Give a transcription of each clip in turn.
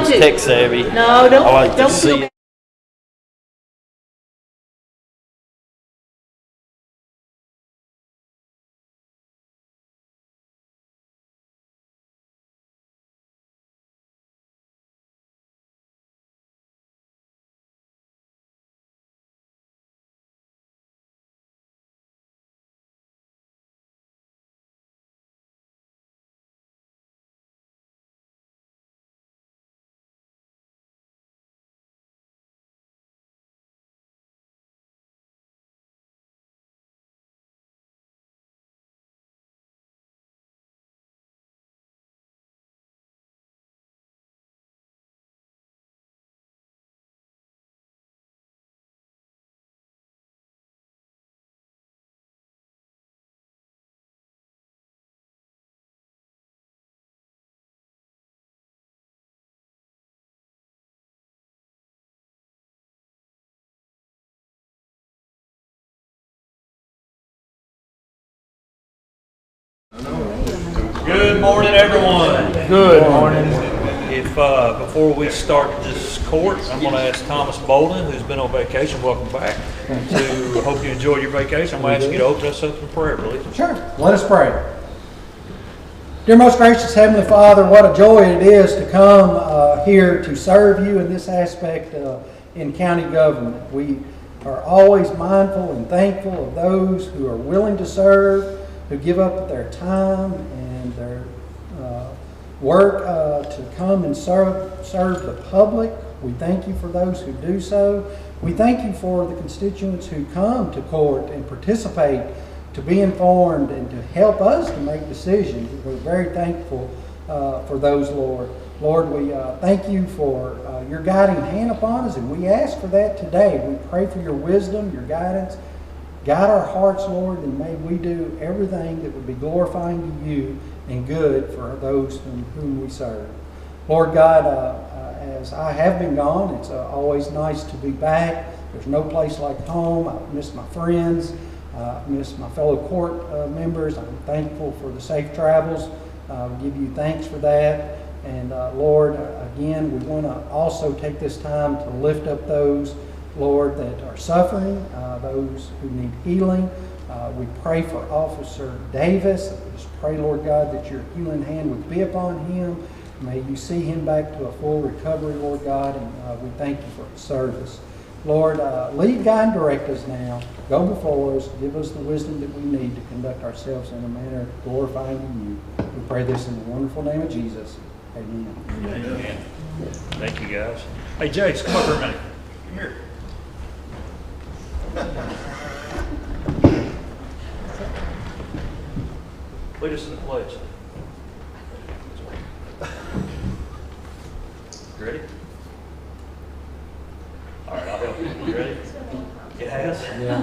want to. tech savvy. No, don't. I like to Don't see feel it. Good morning, everyone. Good morning. If before we start this court, I'm going to ask Thomas Bolden, who's been on vacation, welcome back. To hope you enjoyed your vacation. I'm going to ask you to open us up in prayer, please. Sure. Let us pray. Dear most gracious Heavenly Father, what a joy it is to come here to serve you in this aspect in county government. We are always mindful and thankful of those who are willing to serve, who give up their time and their work to come and serve the public. We thank you for those who do so. We thank you for the constituents who come to court and participate to be informed and to help us to make decisions. We're very thankful for those, Lord. Lord, we thank you for your guiding hand upon us, and we ask for that today. We pray for your wisdom, your guidance. Guide our hearts, Lord, and may we do everything that would be glorifying to you and good for those whom we serve. Lord God, as I have been gone, it's always nice to be back. There's no place like home. I miss my friends. I miss my fellow court members. I'm thankful for the safe travels. We give you thanks for that. And Lord, again, we want to also take this time to lift up those, Lord, that are suffering, those who need healing. We pray for Officer Davis. We just pray, Lord God, that your healing hand would be upon him. May you see him back to a full recovery, Lord God, and we thank you for his service. Lord, lead, guide, and direct us now. Go before us. Give us the wisdom that we need to conduct ourselves in a manner glorifying to you. We pray this in the wonderful name of Jesus. Amen. Amen. Thank you, guys. Hey, Jace, come up here a minute. Come here. Lead us in the pledge. You ready? All right, I'll help you. You ready? It has? Yeah.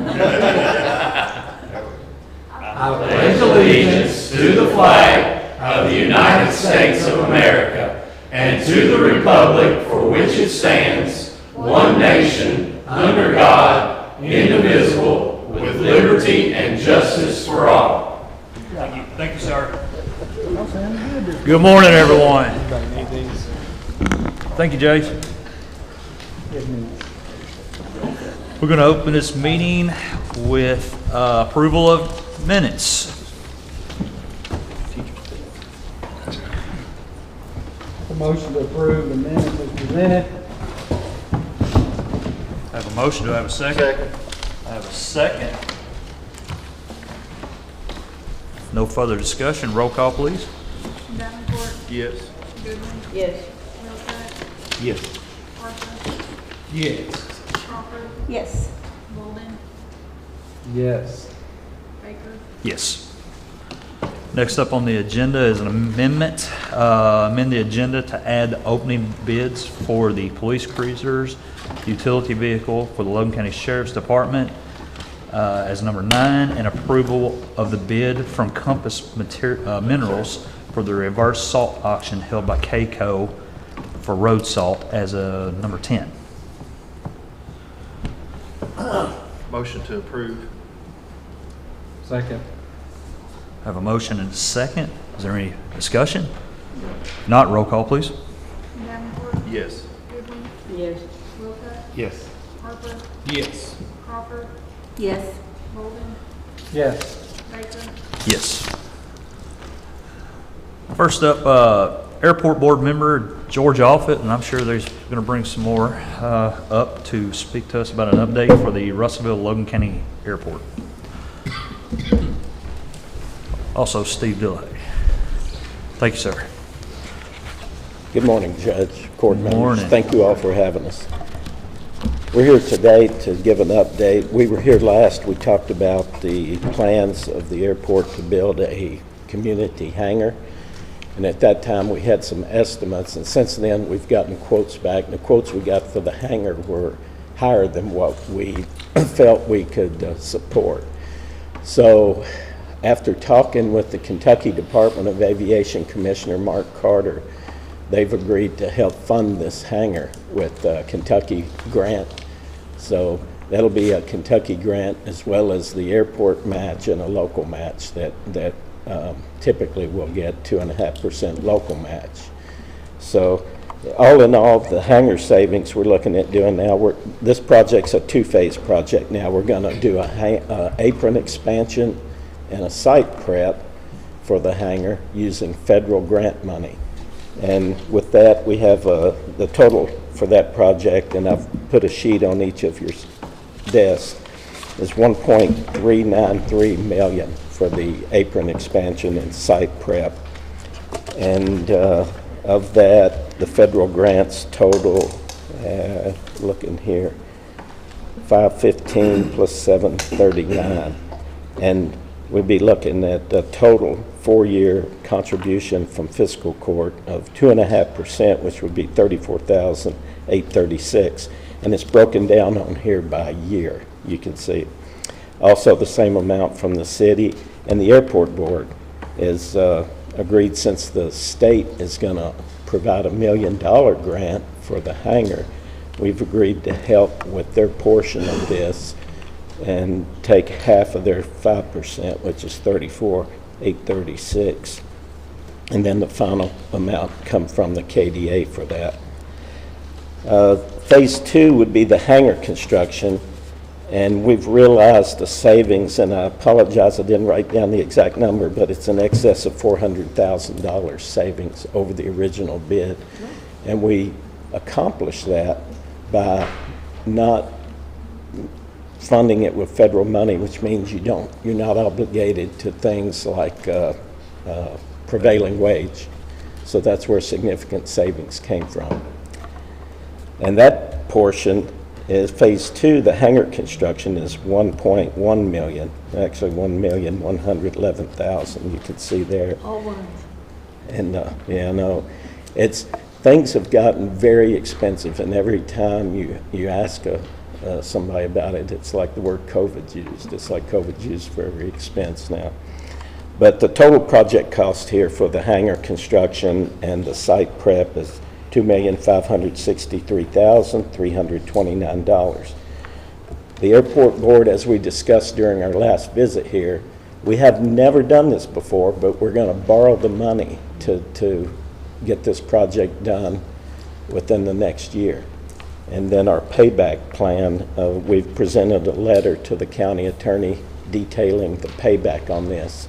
I pledge allegiance to the flag of the United States of America and to the republic for which it stands, one nation, under God, indivisible, with liberty and justice for all. Thank you. Thank you, sir. Good morning, everyone. Thank you, Jason. We're going to open this meeting with approval of minutes. A motion to approve the minutes as presented. I have a motion. Do I have a second? Second. I have a second. No further discussion. Roll call, please. Davenport, Yes. Goodwin, Yes. Wilcox, Yes. Parker, Yes. Crawford, Yes. Bolden, Yes. Baker. Yes. Next up on the agenda is an amendment. Amend the agenda to add opening bids for the police cruisers utility vehicle for the Logan County Sheriff's Department as number 9, and approval of the bid from Compass Minerals for the reverse salt auction held by KCO for road salt as a number 10. Motion to approve. Second. I have a motion and a second. Is there any discussion? If not, roll call, please. Davenport, Yes. Goodwin, Yes. Wilcox, Yes. Harper, Yes. Crawford, Yes. Golden, Yes. Baker, Yes. First up, Airport Board Member George Offutt, and I'm sure there's going to bring some more up to speak to us about an update for the Russellville-Logan County Airport. Also, Steve Dillay. Thank you, sir. Good morning, Judge, court members. Morning. Thank you all for having us. We're here today to give an update. We were here last, we talked about the plans of the airport to build a community hangar. And at that time, we had some estimates, and since then, we've gotten quotes back. And the quotes we got for the hangar were higher than what we felt we could support. So after talking with the Kentucky Department of Aviation Commissioner Mark Carter, they've agreed to help fund this hangar with a Kentucky grant. So that'll be a Kentucky grant as well as the airport match and a local match that typically we'll get 2.5% local match. So all in all, the hangar savings we're looking at doing now, this project's a two-phase project now. We're going to do a apron expansion and a site prep for the hangar using federal grant money. And with that, we have the total for that project, and I've put a sheet on each of your desks, is $1.393 million for the apron expansion and site prep. And of that, the federal grants total, looking here, 515 plus 739. And we'd be looking at a total four-year contribution from fiscal court of 2.5%, which would be $34,836. And it's broken down on here by year, you can see. Also the same amount from the city, and the airport board is agreed, since the state is going to provide $1 million grant for the hangar, we've agreed to help with their portion of this and take half of their 5%, which is $34,836. And then the final amount come from the KDA for that. Phase 2 would be the hangar construction, and we've realized the savings, and I apologize I didn't write down the exact number, but it's in excess of $400,000 savings over the original bid. And we accomplished that by not funding it with federal money, which means you're not obligated to things like prevailing wage. So that's where significant savings came from. And that portion is phase 2. The hangar construction is $1.1 million, actually $1,111,000. You can see there. All one. And yeah, no, things have gotten very expensive, and every time you ask somebody about it, it's like the word COVID's used. It's like COVID's used for every expense now. But the total project cost here for the hangar construction and the site prep is $2,563,329. The airport board, as we discussed during our last visit here, we have never done this before, but we're going to borrow the money to get this project done within the next year. And then our payback plan, we've presented a letter to the county attorney detailing the payback on this.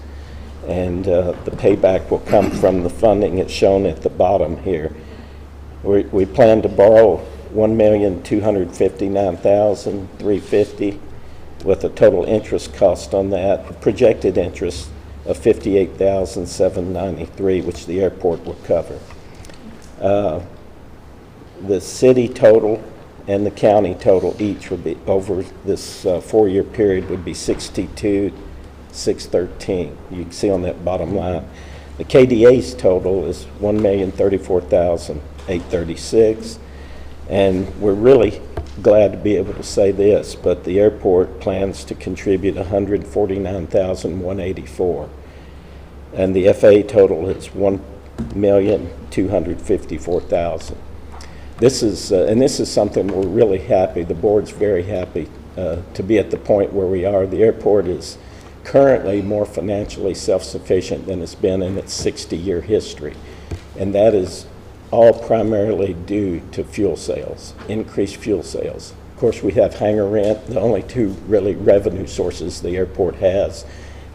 And the payback will come from the funding. It's shown at the bottom here. We plan to borrow $1,259,350 with a total interest cost on that, projected interest of $58,793, which the airport will cover. The city total and the county total each would be, over this 4-year period, would be $62,613. You can see on that bottom line. The KDA's total is $1,034,836, and we're really glad to be able to say this, but the airport plans to contribute $149,184, and the FAA total is $1,254,000. This is and this is something we're really happy. The board's very happy to be at the point where we are. The airport is currently more financially self-sufficient than it's been in its 60-year history, and that is all primarily due to fuel sales, increased fuel sales. Of course, we have hangar rent. The only two really revenue sources the airport has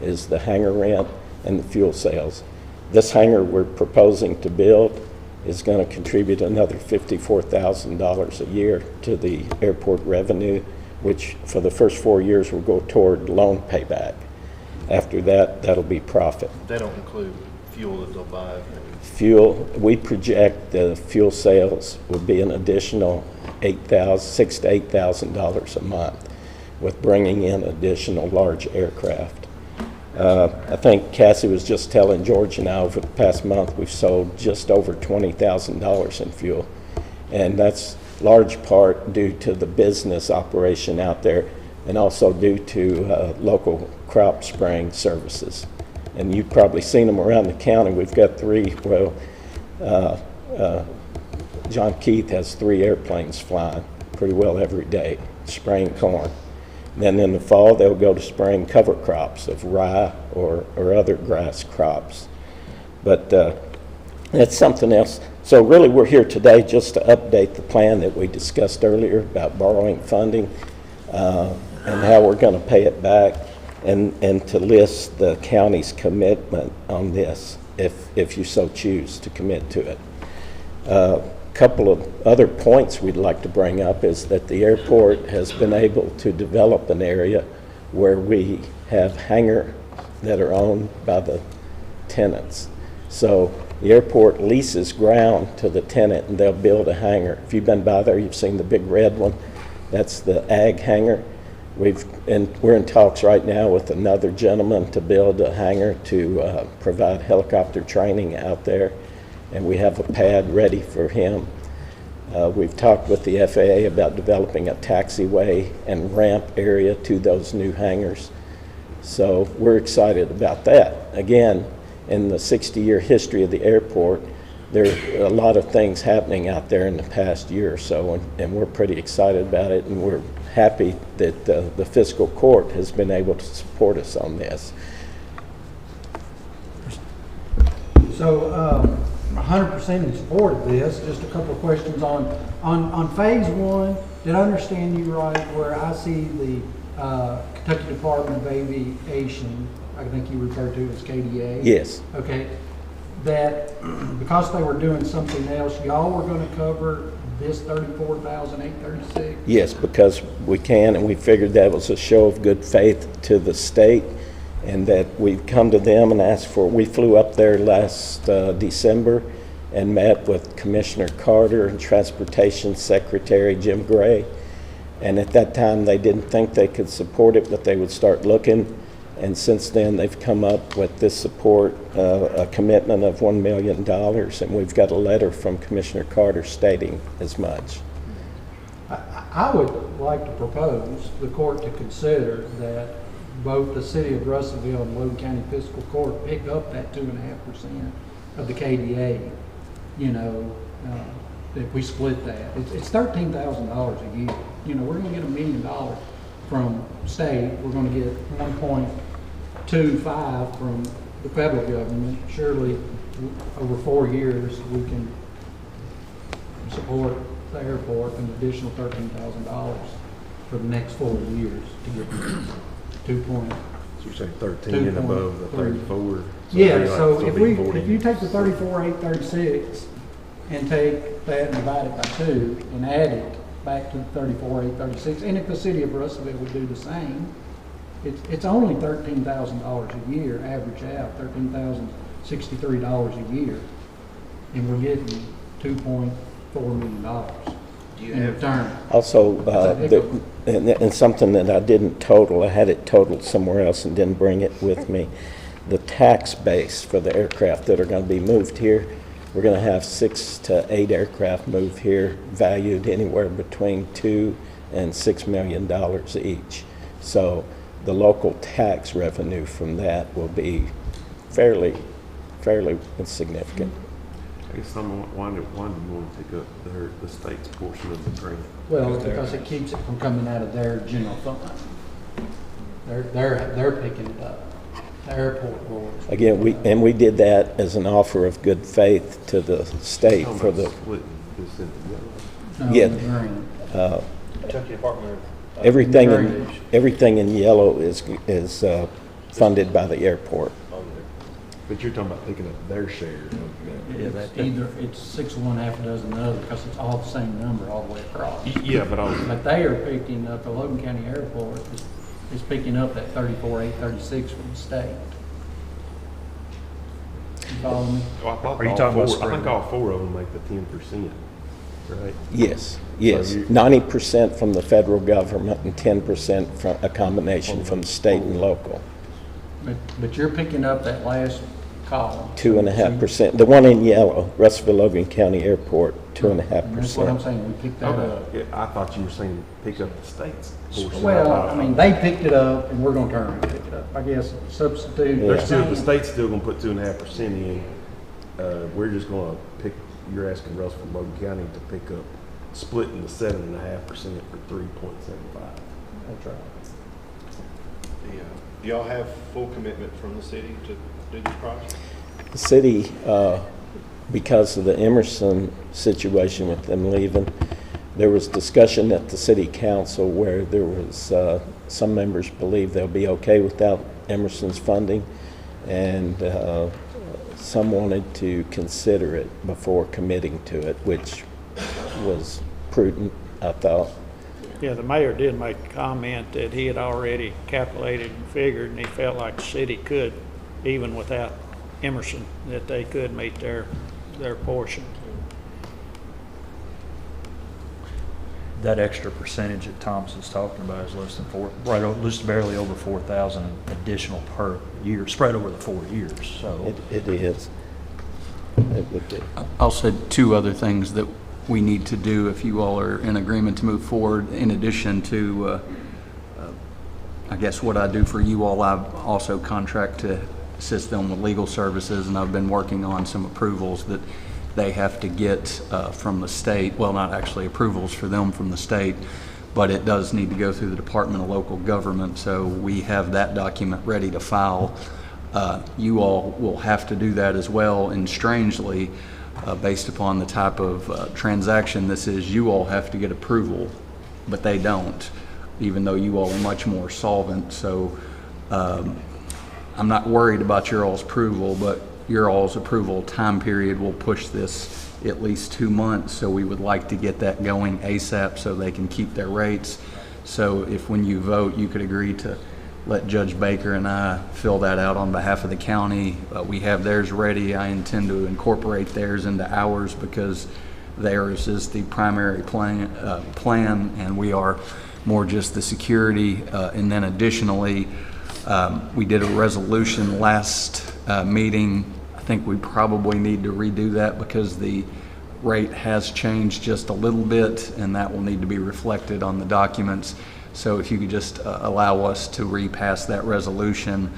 is the hangar rent and the fuel sales. This hangar we're proposing to build is going to contribute another $54,000 a year to the airport revenue, which for the first 4 years will go toward loan payback. After that, that'll be profit. They don't include fuel that they'll buy. Fuel, we project the fuel sales will be an additional $6,000 to $8,000 a month with bringing in additional large aircraft. I think Cassie was just telling George and I over the past month we've sold just over $20,000 in fuel, and that's large part due to the business operation out there and also due to local crop spraying services. And you've probably seen them around the county. We've got three, John Keith has 3 airplanes flying pretty well every day, spraying corn. Then in the fall, they'll go to spraying cover crops of rye or other grass crops. But that's something else. So really, we're here today just to update the plan that we discussed earlier about borrowing funding and how we're going to pay it back, and to list the county's commitment on this if you so choose to commit to it. Couple of other points we'd like to bring up is that the airport has been able to develop an area where we have hangar that are owned by the tenants. So the airport leases ground to the tenant and they'll build a hangar. If you've been by there, you've seen the big red one. That's the ag hangar. We're in talks right now with another gentleman to build a hangar to provide helicopter training out there, and we have a pad ready for him. We've talked with the FAA about developing a taxiway and ramp area to those new hangars. So we're excited about that. Again, in the 60-year history of the airport, there are a lot of things happening out there in the past year or so, and we're pretty excited about it, and we're happy that the fiscal court has been able to support us on this. So, 100% in support of this. Just a couple of questions on phase 1. Did I understand you right where I see the Kentucky Department of Aviation, I think you referred to it as KDA? Yes. Okay. That because they were doing something else, y'all were going to cover this $34,836? Yes, because we can, and we figured that was a show of good faith to the state, and that we've come to them and asked for. We flew up there last December and met with Commissioner Carter and Transportation Secretary Jim Gray, and at that time they didn't think they could support it, but they would start looking. And since then, they've come up with this support, a commitment of $1 million, and we've got a letter from Commissioner Carter stating as much. I would like to propose the court to consider that both the city of Russellville and Logan County Fiscal Court pick up that 2.5% of the KDA. You know, if we split that, it's $13,000 a year. You know, we're going to get $1 million from state. We're going to get 1.25 from the federal government. Surely, over 4 years, we can support the airport an additional $13,000 for the next 4 years to get 2 point. So you're saying 13 and above the 34? Yeah, so if you take the 34,836 and take that and divide it by 2 and add it back to the 34,836, and if the city of Russellville would do the same, it's only $13,000 a year, average out, $13,063 a year, and we're getting $2.4 million in return. Also, and something that I didn't total, I had it totaled somewhere else and didn't bring it with me, the tax base for the aircraft that are going to be moved here. We're going to have 6 to 8 aircraft move here, valued anywhere between $2 and $6 million each. So the local tax revenue from that will be fairly insignificant. I guess I'm wondering why do you want to take up the state's portion of the grant? Well, because it keeps it from coming out of their general fund. They're picking it up. The airport board. Again, we did that as an offer of good faith to the state for the, Splitting this into yellow. No, Yeah. the green. Kentucky Department of. everything in yellow is funded by the airport. But you're talking about picking up their share of that. Yeah, It's either, it's 6 of one, half a dozen of the other, because it's all the same number all the way across. Yeah, but But they are picking up, the Logan County Airport is picking up that 34,836 from the state. You follow me? Are you talking about I think spread? all four of them make the 10%, right? Yes. So you- 90% from the federal government and 10% from a combination from state and local. But you're picking up that last column. 2.5%. The one in yellow, Russellville Logan County Airport, And that's what I'm 2.5%. saying, we picked that up. Okay, yeah, I thought you were saying pick up the state's portion. Well, I mean, they picked it up, and we're gonna turn around and pick it up. I guess substitute. They're still, the state's still gonna put 2.5% in. We're just gonna pick, you're asking Russellville Logan County to pick up, splitting the 7.5% for 3.75. That's right. Do y'all have full commitment from the city to do this project? The city, because of the Emerson situation with them leaving, there was discussion at the city council where there was, some members believe they'll be okay without Emerson's funding, and some wanted to consider it before committing to it, which was prudent, I thought. Yeah, the mayor did make a comment that he had already calculated and figured, and he felt like the city could, even without Emerson, that they could meet their portion. That extra percentage that Thompson's talking about is less than just barely over 4,000 additional per year, spread over the 4 years, so. It is. It would be. I'll say two other things that we need to do if you all are in agreement to move forward. In addition to, I guess what I do for you all, I also contract to assist them with legal services, and I've been working on some approvals that they have to get from the state. Well, not actually approvals for them from the state, but it does need to go through the Department of Local Government, so we have that document ready to file. You all will have to do that as well, and strangely, based upon the type of transaction this is, you all have to get approval, but they don't, even though you all are much more solvent. So I'm not worried about your all's approval, but your all's approval time period will push this at least 2 months. So we would like to get that going ASAP so they can keep their rates. So if when you vote, you could agree to let Judge Baker and I fill that out on behalf of the county. We have theirs ready. I intend to incorporate theirs into ours because theirs is the primary plan, and we are more just the security. And then additionally, we did a resolution last meeting. I think we probably need to redo that because the rate has changed just a little bit, and that will need to be reflected on the documents. So if you could just allow us to repass that resolution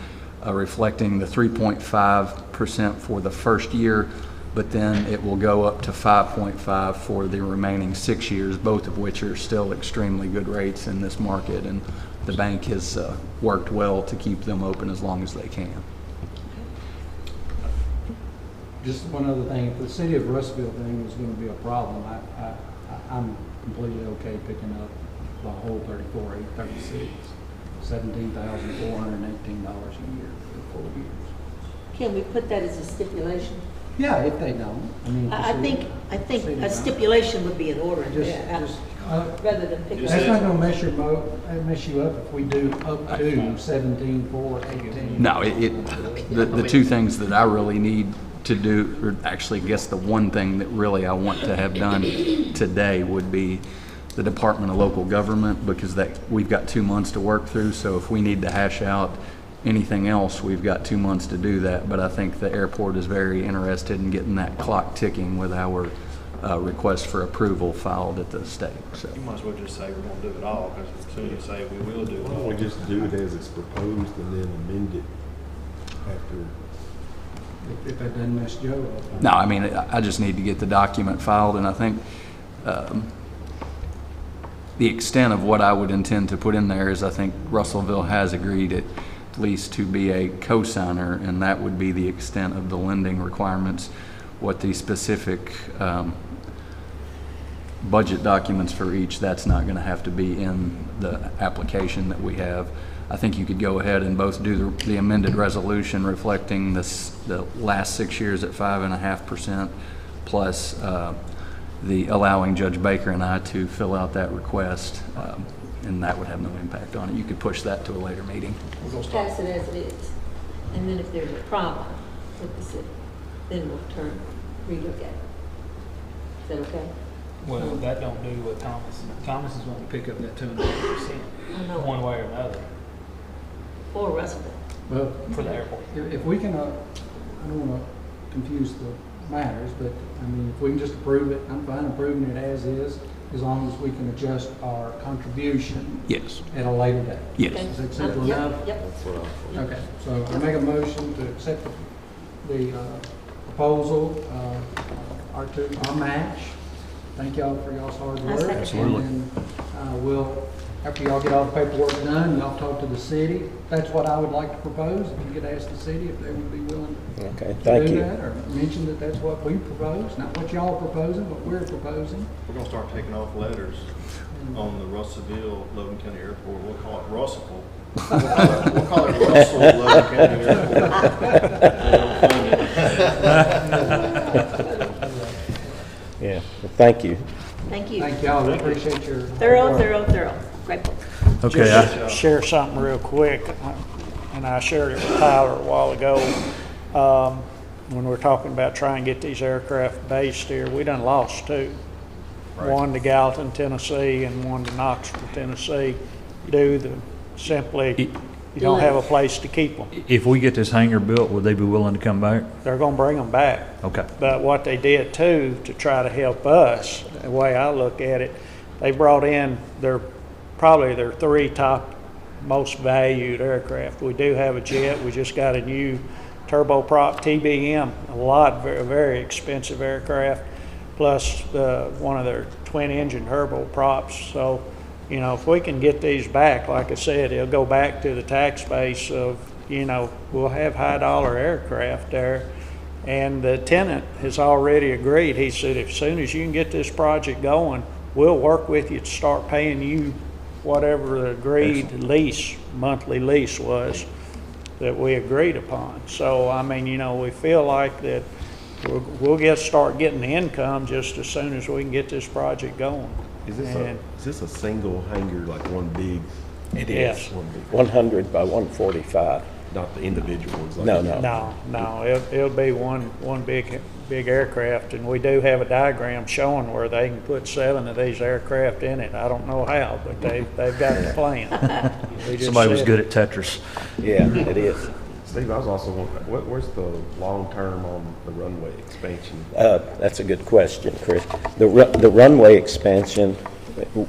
reflecting the 3.5% for the first year, but then it will go up to 5.5 for the remaining 6 years, both of which are still extremely good rates in this market, and the bank has worked well to keep them open as long as they can. Just one other thing, if the city of Russellville thing was gonna be a problem, I'm completely okay picking up the whole 34,836, $17,418 a year for 4 years. Can we put that as a stipulation? Yeah, if they don't, I mean. if the I city- think city a don't. stipulation would be in order, Just, rather than pick that's up. not gonna mess you up if we do up to 17,418. No, the two things that I really need to do, or actually I guess the one thing that really I want to have done today would be the Department of Local Government, because we've got 2 months to work through. So if we need to hash out anything else, we've got 2 months to do that. But I think the airport is very interested in getting that clock ticking with our request for approval filed at the state. So You might as well just say we're gonna do it all, because as soon as you say we will do it Why don't all. we just do it as it's proposed and then amend it after? If that doesn't mess Joe up. no, I mean, I just need to get the document filed, and I think the extent of what I would intend to put in there is I think Russellville has agreed lease to be a co-signer, and that would be the extent of the lending requirements. What the specific budget documents for each, that's not going to have to be in the application that we have. I think you could go ahead and both do the amended resolution reflecting the last 6 years at 5.5%, plus the allowing Judge Baker and I to fill out that request, and that would have no impact on it. You could push that to a later meeting. Pass it as it is. And then if there's a problem with the city, then we'll relook at it. Is that okay? Well, that don't do what Thomas is going to pick up that 2.5%, I know. one way or another, Or Russell. Well, for the airport. if we can, I don't want to confuse the matters, but I mean, if we can just approve it, I'm fine approving it as long as we can adjust our contribution Yes. at a later date. Yes. Is that simple Yep, enough? Yep. Okay, so I make a motion to accept the proposal, our match. Thank y'all for y'all's hard I work. second that. Absolutely. And we'll, after y'all get all the paperwork done, y'all talk to the city. That's what I would like to propose. If you could ask the city if they would be willing Okay, to thank do you. that, or mention that that's what we propose, not what y'all are proposing, but we're proposing. We're gonna start taking off letters on the Russellville, Logan County Airport. We'll call it Russell. We'll call it Russell Logan County Airport. Yeah, well, thank you. Thank you. Thank y'all. We appreciate your. Thorough. Grateful. Okay, Just share something real quick, and I shared it with Tyler a while ago. When we're talking about trying to get these aircraft based here, we done lost two. One to Gallatin, Tennessee, and one to Knoxville, Tennessee, due to simply, you don't have a place to keep them. if we get this hangar built, would they be willing to come back? They're gonna bring them back. Okay. But what they did too, to try to help us, the way I look at it, they brought in probably their three top most valued aircraft. We do have a jet. We just got a new turboprop TBM, very, very expensive aircraft, plus one of their twin engine turboprops. So, you know, if we can get these back, like I said, it'll go back to the tax base of, you know, we'll have high dollar aircraft there. And the tenant has already agreed. He said, as soon as you can get this project going, we'll work with you to start paying you whatever the agreed monthly lease was that we agreed upon. So, I mean, you know, we feel like that we'll start getting the income just as soon as we can get this project going. Is this a single hangar, like one big? It is. One big, 100 by 145. not the individual ones? Like No, this? No, it'll be one big aircraft, and we do have a diagram showing where they can put 7 of these aircraft in it. I don't know how, but they've got the plan. We just Somebody was said- good at Tetris. Yeah, it is. Steve, I was also wondering, where's the long term on the runway expansion? That's a good question, Chris. The runway expansion,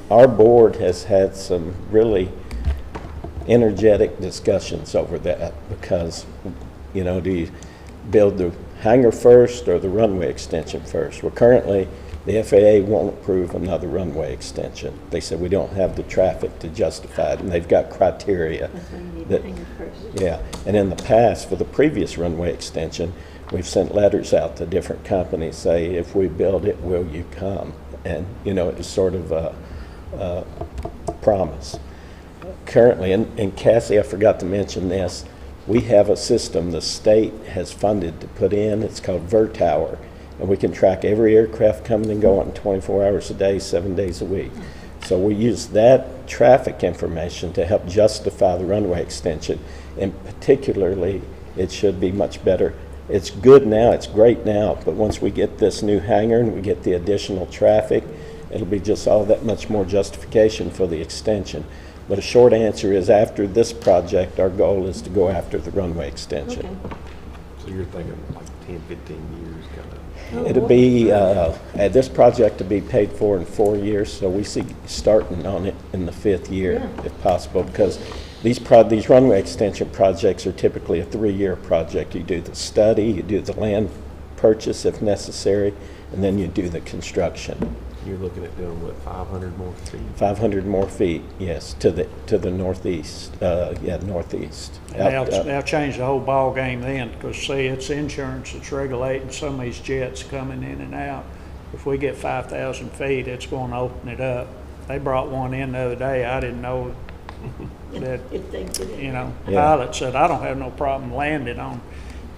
our board has had some really energetic discussions over that because, you know, do you build the hangar first or the runway extension first? Well, currently, the FAA won't approve another runway extension. They said we don't have the traffic to justify it, and they've got criteria. That's why you need that- to hang it first. Yeah, and in the past, for the previous runway extension, we've sent letters out to different companies, say, if we build it, will you come? And, you know, it's sort of a promise. Currently, and Cassie, I forgot to mention this, we have a system the state has funded to put in. It's called VerTower, and we can track every aircraft coming and going 24 hours a day, 7 days a week. So we use that traffic information to help justify the runway extension, and particularly, it should be much better. It's good now, it's great now, but once we get this new hangar and we get the additional traffic, it'll be just all that much more justification for the extension. But a short answer is, after this project, our goal is to go after the runway extension. Okay. So you're thinking like 10, 15 years kind of? It'll be, this project to be paid for in 4 years, so we see starting on it in the 5th year, if possible, because these runway extension projects are typically a 3-year project. You do the study, you do the land purchase if necessary, and then you do the construction. You're looking at doing what, 500 more feet? 500 more feet, yes, to the northeast, northeast. And they'll change the whole ballgame then, because see, it's insurance that's regulating some of these jets coming in and out. If we get 5,000 feet, it's going to open it up. They brought one in the other day, I didn't know that, If they did it. you know, Yeah. pilot said, I don't have no problem landing on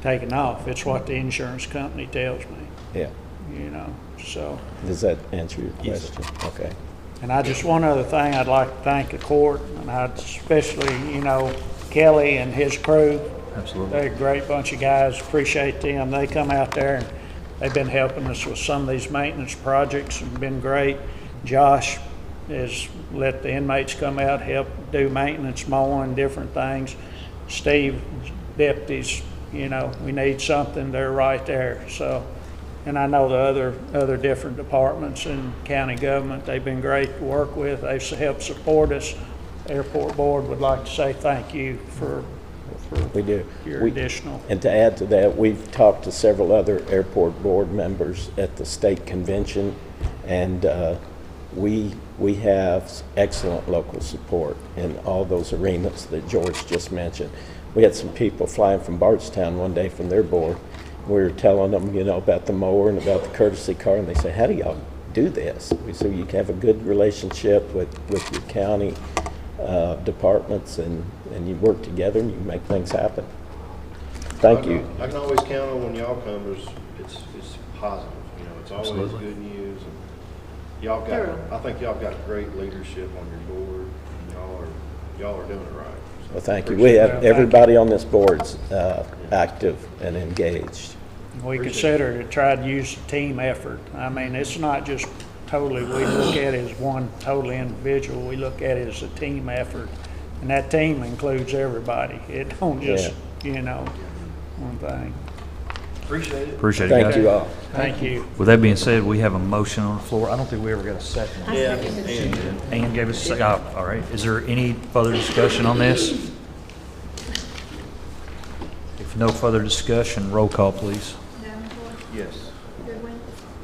taking off. It's what the insurance company tells me, Yeah. you know, so. Does that answer your Yes, question? Okay. And one other thing, I'd like to thank the court, and I'd especially, you know, Kelly and his crew. Absolutely. They're a great bunch of guys, appreciate them. They come out there and they've been helping us with some of these maintenance projects and been great. Josh has let the inmates come out, help do maintenance, mowing, different things. Steve, deputies, you know, we need something, they're right there, so. And I know the other different departments in county government, they've been great to work with. They've helped support us. Airport Board would like to say thank you for We do. your additional. And to add to that, we've talked to several other airport board members at the state convention, and we have excellent local support in all those arenas that George just mentioned. We had some people flying from Bardstown one day from their board. We were telling them, you know, about the mower and about the courtesy car, and they say, how do y'all do this? We said, you have a good relationship with your county departments, and you work together and you make things happen. Thank you. I can always count on when y'all come, it's positive, you know, it's always Absolutely. good news. And I think y'all got great leadership on your board, and y'all are doing it right. So Well, thank you. appreciate We that. have, everybody on this board's active and engaged. We consider it, try to use a team effort. I mean, it's not just totally, we look at it as one totally individual. We look at it as a team effort. And that team includes everybody. It don't just, you know, one thing. Appreciate it. Appreciate it, Thank guys. you all. Thank you. With that being said, we have a motion on the floor. I don't think we ever got a second. I Yeah, second it. and Ann gave us a second. Oh, all right. Is there any further discussion on this? If no further discussion, roll call, please. Davenport, yes. Goodwin,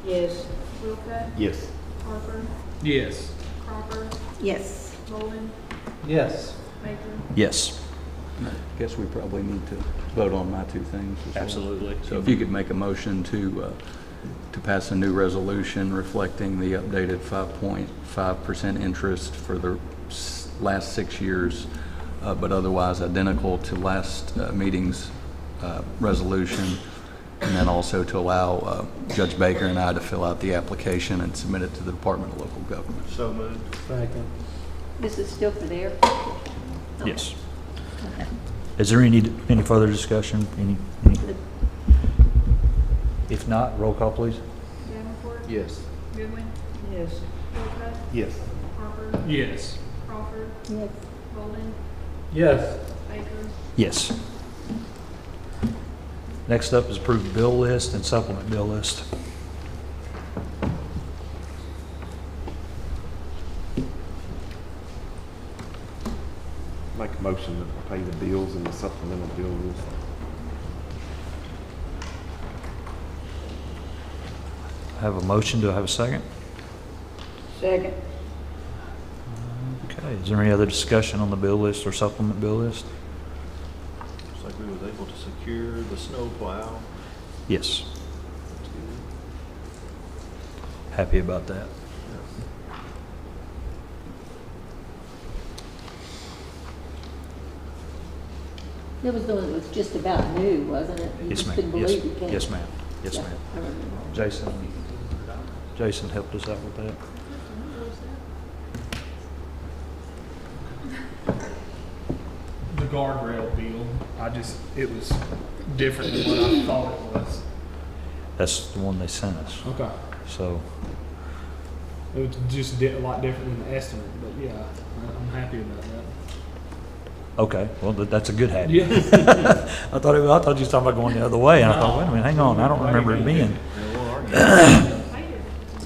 Yes. Wilcott, Yes. Harper, Yes. Cropper, Yes. Golden, Yes. Baker. Yes. I guess we probably need to vote on my two things as well. Absolutely. So if you could make a motion to pass a new resolution reflecting the updated 5.5% interest for the last 6 years, but otherwise identical to last meeting's resolution, and then also to allow Judge Baker and I to fill out the application and submit it to the Department of Local Government. So moved. Second. This is still for the airport? Yes. Is there any further discussion? Any? If not, roll call, please. Davenport, Yes. Goodwin, Yes. Wilcott, Yes. Harper, Yes. Crawford, Yes. Golden, Yes. Baker. Yes. Next up is approved bill list and supplement bill list. Make a motion to pay the bills and the supplemental bill list. I have a motion. Do I have a second? Second. Okay. Is there any other discussion on the bill list or supplement bill list? Looks like we was able to secure the snow plow. Yes. That's good. Happy about that. There was the one that was just about new, wasn't it? You Yes, just ma'am. couldn't Yes, believe it came. yes, ma'am. Yes, Yeah, ma'am. I remember. Jason helped us out with that. The guardrail deal, it was different than what I thought it was. That's the one they sent us. Okay. So, It was just a lot different than the estimate, but yeah, I'm happy about that. okay. Well, that's a good habit. Yeah. I thought you was talking about going the other way, and I thought, wait a minute, hang on. I don't remember it being. Yeah, we'll argue.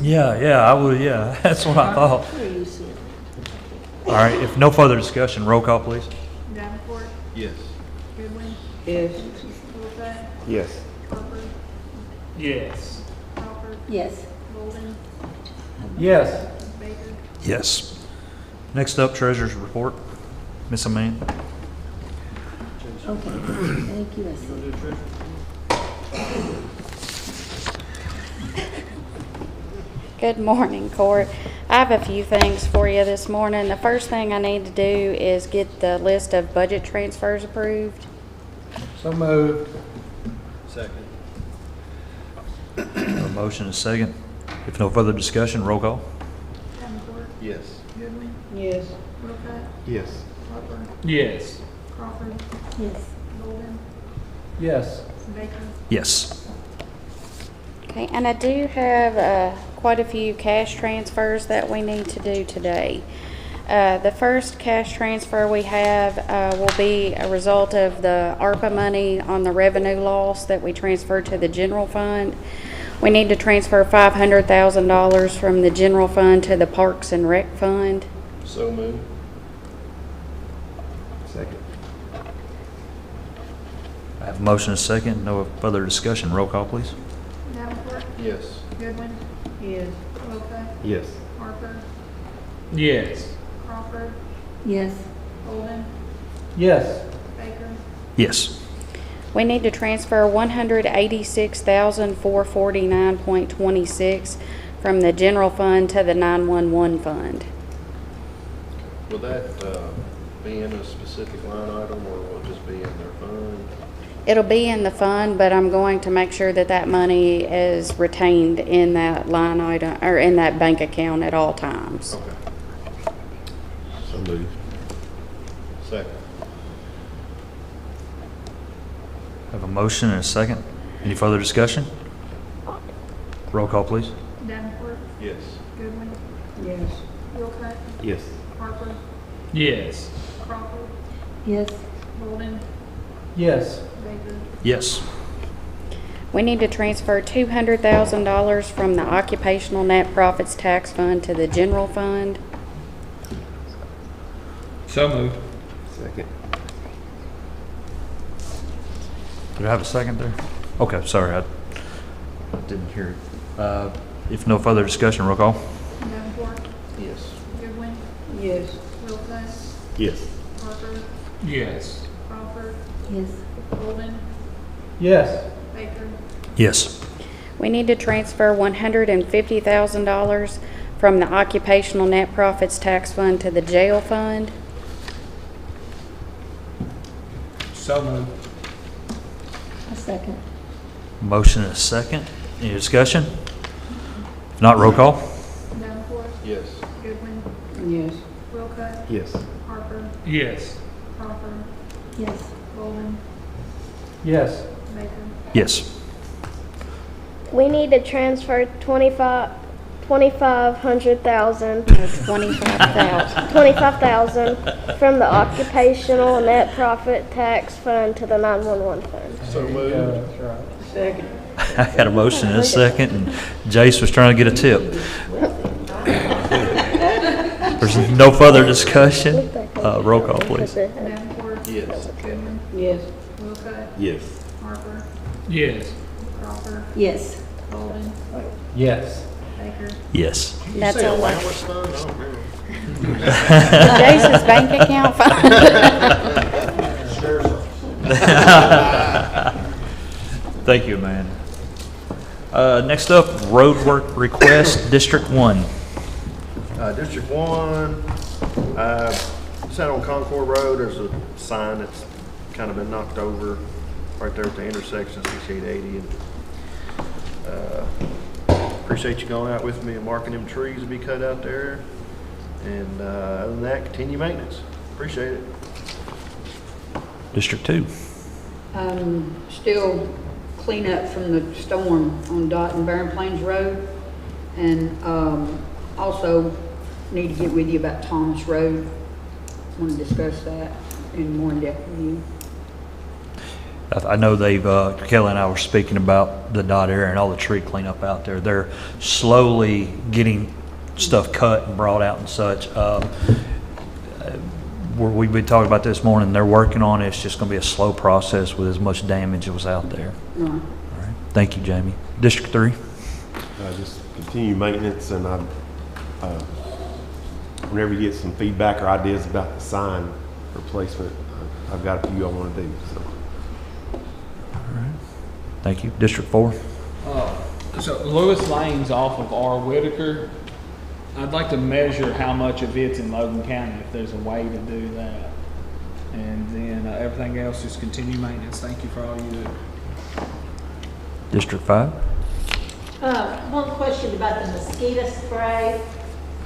Yeah, I would. Yeah, that's what I thought. Where you see it? All right. If no further discussion, roll call, please. Davenport, Yes. Goodwin, Yes. Wilcott, Yes. Harper, Yes. Crawford, Yes. Golden, Yes. Baker? Yes. Next up, treasurer's report. Miss Amanda. Okay, thank you, Leslie. Good morning, Court. I have a few things for you this morning. The first thing I need to do is get the list of budget transfers approved. So moved. Second. A motion and a second. If no further discussion, roll call. Davenport? Yes. Goodwin? Yes. Wilcott? Yes. Harper? Yes. Crawford? Yes. Golden? Yes. Baker? Yes. Okay, and I do have quite a few cash transfers that we need to do today. The first cash transfer we have will be a result of the ARPA money on the revenue loss that we transferred to the general fund. We need to transfer $500,000 from the general fund to the Parks and Rec fund. So moved. Second. I have a motion and a second. No further discussion. Roll call, please. Davenport? Yes. Goodwin? Yes. Wilcott? Yes. Harper? Yes. Crawford? Yes. Golden? Yes. Baker? Yes. We need to transfer $186,449.26 from the general fund to the 911 fund. Will that be in a specific line item, or will it just be in their fund? It'll be in the fund, but I'm going to make sure that that money is retained in that line item, or in that bank account at all times. Okay. So moved. Second. I have a motion and a second. Any further discussion? Roll call, please. Davenport? Yes. Goodwin? Yes. Wilcott? Yes. Harper? Yes. Crawford? Yes. Golden? Yes. Baker? Yes. We need to transfer $200,000 from the occupational net profits tax fund to the general fund. So moved. Second. Did I have a second there? Okay, sorry, I didn't hear it. If no further discussion, roll call. Davenport? Yes. Goodwin? Yes. Wilcott? Yes. Harper? Yes. Crawford? Yes. Golden? Yes. Baker? Yes. We need to transfer $150,000 from the occupational net profits tax fund to the jail fund. So moved. A second. Motion and a second. Any discussion? If not, roll call. Davenport? Yes. Goodwin? Yes. Wilcott? Yes. Harper? Yes. Crawford? Yes. Golden? Yes. Baker? Yes. We need to transfer 25,000 $25,000. from the occupational net profit tax fund to the 911 fund. So moved. That's right. Second. I had a motion and a second, and Jace was trying to get a tip. There's no further discussion. Roll call, please. Davenport? Yes. Goodwin? Yes. Wilcott? Yes. Harper? Yes. Crawford? Yes. Golden? Yes. Baker? Yes. That's Say a allowance fund? I don't remember. Jace's bank account fund. Thank you, Amanda. Next up, road work request, District 1. District 1, it's out on Concord Road. There's a sign that's kind of been knocked over right there at the intersection, 6880. And, appreciate you going out with me and marking them trees to be cut out there. And other than that, continue maintenance. Appreciate it. District 2. Still clean up from the storm on Dot and Barren Plains Road. And also need to get with you about Thomas Road. Want to discuss that in more depth with you. I know they've, Kelly and I were speaking about the Dot area and all the tree cleanup out there. They're slowly getting stuff cut and brought out and such. We've been talking about this morning. They're working on it. It's just going to be a slow process with as much damage as was out there. Right. All right. Thank you, Jamie. District 3. Just continue maintenance, and I whenever you get some feedback or ideas about the sign replacement, I've got a few I want to do, so. Thank you. District 4? So Lewis Lane's off of R. Whitaker. I'd like to measure how much of it's in Logan County, if there's a way to do that. And then everything else, just continue maintenance. Thank you for all you do. District 5? One question about the mosquito spray.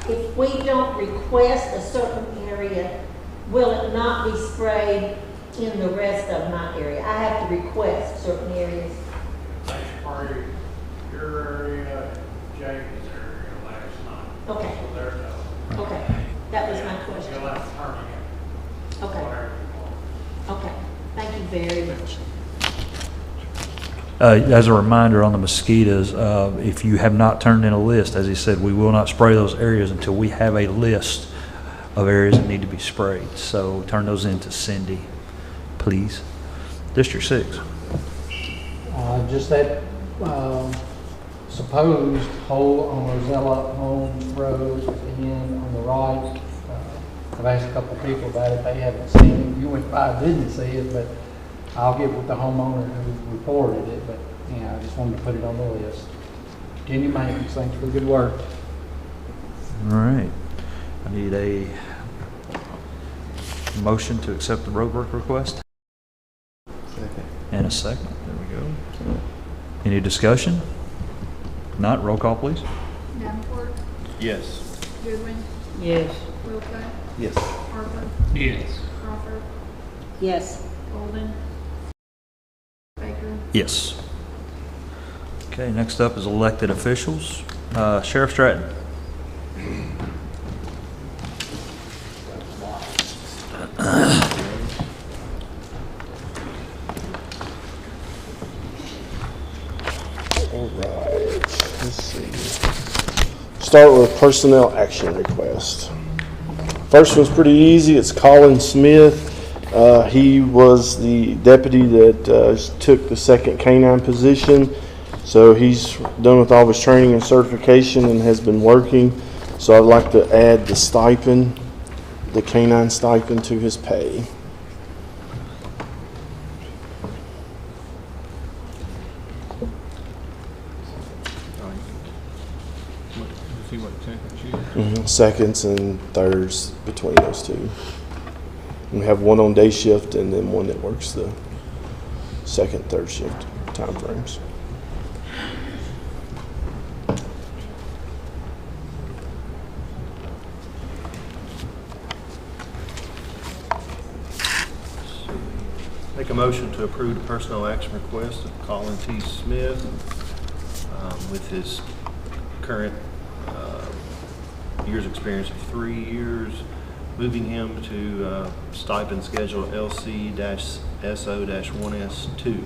If we don't request a certain area, will it not be sprayed in the rest of my area? I have to request certain areas. Sprayed your area, Jamie's area last night. Okay. So there you go. Okay, that was my question. You'll have to turn it. Okay, Whatever you want. okay. Thank you very much. As a reminder on the mosquitoes, if you have not turned in a list, as he said, we will not spray those areas until we have a list of areas that need to be sprayed. So turn those in to Cindy, please. District 6. Just that supposed hole on Rosella Home Road and on the right. I've asked a couple people about it. They haven't seen it. You went by, didn't see it, but I'll get with the homeowner who reported it. But I just wanted to put it on the list. Continue maintenance. Thanks for the good work. All right. I need a motion to accept the roadwork request. Second. And a second. There we go. Any discussion? Not, roll call, please. Davenport, Yes. Goodwin, Yes. Wilco, Yes. Harper, Yes. Crawford, Yes. Golden, Baker. Yes. Okay, next up is elected officials. Sheriff Stratton. All right, let's see. Start with personnel action request. First one's pretty easy. It's Colin Smith. He was the deputy that took the second K-9 position. So he's done with all his training and certification and has been working. So I'd like to add the stipend, the K-9 stipend to his pay. See what seconds you. Seconds and thirds between those two. And we have one on day shift and then one that works the second, third shift time frames. Make a motion to approve the personnel action request of Colin T. Smith with his current years experience of 3 years, moving him to stipend schedule LC-SO-1S2.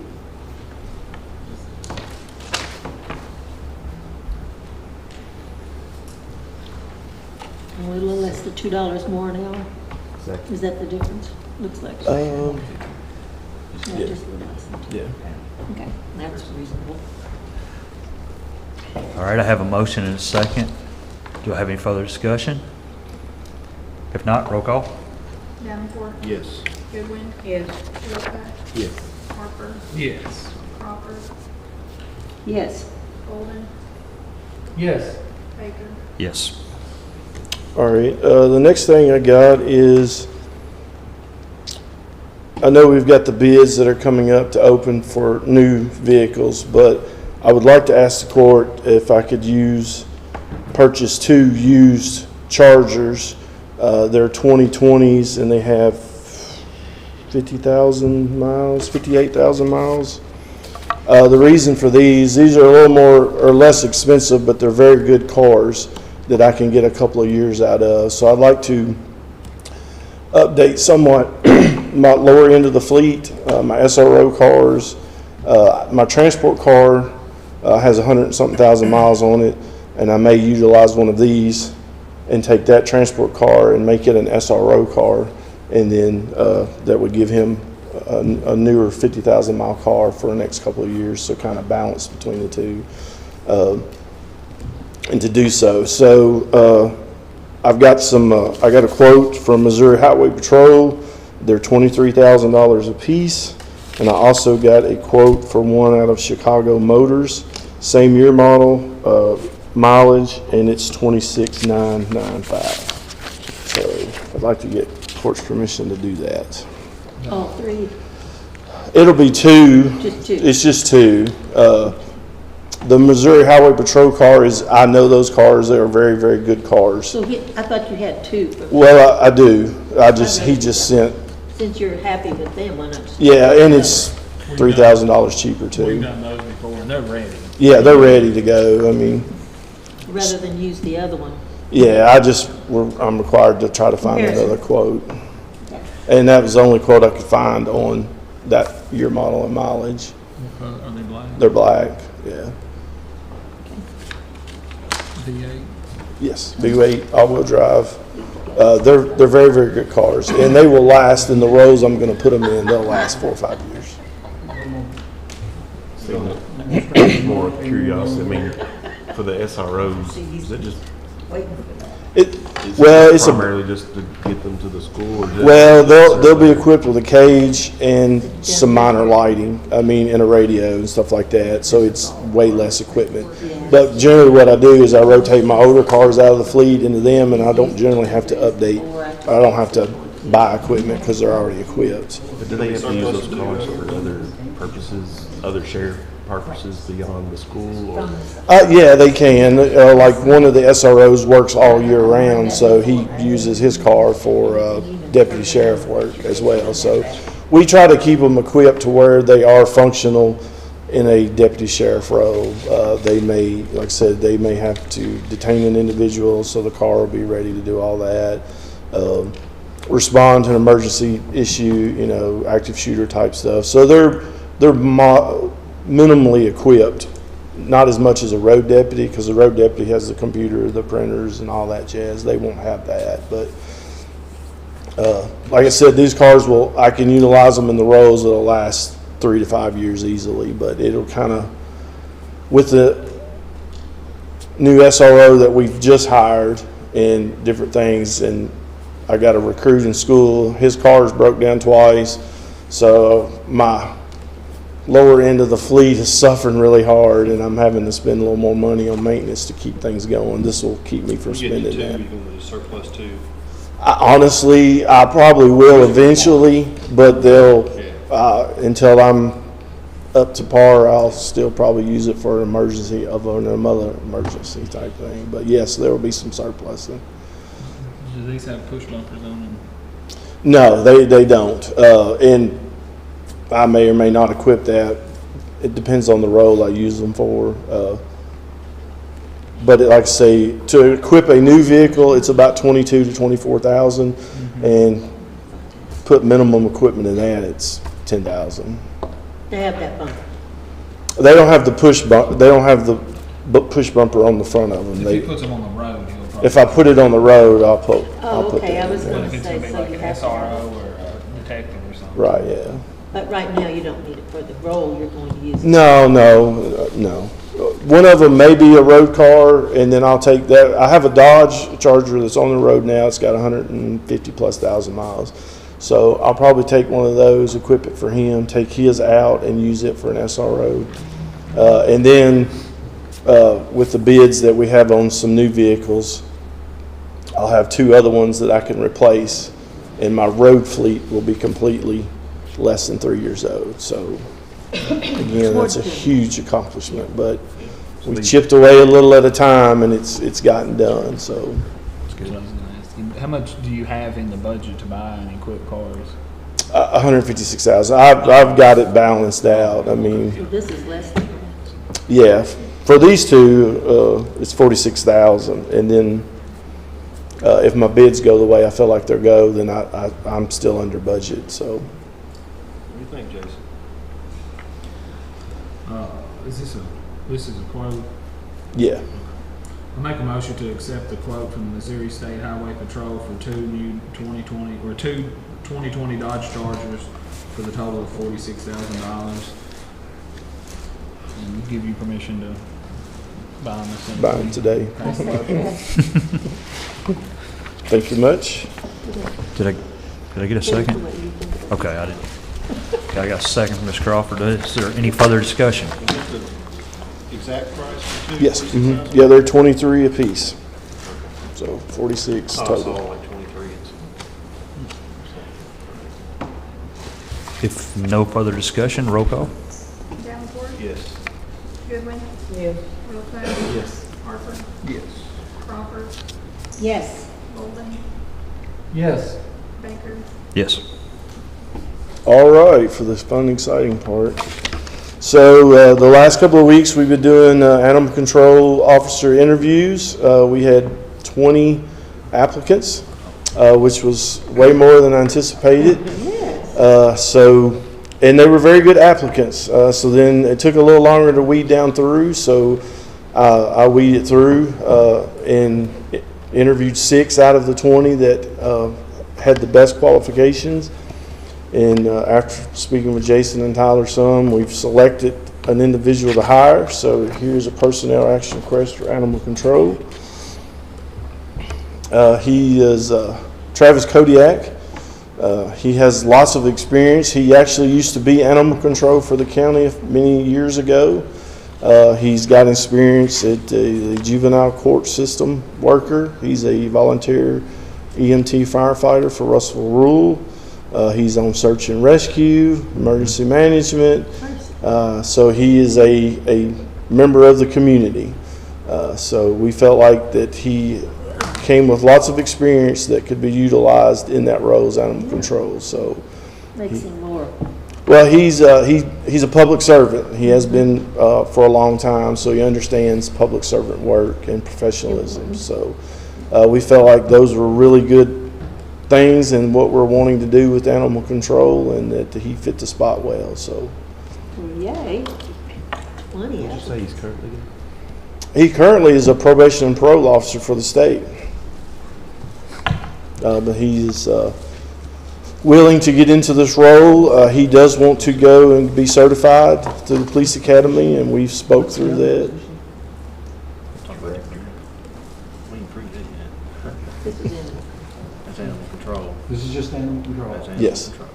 A little less than $2 more an hour. Second. Is that the difference? Looks like. Yeah. Yeah, just a little less than 2. Yeah. Okay, that's reasonable. All right, I have a motion and a second. Do I have any further discussion? If not, roll call. Davenport, Yes. Goodwin, Yes. Wilco, Yes. Harper, Yes. Crawford, Yes. Golden, Yes. Baker. Yes. All right, the next thing I got is, I know we've got the bids that are coming up to open for new vehicles, but I would like to ask the court if I could purchase 2 used Chargers. They're 2020s and they have 50,000 miles, 58,000 miles. The reason for these are a little more or less expensive, but they're very good cars that I can get a couple of years out of. So I'd like to update somewhat my lower end of the fleet, my SRO cars. My transport car has 100 and something thousand miles on it, and I may utilize one of these and take that transport car and make it an SRO car, and then that would give him a newer 50,000 mile car for the next couple of years, so kind of balance between the two. and to do so. So I've got I got a quote from Missouri Highway Patrol. They're $23,000 a piece. And I also got a quote from one out of Chicago Motors, same year model, mileage, and it's 26,995. So I'd like to get court's permission to do that. All three, It'll be two. just two. It's just two. The Missouri Highway Patrol car I know those cars. They are very, very good cars. So I thought you had two. Well, I do. He just sent, Since you're happy with them, why not? just- yeah, and it's $3,000 cheaper We've too. done those before, and they're ready. Yeah, they're ready to go. I mean, Rather than use the other one. yeah, I'm required to try to find another quote. And that was the only quote I could find on that year model and mileage. Are they black? They're black, yeah. V8? Yes, V8 all-wheel drive. They're very, very good cars, and they will last in the rows I'm going to put them in. They'll last 4 or 5 years. More curiosity, I mean, for the SROs, is it just, It's primarily just to get them to the school? Or just well, they'll be equipped with a cage and some minor lighting. I mean, and a radio and stuff like that. So it's way less equipment. But generally, what I do is I rotate my older cars out of the fleet into them, and I don't generally have to update. I don't have to buy equipment because they're already equipped. But do they have to use those cars for other purposes, other share purposes beyond the school? Or? Yeah, they can. Like one of the SROs works all year round, so he uses his car for deputy sheriff work as well. So we try to keep them equipped to where they are functional in a deputy sheriff role. They may, like I said, they may have to detain an individual, so the car will be ready to do all that. Respond to an emergency issue, active shooter type stuff. So they're minimally equipped, not as much as a road deputy, because the road deputy has the computer, the printers, and all that jazz. They won't have that, but like I said, these cars I can utilize them in the roles that'll last 3 to 5 years easily, but it'll kind of, with the new SRO that we've just hired and different things, and I got a recruit in school, his car's broke down twice, so my lower end of the fleet is suffering really hard, and I'm having to spend a little more money on maintenance to keep things going. This will keep me from spending that. You're going to surplus too. Honestly, I probably will eventually, but until I'm up to par, I'll still probably use it for an emergency another emergency type thing. But yes, there will be some surplus. Do these have push bumpers on them? No, they don't. And I may or may not equip that. It depends on the role I use them for. But like I say, to equip a new vehicle, it's about $22,000 to $24,000, and put minimum equipment in that, it's $10,000. They have that bumper. They don't have the push bump. They don't have the push bumper on the front of them. If he puts them on the road, he'll probably. If I put it on the road, I'll put Okay, that I was in there. going to It's say, gonna be so like you an have to. SRO or a detective or something. Right, yeah. But right now, you don't need it for the role you're going to use. No. One of them may be a road car, and then I'll take that. I have a Dodge Charger that's on the road now. It's got 150,000+ miles. So I'll probably take one of those, equip it for him, take his out, and use it for an SRO. And then with the bids that we have on some new vehicles, I'll have 2 other ones that I can replace, and my road fleet will be completely less than 3 years old. So again, that's a huge accomplishment, but we chipped away a little at a time, and it's gotten done. So How much do you have in the budget to buy and equip cars? 156,000. I've got it balanced out. I mean, So this is less than that. yeah, for these 2, it's 46,000, and then if my bids go the way I feel like they'll go, then I'm still under budget. So. What do you think, Jason? This is a quote? Yeah. I make a motion to accept the quote from the Missouri State Highway Patrol for 2 new 2020 Dodge Chargers for the total of $46,000. And give you permission to buying this in. buying today. Thank you much. Did I get a second? Okay, I didn't. Okay, I got a second from Ms. Crawford. Is there any further discussion? Exact price for two? Yes, yeah, they're 23 apiece. So 46 total. like 23. If no further discussion, roll call. Davenport, Yes. Goodwin, Yes. Littlefield. Yes. Harper, Yes. Crawford, Yes. Golden, Yes. Baker. Yes. All right, for this fun, exciting part. So the last couple of weeks, we've been doing animal control officer interviews. We had 20 applicants, which was way more than anticipated. And they were very good applicants. So then it took a little longer to weed down through. So I weeded through and interviewed 6 out of the 20 that had the best qualifications. And after speaking with Jason and Tyler some, we've selected an individual to hire. So here's a personnel action request for animal control. He is Travis Kodiak. He has lots of experience. He actually used to be animal control for the county many years ago. He's got experience at the juvenile court system worker. He's a volunteer EMT firefighter for Russell Rural. He's on search and rescue, emergency management. So he is a member of the community. So we felt like that he came with lots of experience that could be utilized in that role as animal control. So Makes him more. well, he's a public servant. He has been for a long time, so he understands public servant work and professionalism. So we felt like those were really good things and what we're wanting to do with animal control, and that he fit the spot well. So Yay. Plenty Did you of say he's currently there? he currently is a probation and parole officer for the state, but he is willing to get into this role. He does want to go and be certified through the police academy, and we've spoke through that. We ain't proved it yet. This is in That's animal control. This is just animal control. That's animal Yes. control.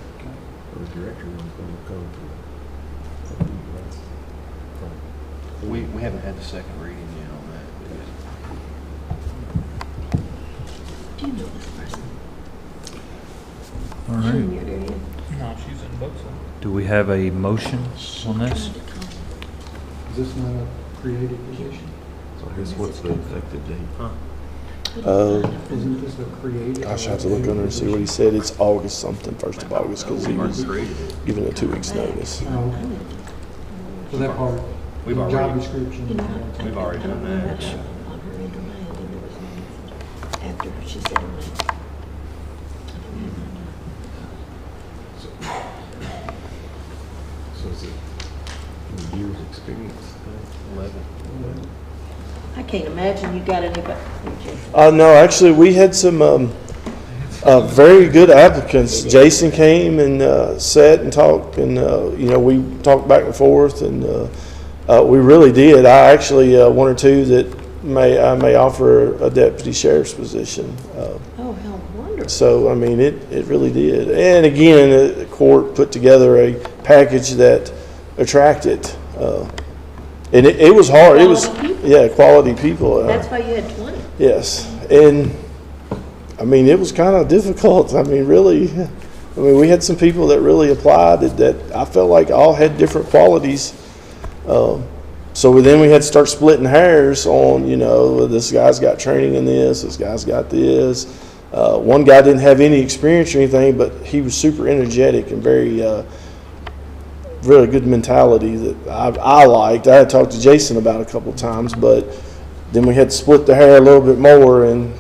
The director was going to come to. We haven't had the second reading yet on that. Do you know this person? All right. Junior, do you? No, she's in Buxton. Do we have a motion on this? Is this not a created position? So I guess what's the effective date? Isn't this a created? Gosh, I have to look under and see what he said. It's August something, 1st of August, because he was given a 2 weeks notice. Oh, okay. So that part, We've the already- job description. We've already done that. On her interland, and there was no, after she said it was. So is it years experience? 11. I can't imagine you got anybody. No, actually, we had some very good applicants. Jason came and sat and talked, and we talked back and forth, and we really did. I actually one or two that I may offer a deputy sheriff's position. Oh, how wonderful. So I mean, it really did. And again, the court put together a package that attracted. And it was hard. It was, Quality people. yeah, quality people. That's why you had 20. Yes, and I mean, it was kind of difficult. I mean, really, we had some people that really applied that I felt like all had different qualities. So then we had to start splitting hairs on, this guy's got training in this guy's got this. One guy didn't have any experience or anything, but he was super energetic and very, really good mentality that I liked. I had talked to Jason about a couple of times, but then we had to split the hair a little bit more, and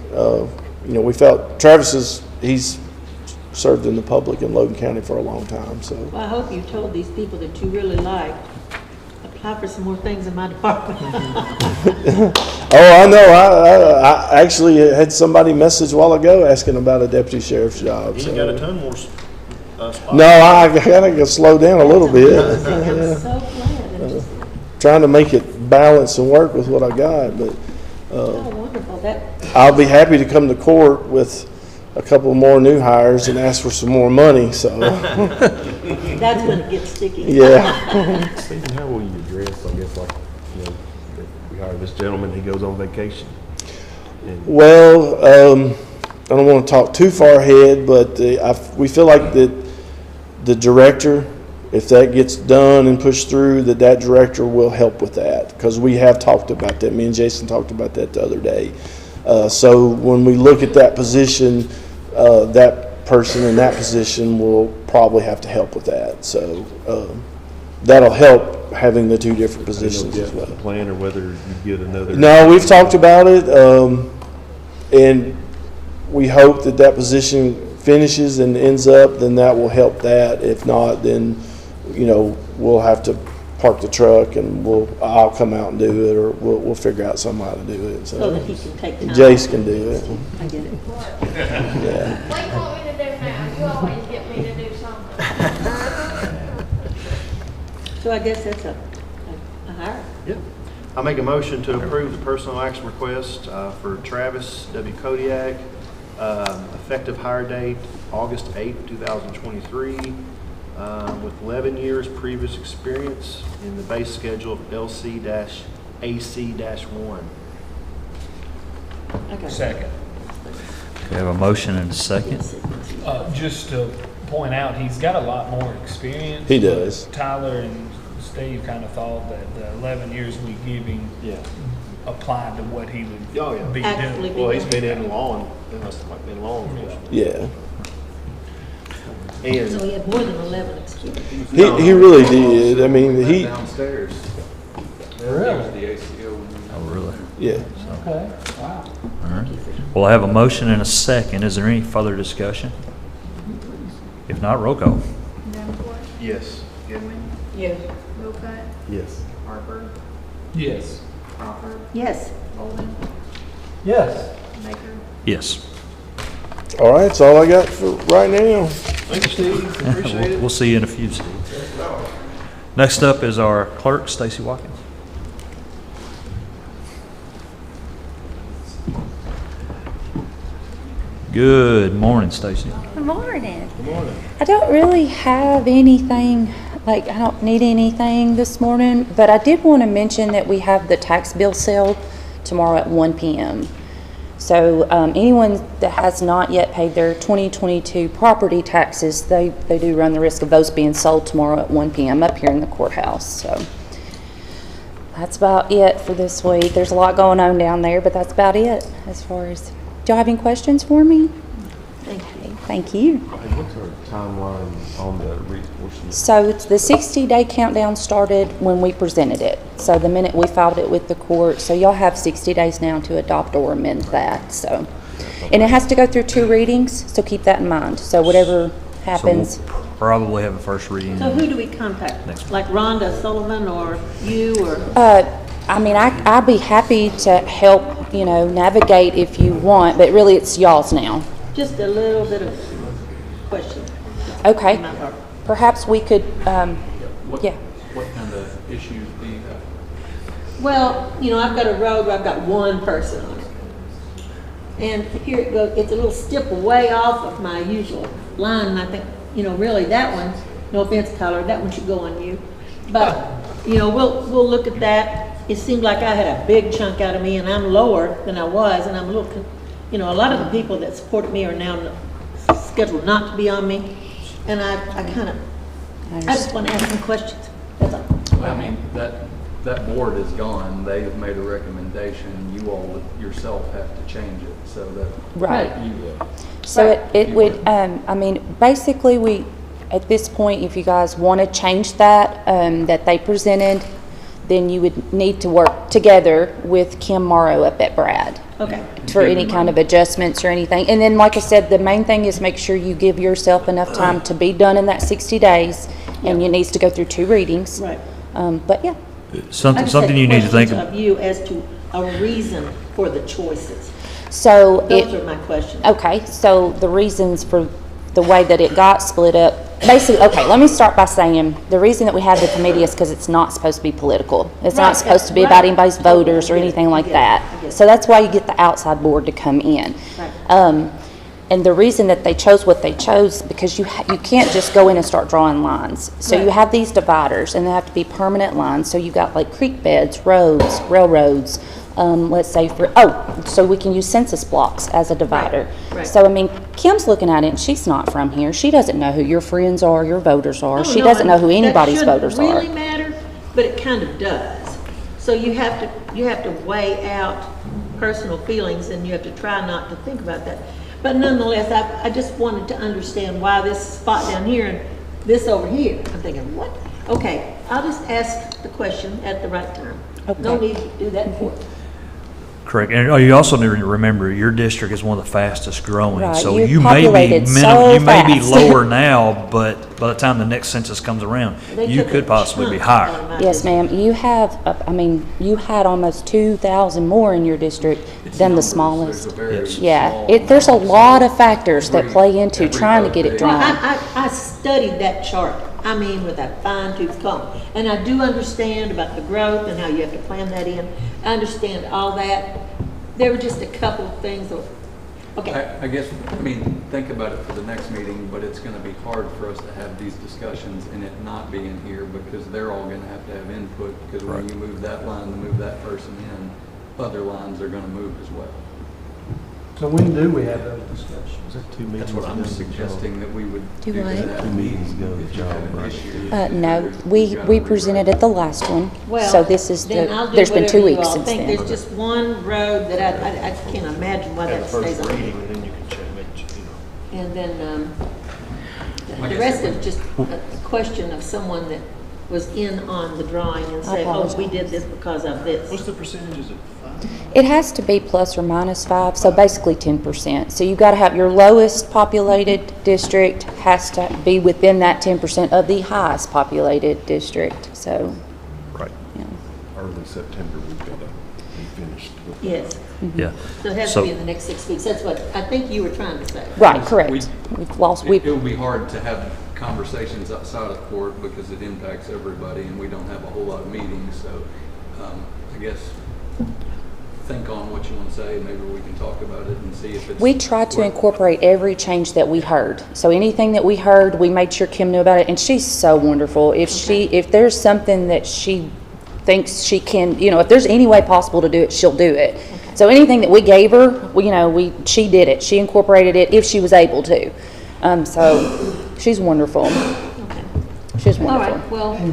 we felt he's served in the public in Logan County for a long time. So Well, I hope you told these people that you really liked. Apply for some more things in my department. oh, I know. I actually had somebody message a while ago asking about a deputy sheriff's job. You So. got a ton more spots. No, I gotta slow down a little bit. I'm so glad. trying to make it balance and work with what I got, but Oh, wonderful, that, I'll be happy to come to court with a couple more new hires and ask for some more money, so, that's when it gets sticky. yeah. Stephen, how will you address, I guess, like, you know, that we hire this gentleman, he goes on vacation? And Well, I don't want to talk too far ahead, but we feel like that the director, if that gets done and pushed through, that director will help with that, because we have talked about that. Me and Jason talked about that the other day. So when we look at that position, that person in that position will probably have to help with that. So that'll help having the two different I didn't know positions if you as had well. a plan or whether you get another. No, we've talked about it, and we hope that position finishes and ends up, then that will help that. If not, then, you know, we'll have to park the truck and I'll come out and do it, or we'll figure out some how to do it. So that he can take time. Jace can do it. I get it. Yeah. What do you want me to do now? You always get me to do something. So I guess that's a hire. Yep. I make a motion to approve the personal action request for Travis W. Kodiak, effective hire date August 8th, 2023, with 11 years previous experience in the base schedule of LC-AC-1. Okay. Second. We have a motion and a second. Just to point out, he's got a lot more experience. He does. Tyler and Steve kind of thought that the 11 years we give him applied to what he would be Actually doing. be Well, he's been in law, it must have been law enforcement. Yeah. So And he had more than 11 experience. He really did. I mean, he, Downstairs. Really? The ACO. Oh, really? yeah. Okay, wow. All right. Well, I have a motion and a second. Is there any further discussion? If not, roll call. Davenport, yes. Goodwin, Yes. Wilcutt, Yes. Harper, Yes. Crawford, Yes. Bolden, Yes. Baker. Yes. All right, that's all I got for right now. Thank you, Steve. Appreciate it. We'll see you in a few, Steve. Next up is our clerk, Stacy Watkins. Good morning, Stacy. Good morning. Good morning. I don't really have anything, like, I don't need anything this morning, but I did want to mention that we have the tax bill sale tomorrow at 1 p.m. So anyone that has not yet paid their 2022 property taxes, they do run the risk of those being sold tomorrow at 1 p.m. up here in the courthouse. So that's about it for this week. There's a lot going on down there, but that's about it as far as. Do y'all have any questions for me? Thank you. Thank you. Hey, what's our timeline on the reapportionment? So it's the 60-day countdown started when we presented it. So the minute we filed it with the court, so y'all have 60 days now to adopt or amend that, so. And it has to go through 2 readings, so keep that in mind. So whatever happens. So we'll probably have a first reading. So who do we contact? Like Rhonda Sullivan or you or? I mean, I'd be happy to help, you know, navigate if you want, but really it's y'all's now. Just a little bit of question. Okay. on my part. Perhaps we could, What kind of issues do you have? Well, you know, I've got a road where I've got one person on it. And here it goes, it's a little stipple way off of my usual line, and I think, you know, really that one, no offense, Tyler, that one should go on you. But, you know, we'll look at that. It seemed like I had a big chunk out of me, and I'm lower than I was, and I'm a little, you know, a lot of the people that supported me are now scheduled not to be on me, and I just want to ask some questions. That's all. Well, I mean, that board is gone. They have made a recommendation. You all yourself have to change it, so that. Right. You will. So it would, I mean, basically we, at this point, if you guys want to change that, that they presented, then you would need to work together with Kim Morrow up at Brad. Okay. For any kind of adjustments or anything. And then, like I said, the main thing is make sure you give yourself enough time to be done in that 60 days, and it needs to go through 2 readings. Right. But yeah. Something you need to think of you as to a reason for the choices. So Those are my questions. Okay, so the reasons for the way that it got split up basically, okay, let me start by saying, the reason that we have the committee is because it's not supposed to be political. It's not supposed to be about anybody's voters or anything like that. So that's why you get the outside board to come in. And the reason that they chose what they chose, because you can't just go in and start drawing lines. So you have these dividers, and they have to be permanent lines. So you've got like creek beds, roads, railroads, let's say so we can use census blocks as a divider. So, I mean, Kim's looking at it, and she's not from here. She doesn't know who your friends are, your voters are. She doesn't know who anybody's voters are. That shouldn't really matter, but it kind of does. So you have to weigh out personal feelings, and you have to try not to think about that. But nonetheless, I just wanted to understand why this spot down here and this over here. I'm thinking, what? Okay, I'll just ask the question at the right time. Okay. No need to do that for it. Correct. And you also need to remember, your district is one of the fastest growing. Right. So You've you may be populated so be fast. lower now, but by the time the next census comes around, you could possibly be higher. Yes, ma'am. You have, you had almost 2,000 more in your district than the smallest. Yeah, there's a lot of factors that play into trying to get it drawn. I studied that chart, I mean, with a fine tooth comb. And I do understand about the growth and how you have to plan that in. I understand all that. There were just a couple of things that, okay. I guess, think about it for the next meeting, but it's going to be hard for us to have these discussions and it not be in here because they're all going to have input, because when you move that line to move that person in, other lines are going to move as well. So when do we have those discussions? That's what I'm suggesting that we would Do what? that 2 meetings ago, the job, No, we presented at the last one. Well, So this is then I'll do there's been 2 whatever you weeks all since think. then. There's just one road that I can't imagine why that stays on. and then you can change, And then the rest is just a question of someone that was in on the drawing and said, oh, we did this because of this. What's the percentages of 5? It has to be plus or minus 5, so basically 10%. So you've got to have your lowest populated district has to be within that 10% of the highest populated district. So, Right. yeah. Early September, we've got to be finished with that. Yes. Yeah. So it has to be in the next 6 weeks. That's what I think you were trying to say. Right, correct. We've lost. It would be hard to have conversations outside of court because it impacts everybody and we don't have a whole lot of meetings. So I guess think on what you want to say and maybe we can talk about it and see if it's... We tried to incorporate every change that we heard. So anything that we heard, we made sure Kim knew about it, and she's so wonderful. If there's something that she thinks she can, if there's any way possible to do it, she'll do it. Okay. So anything that we gave her, she did it. She incorporated it if she was able to. So she's wonderful. Okay. She's wonderful. All right,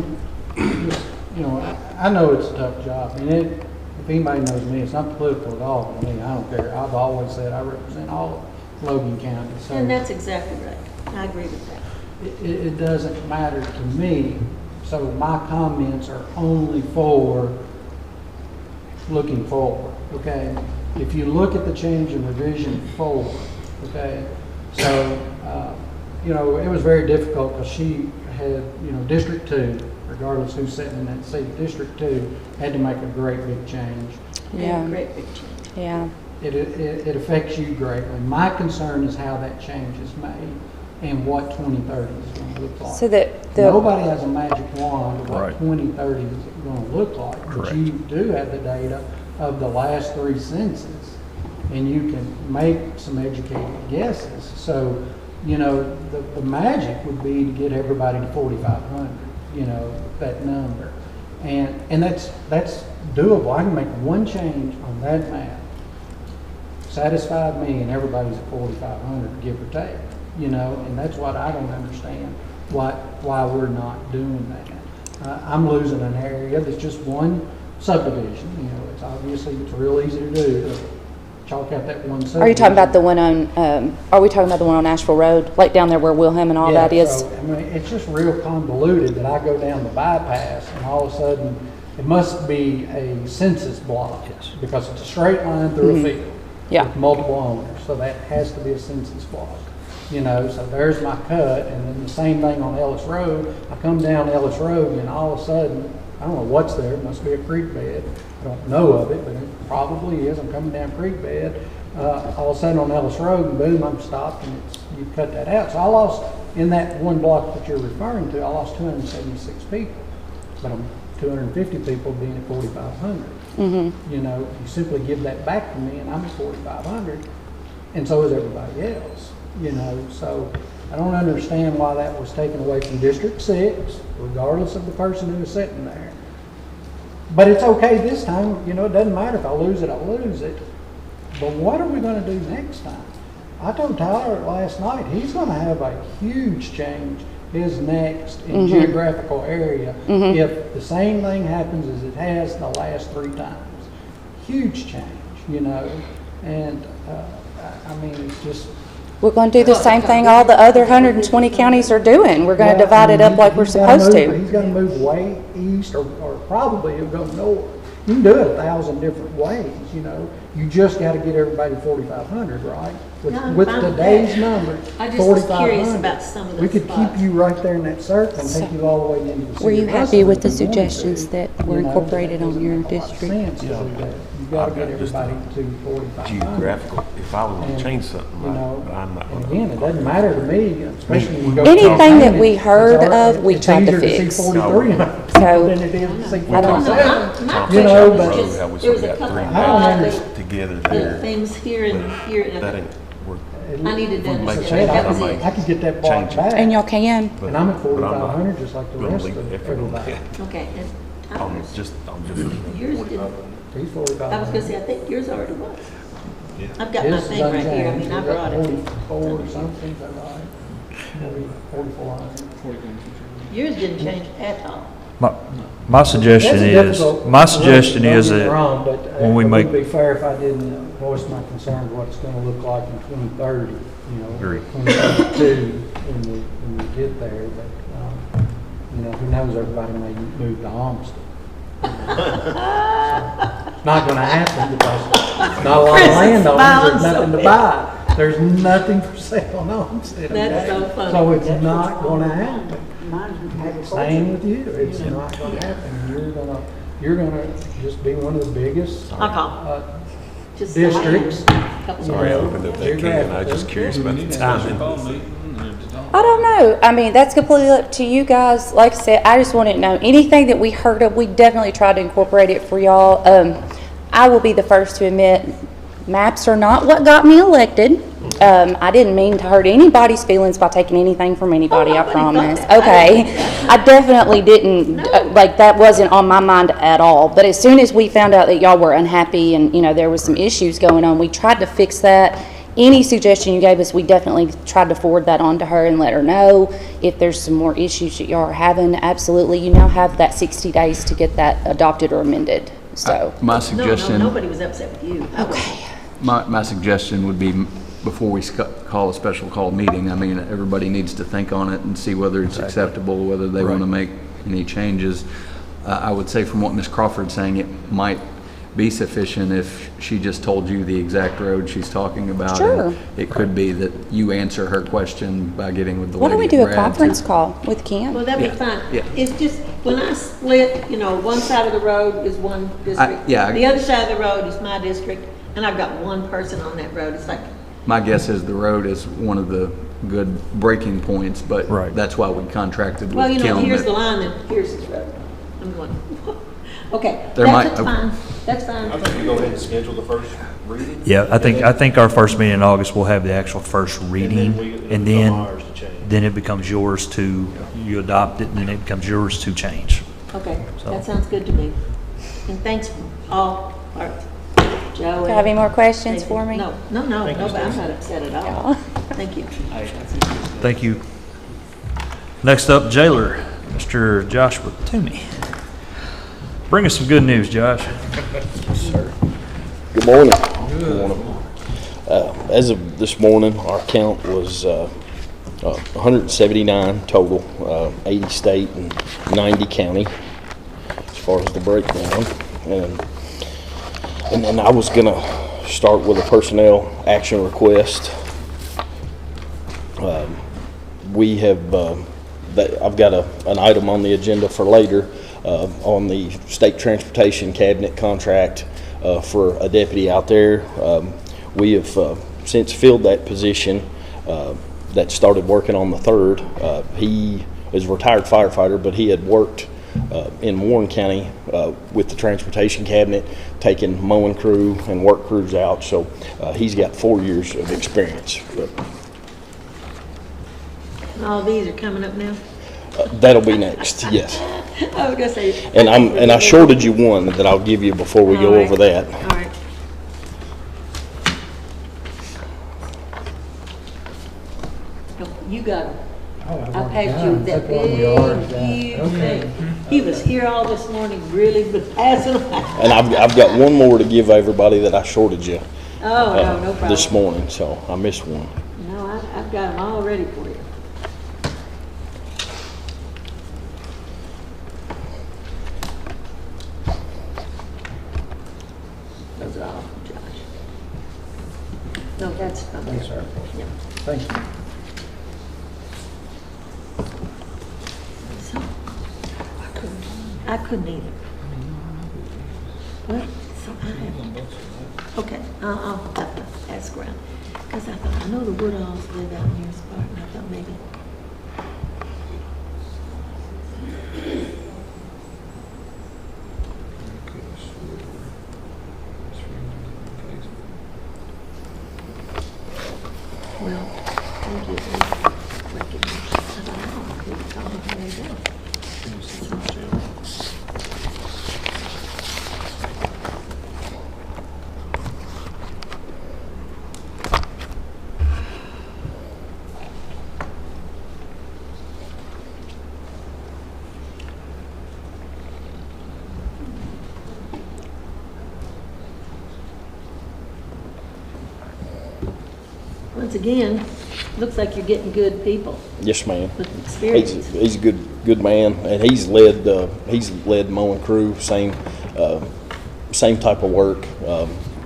well... I know it's a tough job, and if anybody knows me, it's not political at all to me. I don't care. I've always said I represent all of Logan County. So And that's exactly right. I agree with that. it doesn't matter to me. So my comments are only for looking forward, okay? If you look at the change in revision 4, okay? So, it was very difficult because she had, District 2, regardless who's sitting in that seat, District 2 had to make a great big change. Yeah. Great big change. Yeah. It affects you greatly. My concern is how that change is made and what 2030 is going to look like. So nobody has a magic wand of what Right. 2030 is going to look like, but Correct. you do have the data of the last 3 censuses, and you can make some educated guesses. So, the magic would be to get everybody to 4,500. That number, and that's doable. I can make one change on that map, satisfy me, and everybody's at 4,500, give or take. And that's what I don't understand why we're not doing that. I'm losing an area that's just one subdivision. It's real easy to do. To chalk out that one subdivision. Are you talking about the one on? Are we talking about the one on Asheville Road, like down there where Wilhelm and all that is? So, it's just real convoluted that I go down the bypass and all of a sudden it must be a census block. Yes. Because it's a straight line through a field. Yeah. With multiple owners, so that has to be a census block. So there's my cut, and then the same thing on Ellis Road. I come down Ellis Road and all of a sudden, I don't know what's there, it must be a creek bed. I don't know of it, but it probably is. I'm coming down creek bed. All of a sudden on Ellis Road, and boom, I'm stopped, and you cut that out. So I lost in that one block that you're referring to, I lost 276 people, but I'm 250 people being at 4,500. You know, you simply give that back to me and I'm at 4,500, and so is everybody else, you know. So I don't understand why that was taken away from District 6, regardless of the person who was sitting there. But it's okay this time, you know, it doesn't matter if I lose it, I lose it. But what are we gonna do next time? I told Tyler last night, he's gonna have a huge change his next in geographical area if the same thing happens as it has the last 3 times. Huge change, you know, and I mean, it's just. We're going to do the same thing all the other 120 counties are doing. We're going to divide it up like we're supposed to. He's gonna move way east or probably he'll go north. You can do it 1,000 different ways, you know. You just got to get everybody to 4,500, right? With today's numbers, I just was curious 4,500. about some of those We could spots. keep you right there in that circle and take you all the way into the city. Were you of happy Russell with the if you wanted to, suggestions that were you know. incorporated on your It doesn't make a lot of district? sense to do that. You got to get everybody to 4,500. Geographical, if I was And, gonna change something, you know, I'm not and gonna. again, it doesn't matter to me, especially when you go. Anything that campaigning, we heard it's hard- of, we it's tried to easier fix. see 43 So- than it is to see I don't- 47. My You know, question but was just, How we there was sort a of got couple 3 of I don't odd understand. together little there. things here and here. And That ain't work. I needed to Make understand. change, That was I it. might I could get that block change it. back. And y'all can. And I'm at But I'm not 4,500 just like the gonna rest leave of the effort on everybody. that. Okay, and I I'm was, just. yours didn't, He's I was 4,500. gonna say, I think yours already was. I've got my His is thing right here, I unchanged. mean, I He's got brought it. 44 or something, is that right? 4400. Yours didn't change at all. My suggestion That's a is, difficult- my suggestion don't is get me that wrong, but when we it make, wouldn't be fair if I didn't voice my concern of what it's gonna look like in 2030, you know, Agreed. 2032, when we get there, but, you know, who knows, everybody may move to Homestead. Not gonna happen because not a lot of landowners, there's nothing to buy. There's nothing for sale in Homestead. That's okay? so funny. So it's not gonna happen. Mine's Same with you, it's not gonna happen. You're gonna just be one of the biggest Just districts. couple Sorry, I of- opened up that can. I was just curious about the timing. I don't know. I mean, that's completely up to you guys. Like I said, I just wanted to know anything that we heard of, we definitely tried to incorporate it for y'all. I will be the first to admit, maps are not what got me elected. I didn't mean to hurt anybody's feelings by taking anything from anybody, I promise. Okay. I definitely didn't, like, that wasn't on my mind at all. But as soon as we found out that y'all were unhappy and, you know, there was some issues going on, we tried to fix that. Any suggestion you gave us, we definitely tried to forward that on to her and let her know if there's some more issues that y'all are having. Absolutely, you now have that 60 days to get that adopted or amended, so. My No, suggestion. nobody was upset with you. Okay. My suggestion would be, before we call a special call meeting, I mean, everybody needs to think on it and see whether it's acceptable, whether they want to make any changes. I would say from what Ms. Crawford's saying, it might be sufficient if she just told you the exact road she's talking about. Sure. And it could be that you answer her question by getting with the Why lady don't we at do a Brad conference to- call with Kim? Well, that'd be Yeah, fine. yeah. It's just, when I split, you know, one side of the road is one district. yeah, The other side of the road is my district, and I've got one person on that road. It's like, My guess is the road is one of the good breaking points, but Right. that's why we contracted well, with you know, Kim. here's that- the line, and here's the road. I'm going, okay, There that's might- fine, that's fine. You go ahead and schedule the first reading? yeah, I think our first meeting in August, we'll have the actual first reading, and then it becomes yours to, you adopt it, and then it becomes yours to change. Okay, So- that sounds good to me. And thanks all, parts. Joe. Do you have any more questions for me? No, but I'm not upset at all. Thank you. Thank you. Next up, jailer, Mr. Joshua Toomey. Bring us some good news, Josh. Good morning. Good morning. As of this morning, our count was 179 total, 80 state and 90 county, as far as the breakdown. And then I was gonna start with a personnel action request. We have, I've got an item on the agenda for later on the state transportation cabinet contract for a deputy out there. We have since filled that position. that started working on the 3rd. He is a retired firefighter, but he had worked in Warren County with the transportation cabinet, taking mowing crew and work crews out. So he's got 4 years of experience. And all these are coming up now? That'll be next, yes. I was gonna say. And I shorted you one that I'll give you before we go over that. All right. You got him. I passed you that big, huge thing. He was here all this morning, really, but passing them out. And I've got one more to give everybody that I shorted you Oh, no problem. this morning, so I missed one. No, I've got them all ready for you. Those are all from Josh. No, that's from. Thanks, sir. Yeah. Thank you. So, I couldn't either. What? So I have, okay, I'll have to ask around. Because I thought, I know the Woodalls live out near Spartan. I thought maybe. Well, thank you for recognition. I don't know. I couldn't tell them where they go. Once again, looks like you're getting good people Yes, ma'am. with experience. He's a good man, and he's led mowing crew, same type of work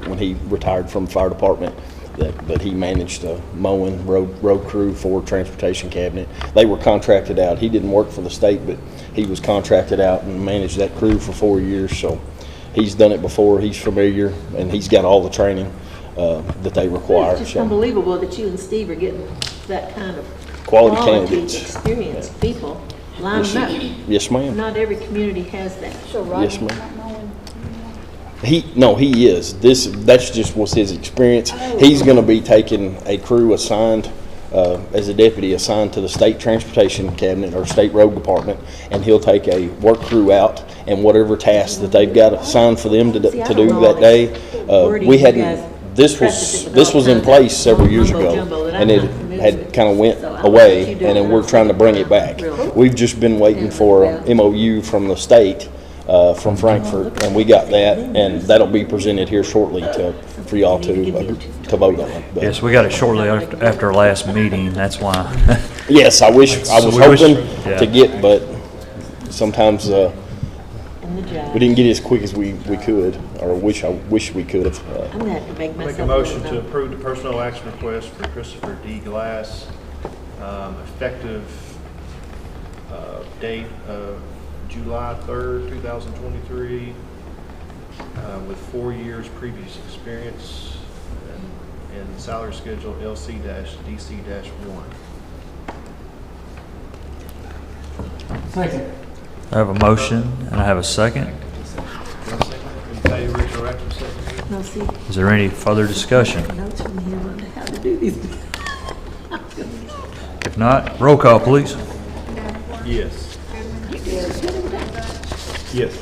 when he retired from the fire department. But he managed mowing road crew for transportation cabinet. They were contracted out. He didn't work for the state, but he was contracted out and managed that crew for 4 years. So he's done it before. He's familiar, and he's got all the training that they require. It's just unbelievable that you and Steve are getting that kind of Quality candidates. experienced people lining up. Yes, ma'am. Not every community has that. Yes, ma'am. He is. That's just was his experience. He's going to be taking a crew assigned as a deputy assigned to the state transportation cabinet or state road department, and he'll take a work crew out and whatever tasks that they've got assigned for them to do that day. We hadn't. This was in place several years ago, and it had kind of went away, and then we're trying to bring it back. We've just been waiting for a MOU from the state. From Frankfurt, and we got that, and that'll be presented here shortly for y'all to vote on. But Yes, we got it shortly after our last meeting, that's why. yes, I was hoping yeah. to get, but sometimes we didn't get it as quick as we could, or I wish we could have. I'm gonna have to make myself. Make a motion to approve the personnel action request for Christopher D. Glass, effective date of July 3rd, 2023, with 4 years previous experience and salary schedule LC-DC-1. Second. I have a motion and I have a second. Pay retroactive second. No, see, Is there any further discussion? notes from him on how to do these. If not, roll call, please. Yes. Yes. Yes.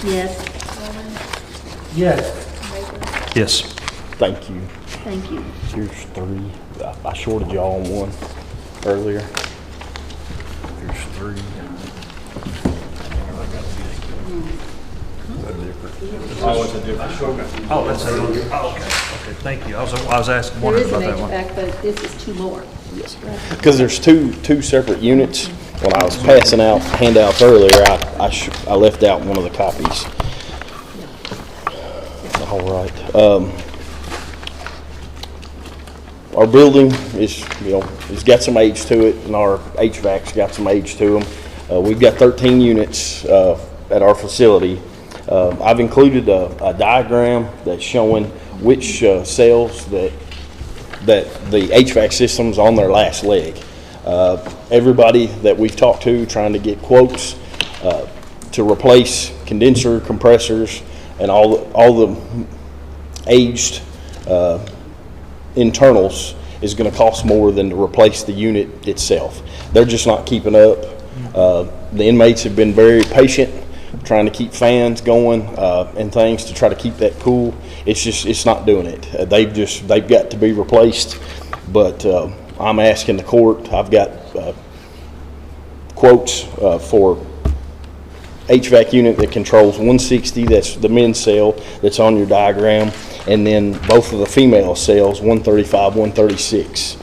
Yes, Yes. Yes. Thank you. thank you. Here's 3. I shorted y'all on one earlier. Here's 3. Oh, it's a different. Oh, that's it. Oh, okay. Okay, thank you. I was asking, There wondering is about an that one. HVAC, but this is two more. Yes, because there's two separate units. When I was passing out handouts earlier, I left out one of the copies. All right. Our building is, it's got some age to it, and our HVAC's got some age to them. We've got 13 units at our facility. I've included a diagram that's showing which cells that that the HVAC system's on their last leg. Everybody that we've talked to trying to get quotes to replace condenser, compressors, and all the aged internals is going to cost more than to replace the unit itself. They're just not keeping up. The inmates have been very patient, trying to keep fans going and things to try to keep that cool. It's not doing it. They've got to be replaced. But I'm asking the court. I've got quotes for HVAC unit that controls 160. That's the men's cell that's on your diagram, and then both of the female cells, 135, 136.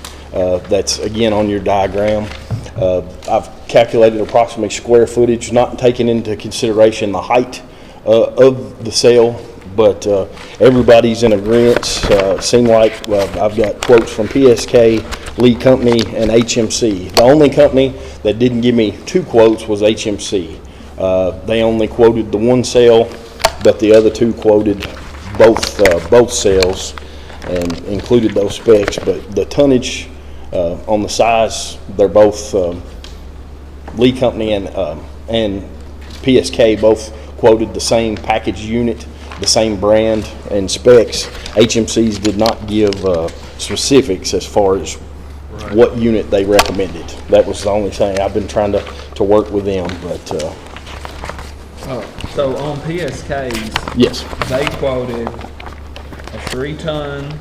That's again on your diagram. I've calculated approximately square footage, not taking into consideration the height of the cell, but everybody's in agreement. Seem like I've got quotes from PSK, Lee Company, and HMC. The only company that didn't give me two quotes was HMC. They only quoted the one cell, but the other two quoted both cells and included those specs. But the tonnage on the size, they're both Lee Company and PSK both quoted the same package unit, the same brand and specs. HMC's did not give specifics as far as what unit they recommended. That was the only thing. I've been trying to work with them, but so on PSK's, yes, they quoted a 3-ton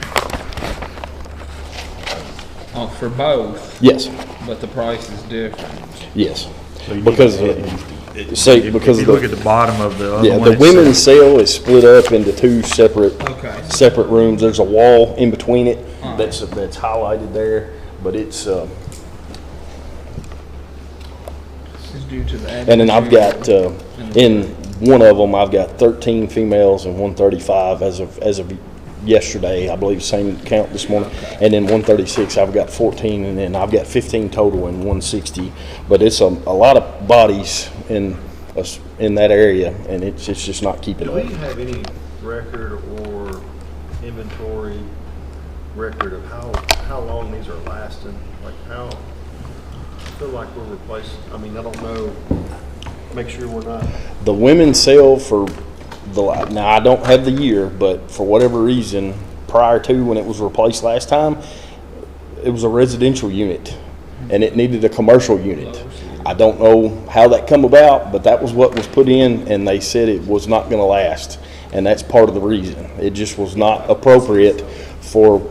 for both. Yes. But the price is different. Yes. So because If you look at the bottom of the other one, the women's cell is split up into two separate rooms. There's a wall in between it that's highlighted there, but it's due to the and then I've got in one of them I've got 13 females and 135 as of yesterday, I believe, same count this morning. And then 136 I've got 14, and then I've got 15 total in 160. But it's a lot of bodies in that area, and it's just not keeping up. Do we have any record or inventory record of how long these are lasting? Like how, I feel like we're replacing, I mean, I don't know, make sure we're not. The women's cell for now I don't have the year, but for whatever reason, prior to when it was replaced last time, it was a residential unit, and it needed a commercial unit. I don't know how that come about, but that was what was put in, and they said it was not going to last, and that's part of the reason. It just was not appropriate for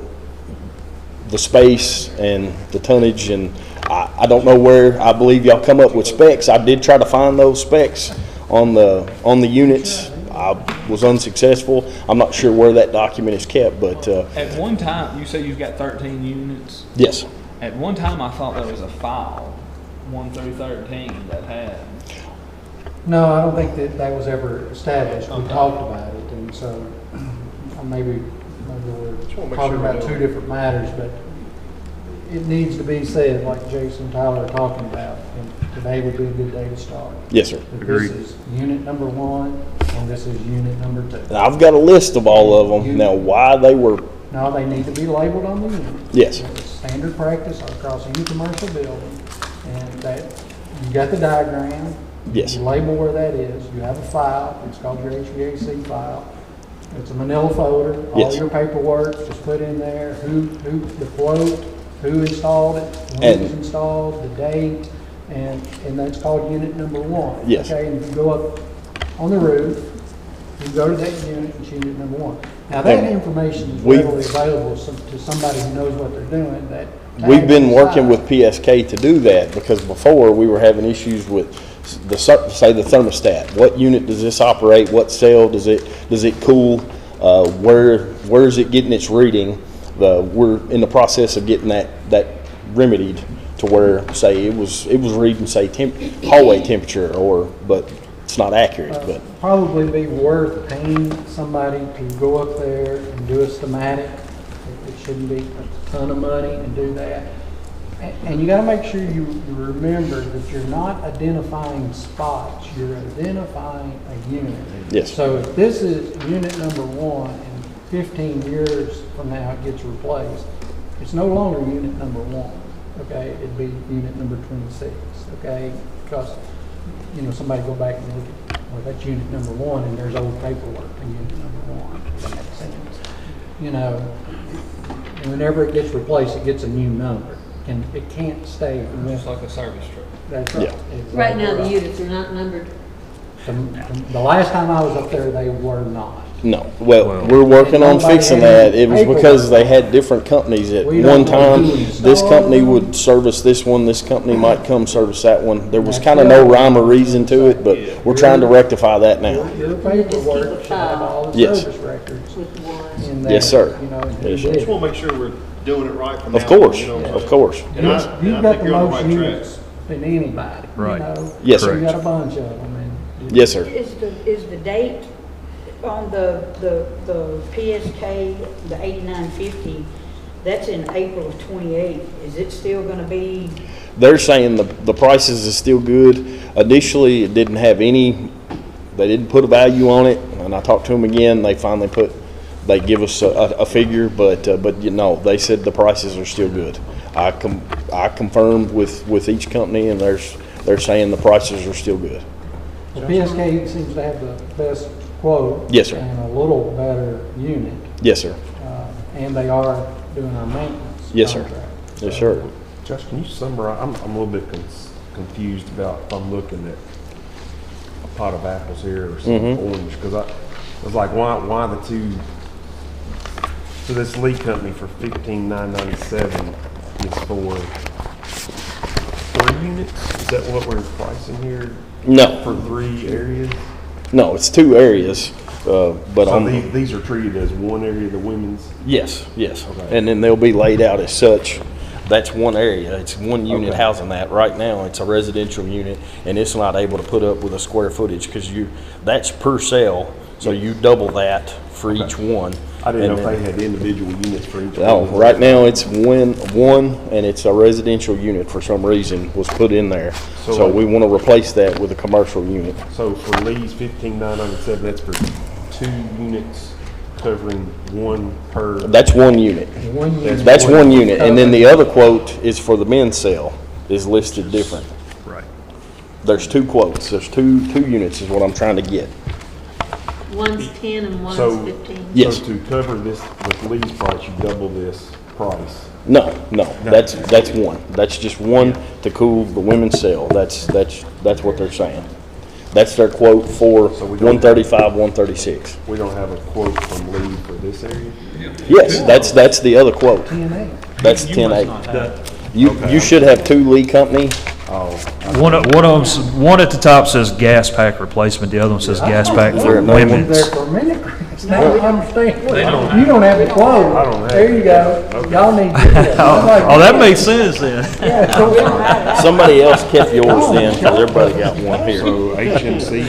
the space and the tonnage, and I don't know where I believe y'all come up with specs. I did try to find those specs on the units. I was unsuccessful. I'm not sure where that document is kept, but at one time, you say you've got 13 units? Yes. At one time, I thought there was a file, 1 through 13, that had. No, I don't think that was ever established. We talked about it, and so maybe we're talking about two different matters, but it needs to be said, like Jason and Tyler are talking about, and today would be a good day to start. Yes, sir. This is unit number 1, and this is unit number 2. And I've got a list of all of them. Now, why they were... No, they need to be labeled on the unit. Yes. It's standard practice across any commercial building, and that, you got the diagram. Yes. You label where that is. You have a file. It's called your HVAC file. It's a manila folder. All your paperwork, just put in there who the quote, who installed it, when it was installed, the date, and that's called unit number 1. Yes. Okay, and if you go up on the roof, you go to that unit and it's unit number 1. Now that information is readily available to somebody who knows what they're doing. We've been working with PSK to do that, because before we were having issues with the thermostat. What unit does this operate? What cell does it cool? Where is it getting its reading? We're in the process of getting that remedied to where, say, it was reading, say, hallway temperature, but it's not accurate. But probably be worth paying somebody to go up there and do a schematic. It shouldn't be a ton of money and do that. And you got to make sure you remember that you're not identifying spots. You're identifying a unit. Yes. So if this is unit number 1, and 15 years from now it gets replaced, It's no longer unit number 1, okay? It'd be unit number 26, okay? Because, you know, somebody go back and look at, well, that's unit number 1, and there's old paperwork for unit number 1. Does that make sense? You know, and whenever it gets replaced, it gets a new number, and it can't stay. Just like a service truck. That's right. Yeah. Exactly Right now, the right. units are not numbered. The last time I was up there, they were not. No, well, we're working on fixing that. It was because they had different companies at We one don't know time. who This installed company them. would service this one, this company might come service that one. There was kind of no rhyme or reason to it, but we're trying to rectify that now. Your paperwork should have all the Yes. service records With one. in there. Yes, sir. You know, and Yes, sir. you Just did. want to make sure we're doing it right from Of now on, course, you know what I'm of saying? course. And I You've think got the you're on most the right track. units than anybody, you Right. know? Yes, sir. You got a bunch of them, and. Yes, sir. Is the date on the PSK, the 8950, that's in April of 28. Is it still gonna be? They're saying the prices is still good. Initially, it didn't have any, they didn't put a value on it, and I talked to them again, they finally they give us a figure, but you know, they said the prices are still good. I confirmed with each company, and they're saying the prices are still good. The PSK seems to have the best quote. Yes, sir. And a little better unit, Yes, sir. and they are doing our maintenance. Yes, sir. contract. Yes, sir. Josh, can you summarize, I'm a little bit confused about if I'm looking at a pot of apples here or some orange, because I was like, why the two, so this lead company for $15,997 is for 3 units? Is that what we're pricing here? No. For 3 areas? No, it's 2 areas, but So on. these are treated as one area, the women's? Yes, yes. Okay. And then they'll be laid out as such. That's one area. It's one unit Okay. housing that. Right now, it's a residential unit, and it's not able to put up with a square footage because that's per cell, so you double that for each one. I didn't know And if they then- had individual units for each No, one. right now it's one, and it's a residential unit for some reason was put in there. So So like- we want to replace that with a commercial unit. So for Lee's 15,997, that's for 2 units covering one per. That's one unit. One unit. That's one unit, and then the other quote is for the men's cell, is listed different. Right. There's 2 quotes, there's two units is what I'm trying to get. One's 10 and one's So, 15. Yes. so to cover this with Lee's price, you double this price. No, that's one. That's just one to cool the women's cell. That's what they're saying. That's their quote for So we don't- 135, 136. We don't have a quote from Lee for this area? Yes, that's the other quote. 10A. That's You 10A. must not have. You should have 2 Lee company. Oh, One of them's, one at the top says gas pack replacement, the other one says gas pack for there another one There women's. for a minute, Chris. Now I understand. You don't have a quote. I don't have There you go. Y'all need to do that. Oh, that makes sense then. Yeah, so- Somebody else kept yours then, because everybody got one here. so HMC,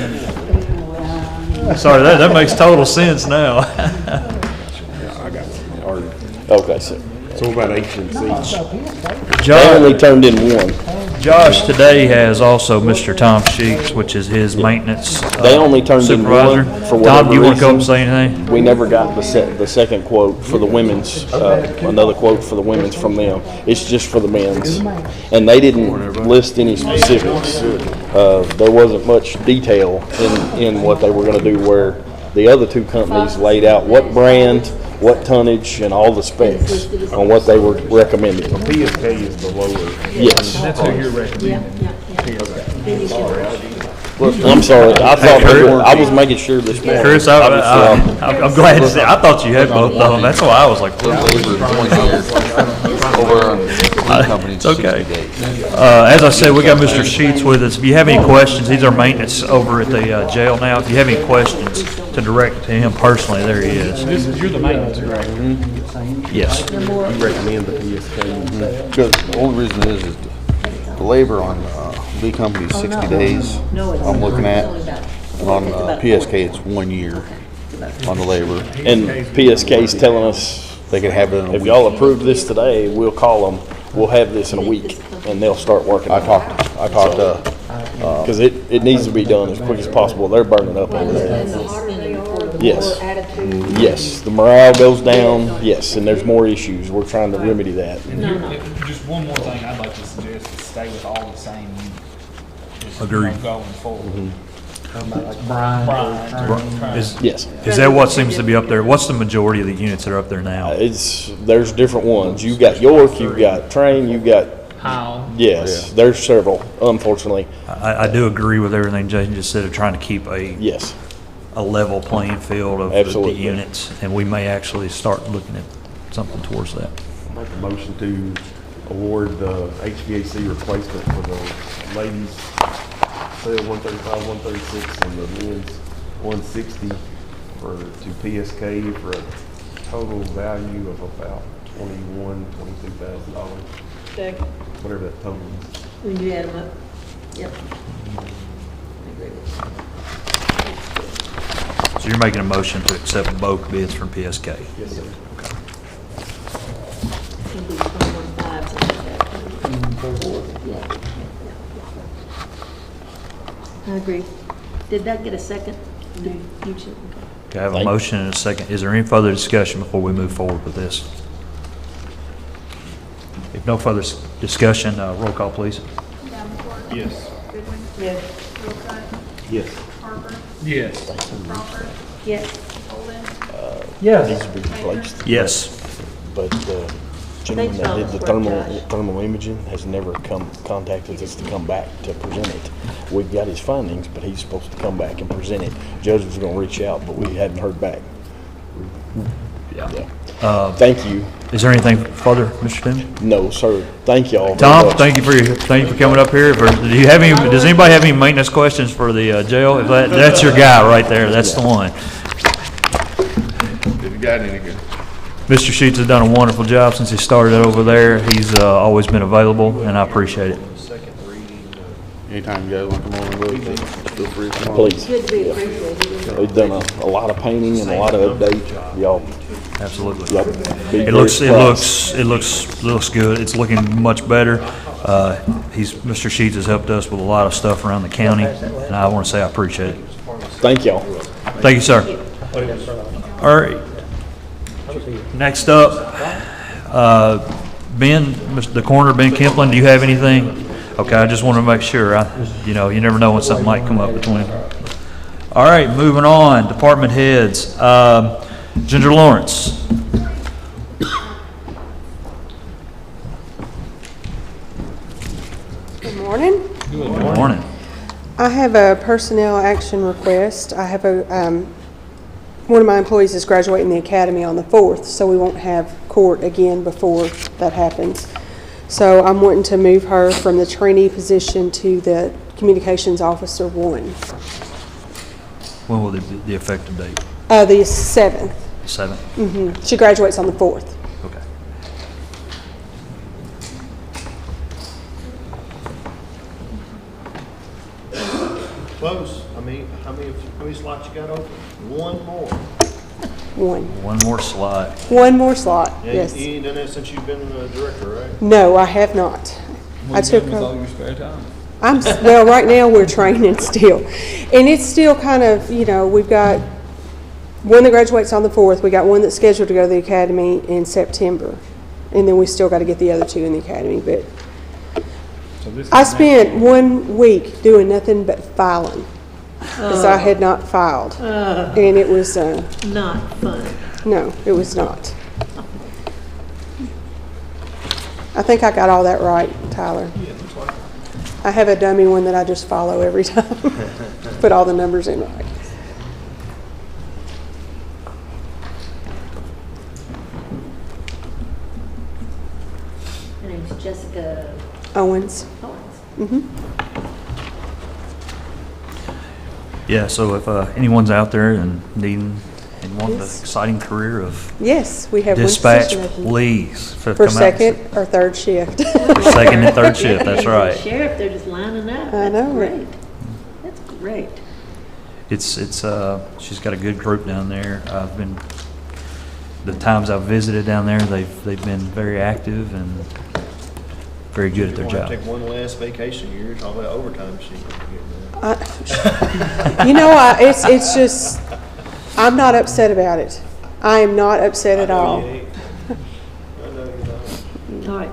Sorry, that makes total sense now. I got one. Okay, so So what about HMC? they only turned in one. Josh today has also Mr. Tom Sheets, which is his maintenance They only turned in supervisor. one for whatever Tom, do you want to come up and reason. say anything? We never got the second quote for the women's, another quote for the women's from them. It's just for the men's. And they didn't list any specifics. There wasn't much detail in what they were gonna do, where the other 2 companies laid out what brand, what tonnage, and all the specs on what they were recommending. PSK is the lower. Yes. That's who you're recommending. I'm sorry, I thought, I was making sure this morning. Chris, I'm glad to say, I thought you had both of them. That's why I was like, it's okay. As I said, we got Mr. Sheets with us. If you have any questions, he's our maintenance over at the jail now. If you have any questions to direct to him personally, there he is. You're the maintenance director. Yes. You recommend the PSK? Because the only reason is the labor on B Company is 60 days, I'm looking at, and on PSK it's 1 year on the labor. And PSK's telling us, They can have it in a if week. y'all approve this today, we'll call them, we'll have this in a week, and they'll start working. I talked to, Because it needs to be done as quick as possible. They're burning up over there. And the harder they are, the Yes. more attitude. Yes, the morale goes down, yes, and there's more issues. We're trying to remedy that. And just one more thing I'd like to suggest is stay with all the same units. Just, Agreed. Going forward. Brian. Yes. Is that what seems to be up there? What's the majority of the units that are up there now? There's different ones. You've got York, you've got Train, you've got, How? yes, there's several, unfortunately. I do agree with everything Jason just said of trying to keep Yes. a level playing field of the Absolutely. units, and we may actually start looking at something towards that. Make a motion to award the HVAC replacement for the ladies' cell 135, 136, and the men's 160 to PSK for a total value of about $22,000, Second. whatever that total is. When you add them up. Yep. I agree with that. So you're making a motion to accept both bids from PSK? Yes, sir. It'll be 21.5, something like that. Yeah. I agree. Did that get a second? No. You should, okay. Okay, I have a motion and a second. Is there any further discussion before we move forward with this? If no further discussion, roll call, please. Davenport. Yes. Goodwin. Yes. Wilcott. Yes. Harper. Yes. Crawford. Yes. Holden. Yes. Needs to be replaced. Yes. But the gentleman that did the thermal imaging has never contacted us to come back to present it. We've got his findings, but he's supposed to come back and present it. Judge was gonna reach out, but we hadn't heard back. Yeah. Thank you. Is there anything further, Mr. Tim? No, sir. Thank y'all very Tom, much. thank you for coming up here. Do you have any? Does anybody have any maintenance questions for the jail? If that's your guy right there. That's the one. If you got any good. Mr. Sheets has done a wonderful job since he started over there. He's always been available, and I appreciate it. Anytime you guys want to come over and look, feel free to come on. Please. Good to be appreciated. They've done a lot of painting and a lot of updates. Y'all, Absolutely. y'all be It very looks surprised. good. It's looking much better. Mr. Sheets has helped us with a lot of stuff around the county, and I want to say I appreciate it. Thank y'all. Thank you, sir. All right. Next up, Ben, the coroner, Ben Kemplin, do you have anything? Okay, I just want to make sure. You never know when something might come up between. All right, moving on. Department heads. Ginger Lawrence. Good morning. Good morning. I have a personnel action request. I have one of my employees is graduating the academy on the 4th, so we won't have court again before that happens. So I'm wanting to move her from the trainee position to the communications officer 1. When will the effective date? The 7th. 7th? She graduates on the 4th. Okay. Close. How many slots you got open? One more. One more slot. One more slot, Yeah, yes. You ain't done that since you've been director, right? No, I have not. What are you doing with all your spare time? Well, right now we're training still. And it's still kind of, we've got one that graduates on the 4th. We got one that's scheduled to go to the academy in September. And then we still got to get the other 2 in the academy. But I spent 1 week doing nothing but filing because I had not filed. And it was... Not fun. No, it was not. I think I got all that right, Tyler. Yeah, looks like it. I have a dummy one that I just follow every time. Put all the numbers in right. Her name's Jessica Owens. Owens. Yeah, so if anyone's out there and wanting an exciting career of Yes, we have dispatch, one position please. for come out. second or third shift. For second and third shift, that's right. Sheriff, they're just lining up. I know. Great. That's great. She's got a good group down there. The times I've visited down there, they've been very active and very good at their job. Take one last vacation year, all that overtime she can get. It's just, I'm not upset about it. I am not upset at all. All right,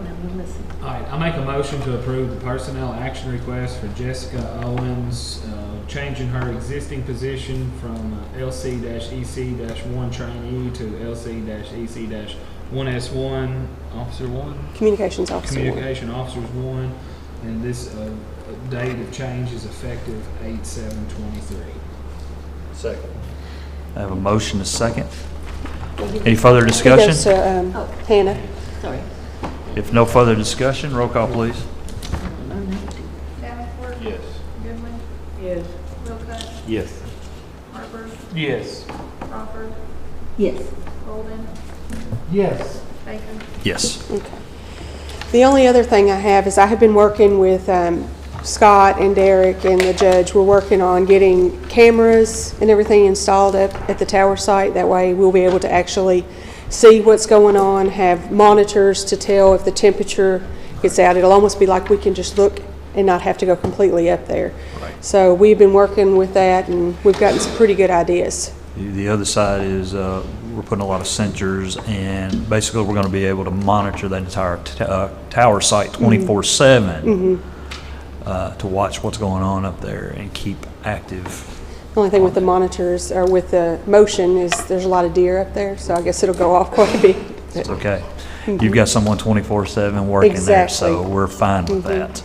now we'll listen. All right, I make a motion to approve the personnel action request for Jessica Owens, changing her existing position from LC-EC-1 trainee to LC-EC-1S1, Officer 1? Communications Officer 1. Communication Officers 1, and this date of change is effective 8/7/23. Second. I have a motion, a second. Any further discussion? It goes to, Hannah. Sorry. If no further discussion, roll call, please. Davenport. Yes. Goodwin. Yes. Wilcutt. Yes. Harper. Yes. Crawford. Yes. Golden. Yes. Bacon. Yes. Okay. The only other thing I have is I have been working with Scott and Derek and the judge. We're working on getting cameras and everything installed up at the tower site. That way we'll be able to actually see what's going on, have monitors to tell if the temperature gets out. It'll almost be like we can just look and not have to go completely up there. Right. So we've been working with that, and we've gotten some pretty good ideas. The other side is we're putting a lot of sensors, and basically we're going to be able to monitor that entire tower site 24/7 to watch what's going on up there and keep active. The only thing with the monitors or with the motion is there's a lot of deer up there, so I guess it'll go off quite a bit. It's okay. You've got someone 24/7 working there, so Exactly. we're fine with that.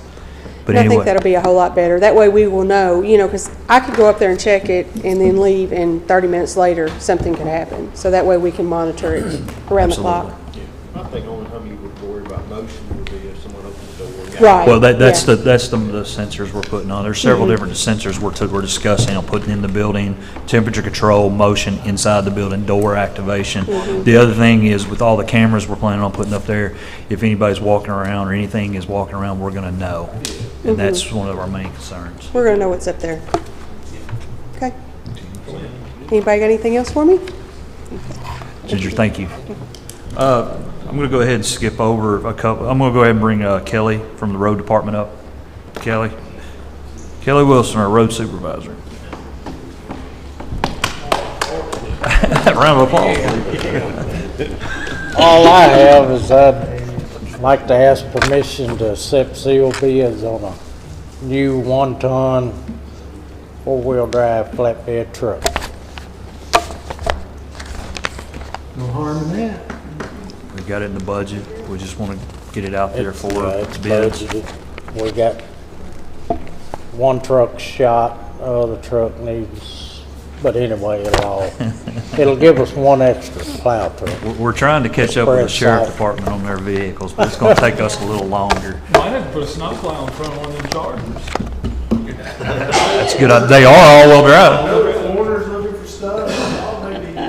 But And I think anyway, that'll be a whole lot better. That way we will know, because I could go up there and check it and then leave, and 30 minutes later, something could happen. So that way we can monitor it around the clock. I think the only time you would worry about motion would be if someone opens the door. Right. well, that's yeah. the sensors we're putting on. There's several different sensors we're discussing on putting in the building, temperature control, motion inside the building, door activation. The other thing is with all the cameras we're planning on putting up there, if anybody's walking around or anything is walking around, we're going to know. And that's one of our main concerns. We're gonna know what's up there. Okay. Anybody got anything else for me? Ginger, thank you. I'm going to go ahead and skip over a couple. I'm going to go ahead and bring Kelly from the road department up. Kelly Wilson, our road supervisor. Round of applause. All I have is I'd like to ask permission to accept seal bids on a new 1-ton 4-wheel drive flatbed truck. No harm in that. We got it in the budget. We just want to get it out there for It's bids. budgeted. We got one truck shot, the other truck needs, but anyway, it'll give us one extra plow truck. We're trying to catch up with the Spread sheriff south. department on their vehicles, but it's going to take us a little longer. Might have to put a snowplow in front of one of them Chargers. That's good. They are all-wheel drive. Corners looking for stuff, I'll maybe wait on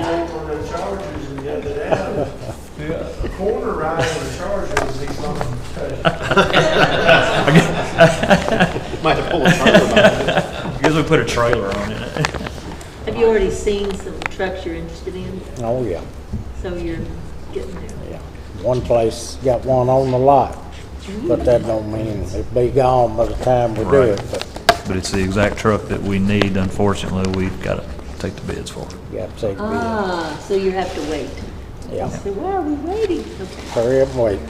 the Chargers and get it out. A corner ride on a Charger would be something special. Might have pulled a trailer behind it. I guess we put a trailer on it. Have you already seen some trucks you're interested in? Oh, yeah, So you're getting there? yeah. One place got one on the lot, but that don't mean it'll be gone by the time we do Right. it, but But it's the exact truck that we need. Unfortunately, we've got to take the bids for it. you got to take bids. Ah, so you have to wait. Yeah, So why are we waiting? Okay. hurry up and wait.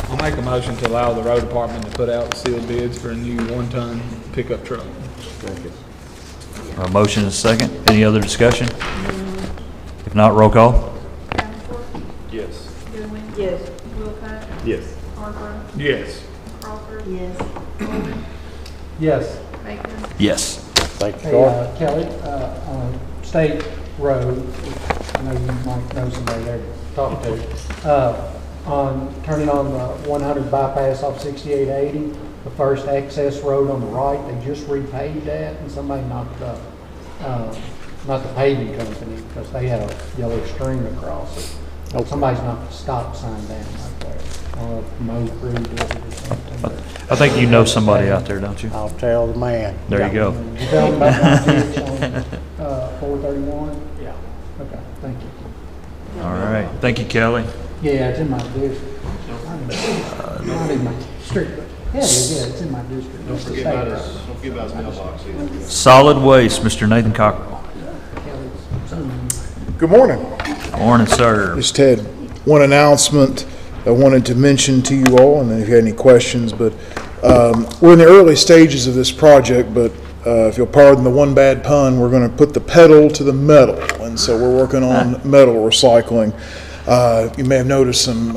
I'll make a motion to allow the road department to put out sealed bids for a new 1-ton pickup truck. A motion is second. Any other discussion? If not, roll call. Davenport. Yes. Goodwin. Yes. Wilcutt. Yes. Harper. Yes. Crawford. Yes. Golden. Yes. Bacon. Yes. Thank you, Hey, Gordon. Kelly, on State Road, I know you might know somebody there to talk to, turning on the 100 bypass off 6880, the first access road on the right, they just repaved that, and somebody knocked the, not the paving company, because they had a yellow string across it. But somebody's knocked the stop sign down right there. I don't know if Mo Crew did it or something. but- I think you know somebody out there, don't you? I'll tell the man. There you go. You tell them about my ditch on 431? Yeah. Okay, thank you. All right. Thank you, Kelly. Yeah, it's in my district. Not in my street, but yeah, it's in my district. Don't It's a forget state about road. his, don't forget about his mailbox either. Solid Waste, Mr. Nathan Cockrell. Kelly's Good morning. Morning, sir. Just had one announcement I wanted to mention to you all, and then if you had any questions, but we're in the early stages of this project, but if you'll pardon the one bad pun, we're going to put the pedal to the metal, and so we're working on metal recycling. You may have noticed some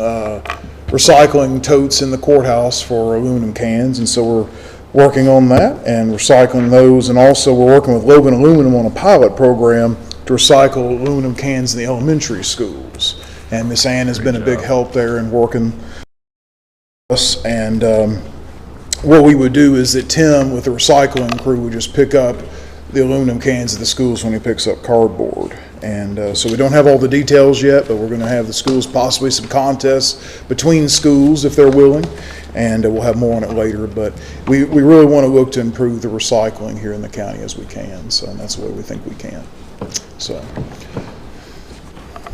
recycling totes in the courthouse for aluminum cans, and so we're working on that and recycling those, and also we're working with Logan Aluminum on a pilot program to recycle aluminum cans in the elementary schools. And Miss Ann has been a big help there in working with us. And what we would do is that Tim, with the recycling crew, would just pick up the aluminum cans at the schools when he picks up cardboard. And so we don't have all the details yet, but we're going to have the schools, possibly some contests between schools if they're willing, and we'll have more on it later. But we really want to look to improve the recycling here in the county as we can. So that's the way we think we can. So.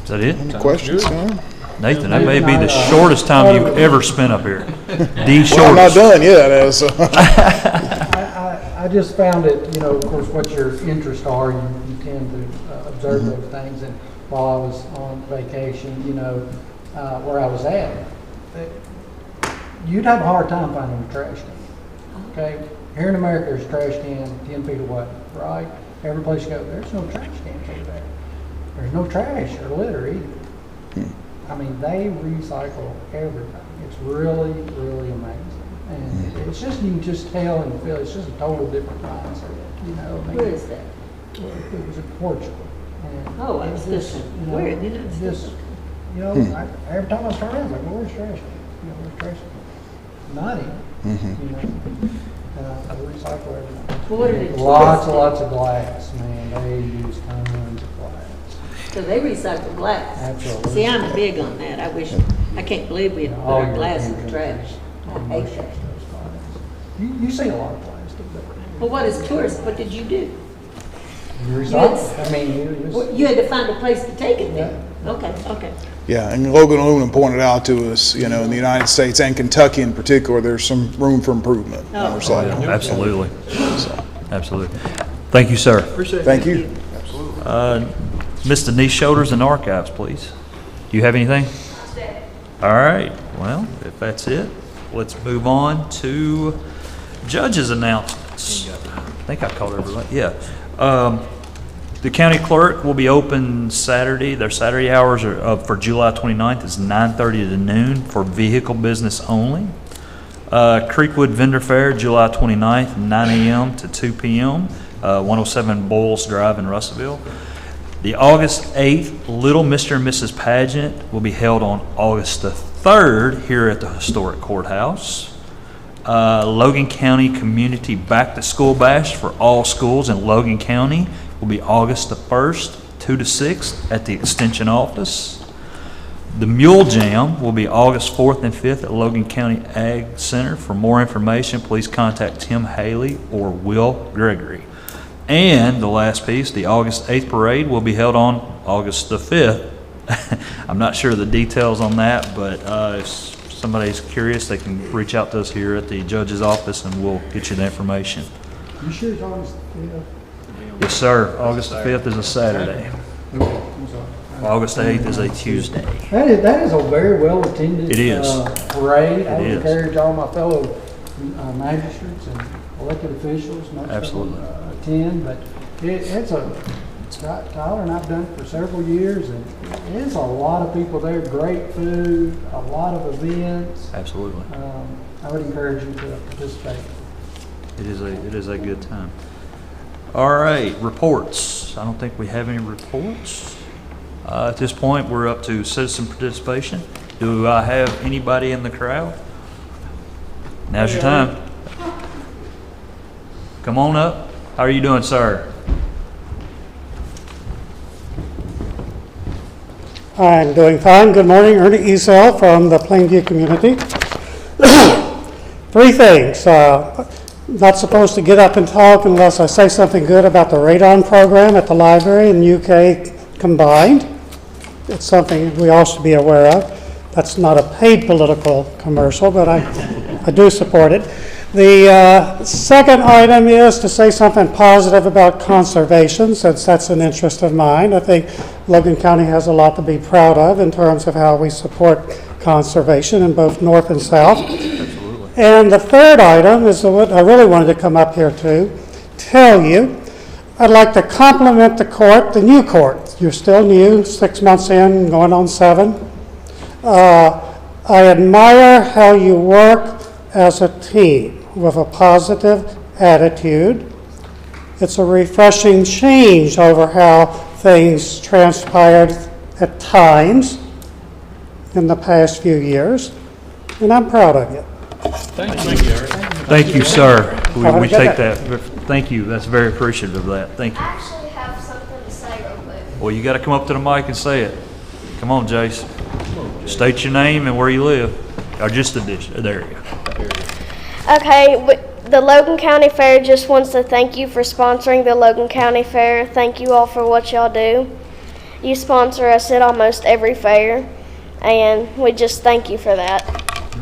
Is that it? Any questions, Tom? Nathan, that may be the shortest time you've ever spent up here. The shortest. Well, I'm not done yet. So. I just found it, of course, what your interests are, you tend to observe those things. And while I was on vacation, where I was at, you'd have a hard time finding a trash can. Okay? Here in America, there's a trash can 10 feet away, right? Every place you go, there's no trash cans over there. There's no trash or litter either. I mean, they recycle everything. It's really, really amazing. And it's just, you can just tell and feel, it's just a total different mindset, Where is that? It was in Portugal. And Oh, I was listening. Where? It's just, every time I turn around, I was like, well, where's trash? Where's trash? Not in. They recycle everything. Well, what are they? Lots of glass, man. They use tons of glass. So they recycle glass. Absolutely. See, I'm big on that. I can't believe we put our glass in the trash. I hate that. You see a lot of plastic. Well, what is tourist? What did you do? You recycle. You had to find a place to take it then. Okay. Yeah, and Logan Aluminum pointed out to us, in the United States and Kentucky in particular, there's some room for improvement on recycling. Absolutely. Absolutely. Thank you, sir. Appreciate it. Thank you. Miss Denise Shoulders in Archives, please. Do you have anything? All right. Well, if that's it, let's move on to judges' announcements. I think I called everybody. Yeah. The county clerk will be open Saturday. Their Saturday hours are for July 29th is 9:30 to noon for vehicle business only. Creekwood Vendor Fair, July 29th, 9 a.m. to 2 p.m., 107 Bowles Drive in Russellville. The August 8th Little Mr. and Mrs. Pageant will be held on August the 3rd here at the Historic Courthouse. Logan County Community Back to School Bash for all schools in Logan County will be August the 1st, 2 to 6 at the Extension Office. The Mule Jam will be August 4th and 5th at Logan County Ag Center. For more information, please contact Tim Haley or Will Gregory. And the last piece, the August 8th parade will be held on August the 5th. I'm not sure of the details on that, but if somebody's curious, they can reach out to us here at the judge's office and we'll get you the information. You sure it's August 5th? Yes, sir. August the 5th is a Saturday. August 8th is a Tuesday. That is a very well attended parade. I would is. encourage all my fellow magistrates and elected officials not to attend, but it's Tyler and I've done it for several years, and there's a lot of people there, great food, a lot of events. Absolutely. I would encourage you to participate. It is a good time. All right, reports. I don't think we have any reports. At this point, we're up to citizen participation. Do I have anybody in the crowd? Now's your time. Come on up. How are you doing, sir? I'm doing fine. Good morning. Ernie Esel from the Plainview community. Three things. Not supposed to get up and talk unless I say something good about the radon program at the library and UK combined. It's something we all should be aware of. That's not a paid political commercial, but I do support it. The second item is to say something positive about conservation, since that's an interest of mine. I think Logan County has a lot to be proud of in terms of how we support conservation in both north and south. Absolutely. And the third item is what I really wanted to come up here to tell you. I'd like to compliment the court, the new court. You're still new, 6 months in, going on 7. I admire how you work as a team with a positive attitude. It's a refreshing change over how things transpired at times in the past few years, and I'm proud of you. Thank you, Eric. Thank you, sir. We Have a we good take day. that, thank you, that's very appreciative of that, thank you. I actually have something to say real quick. Well, you gotta come up to the mic and say it. Come on, Jace. State your name and where you live, or just the dish, there you go. Okay, the Logan County Fair just wants to thank you for sponsoring the Logan County Fair. Thank you all for what y'all do. You sponsor us at almost every fair, and we just thank you for that.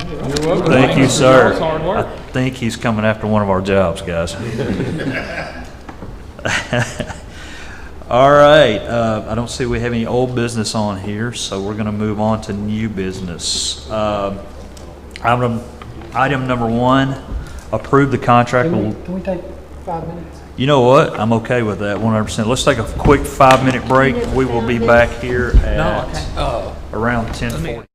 You're welcome. Thank you, for sir. y'all's hard work. I think he's coming after one of our jobs, guys. All right, I don't see we have any old business on here, so we're gonna move on to new business. Item number 1, approve the contract. Can we take 5 minutes? You know what? I'm okay with that 100%. Let's take a quick 5-minute break. We will be back here at around 10:40.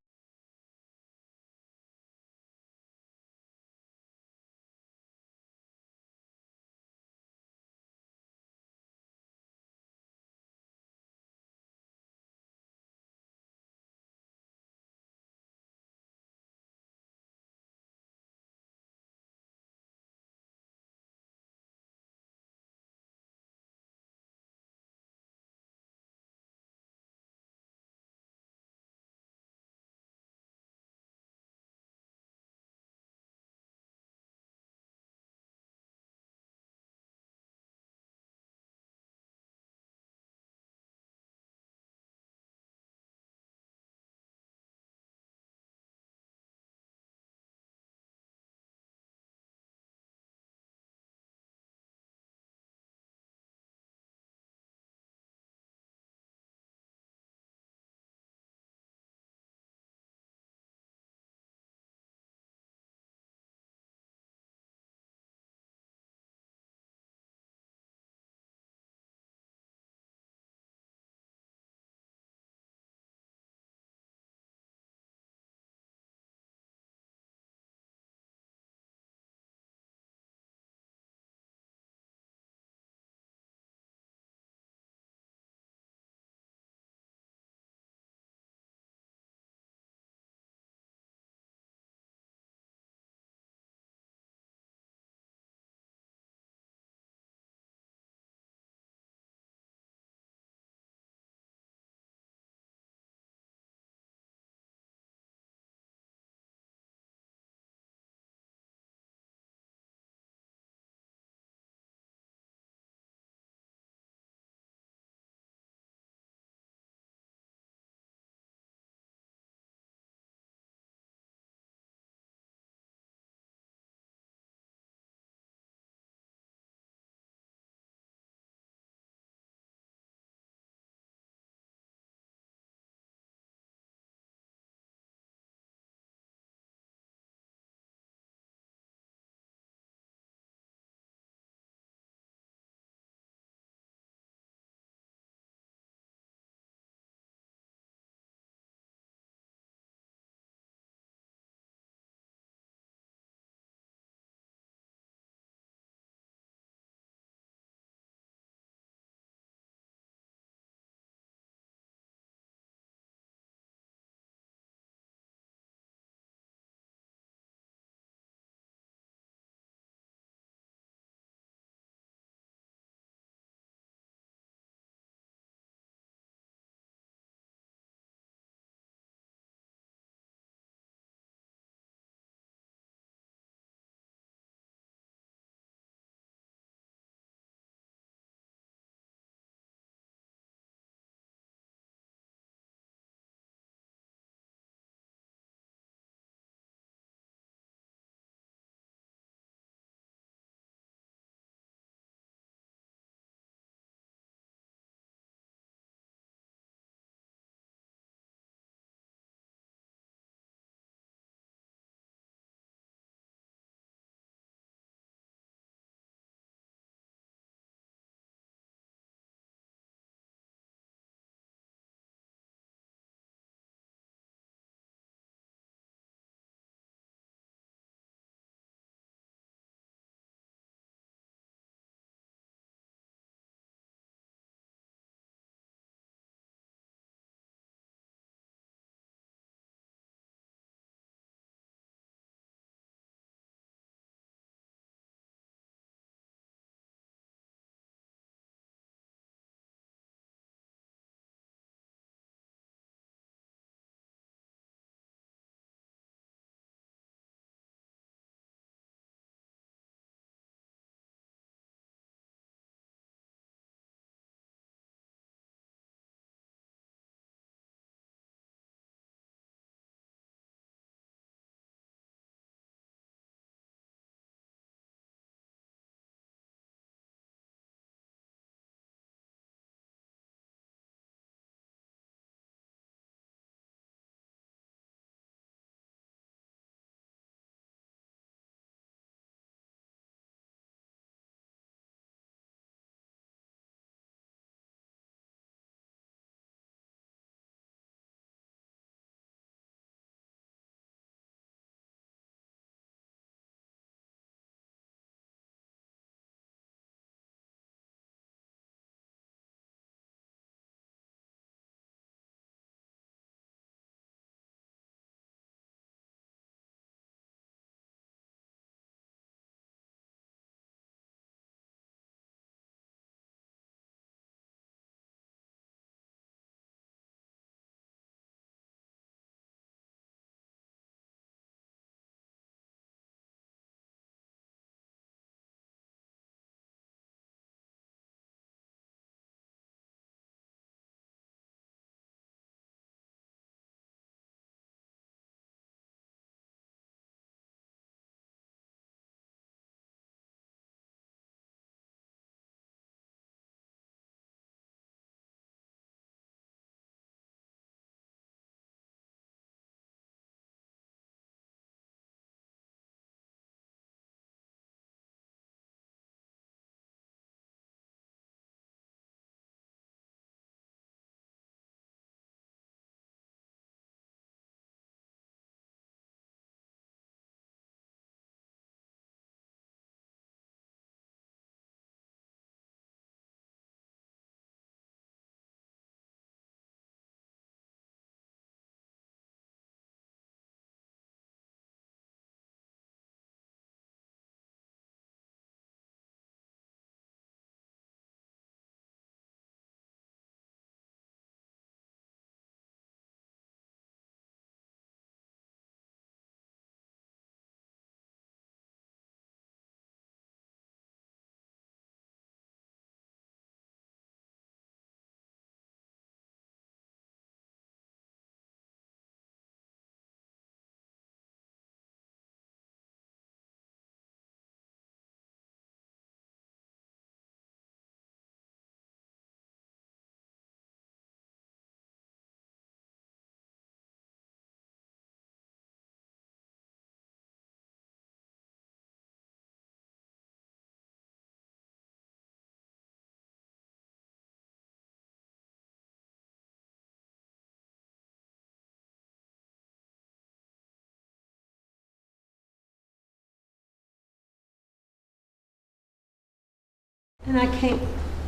And I can't.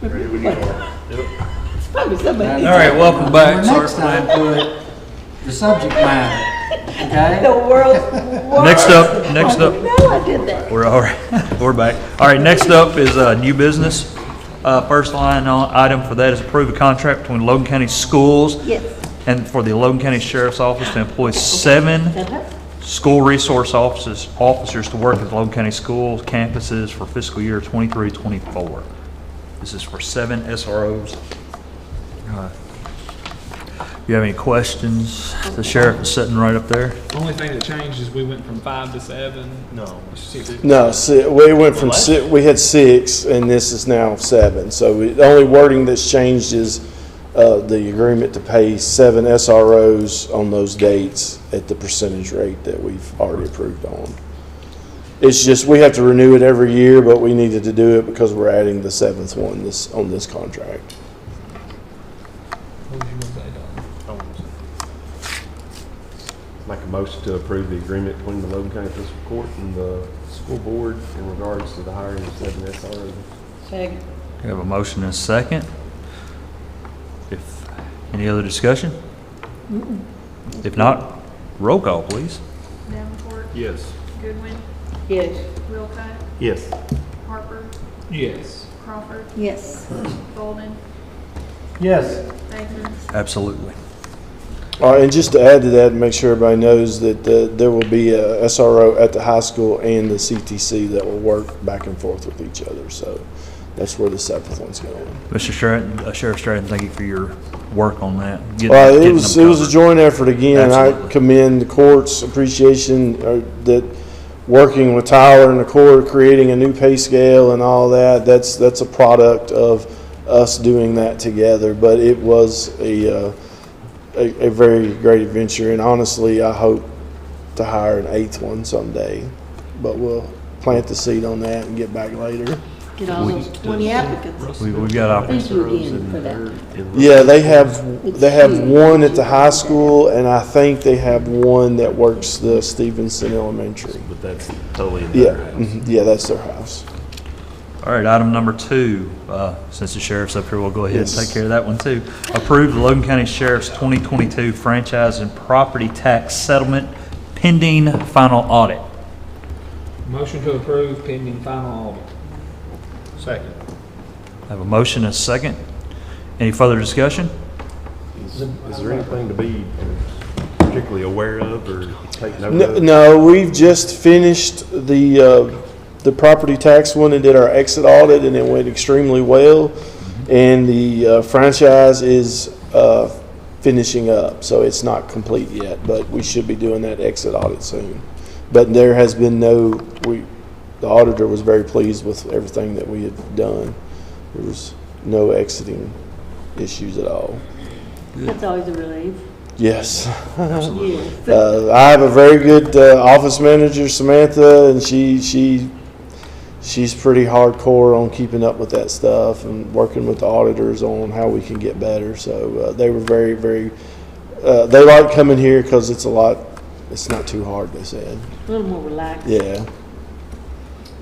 Ready when you are. It's probably somebody. All right, welcome back. Sorry Next for time, that. put the subject matter, okay? The world's Next up. No, I did that. We're all right. We're back. All right, next up is new business. First line item for that is approve a contract between Logan County Schools Yes. and for the Logan County Sheriff's Office to employ 7 school resource officers to work at the Logan County Schools campuses for fiscal year 23-24. This is for 7 SROs. You have any questions? The sheriff is sitting right up there. Only thing that changed is we went from 5 to 7. No. 6. No, we went from we had 6, and this is now 7. So the only wording that's changed is the agreement to pay 7 SROs on those dates at the percentage rate that we've already approved on. It's just, we have to renew it every year, but we needed to do it because we're adding the 7th one on this contract. Make a motion to approve the agreement between the Logan County Fiscal Court and the school board in regards to the hiring of 7 SROs. Second. We have a motion and a second. If any other discussion? If not, roll call, please. Davenport, Yes. Goodwin, Yes. Wilcott, Yes. Harper, Yes. Crawford, Yes. Golden, Yes. Baker. Absolutely. And just to add to that, and make sure everybody knows that there will be a SRO at the high school and the CTC that will work back and forth with each other. So that's where the 7th one's going. Mr. Stratton, Sheriff Stratton, thank you for your work on that. It was a joint effort again. Absolutely. I commend the court's appreciation that working with Tyler and the court, creating a new pay scale and all that. That's a product of us doing that together. But it was a very great adventure, and honestly, I hope to hire an 8th one someday. But we'll plant the seed on that and get back later. Get all those 20 applicants. We've got Thank you opportunities. again for that. Yeah, they have one at the high school, and I think they have one that works the Stevenson Elementary. But that's totally in Yeah, their house. yeah, that's their house. All right, item number 2, since the sheriff's up here, we'll go ahead and Yes. take care of that one too. Approve the Logan County Sheriff's 2022 franchise and property tax settlement pending final audit. Motion to approve pending final audit. Second. I have a motion and a second. Any further discussion? Is there anything to be particularly aware of or take note of? No, we've just finished the property tax one and did our exit audit, and it went extremely well. And the franchise is finishing up, so it's not complete yet, but we should be doing that exit audit soon. But there has been the auditor was very pleased with everything that we had done. There was no exiting issues at all. That's always a relief. Yes. Absolutely. I have a very good office manager, Samantha, and she's pretty hardcore on keeping up with that stuff and working with the auditors on how we can get better. So they were very, very, they like coming here because it's not too hard, they said. A little more relaxed. Yeah.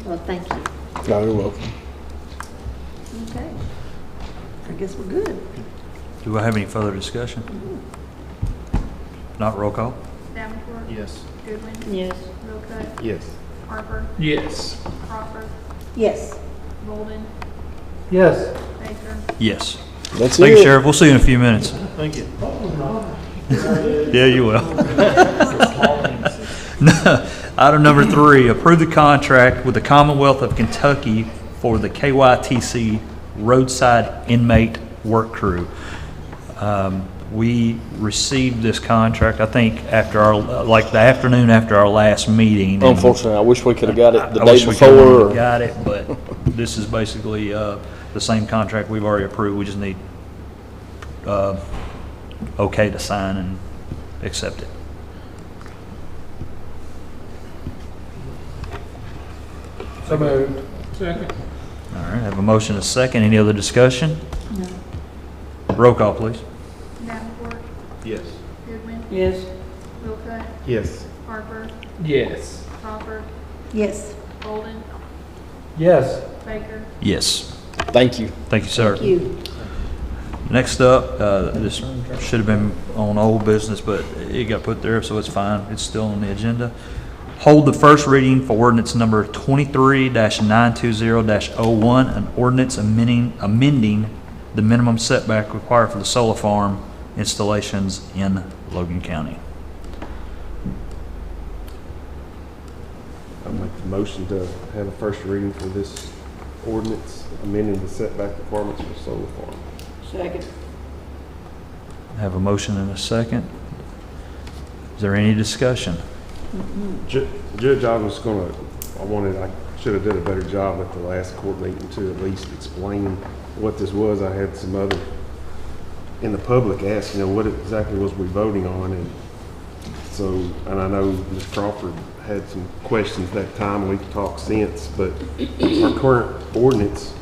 Well, thank you. No, you're welcome. Okay. I guess we're good. Do I have any further discussion? Not roll call? Davenport, Yes. Goodwin, Yes. Wilcott, Yes. Harper, Yes. Crawford, Yes. Golden, Yes. Yes. Baker. That's Thank you, it. Sheriff. We'll see you in a few minutes. Thank you. Yeah, you will. Item number 3, approve the contract with the Commonwealth of Kentucky for the KYTC roadside inmate work crew. We received this contract, I think, after the afternoon after our last meeting. Unfortunately, I wish we could have got it the I day wish we could before. have got it, but this is basically the same contract we've already approved. We just need okay to sign and accept it. So moved. Second. All right, I have a motion and a second. Any other discussion? No. Roll call, please. Davenport, Yes. Goodwin, Yes. Wilcott, Yes. Harper, Yes. Crawford, Yes. Golden, Yes. Baker. Yes. Thank you. Thank you, sir. Thank you. Next up, this should have been on old business, but it got put there, so it's fine. It's still on the agenda. Hold the first reading for ordinance number 23-920-01, an ordinance amending the minimum setback required for the solar farm installations in Logan County. I make the motion to have a first reading for this ordinance amending the setback requirements for solar farm. Second. I have a motion and a second. Is there any discussion? Judge, I should have done a better job at the last court meeting to at least explain what this was. I had some other in the public ask, what exactly was we voting on, and I know Ms. Crawford had some questions that time. We've talked since, but our current ordinance,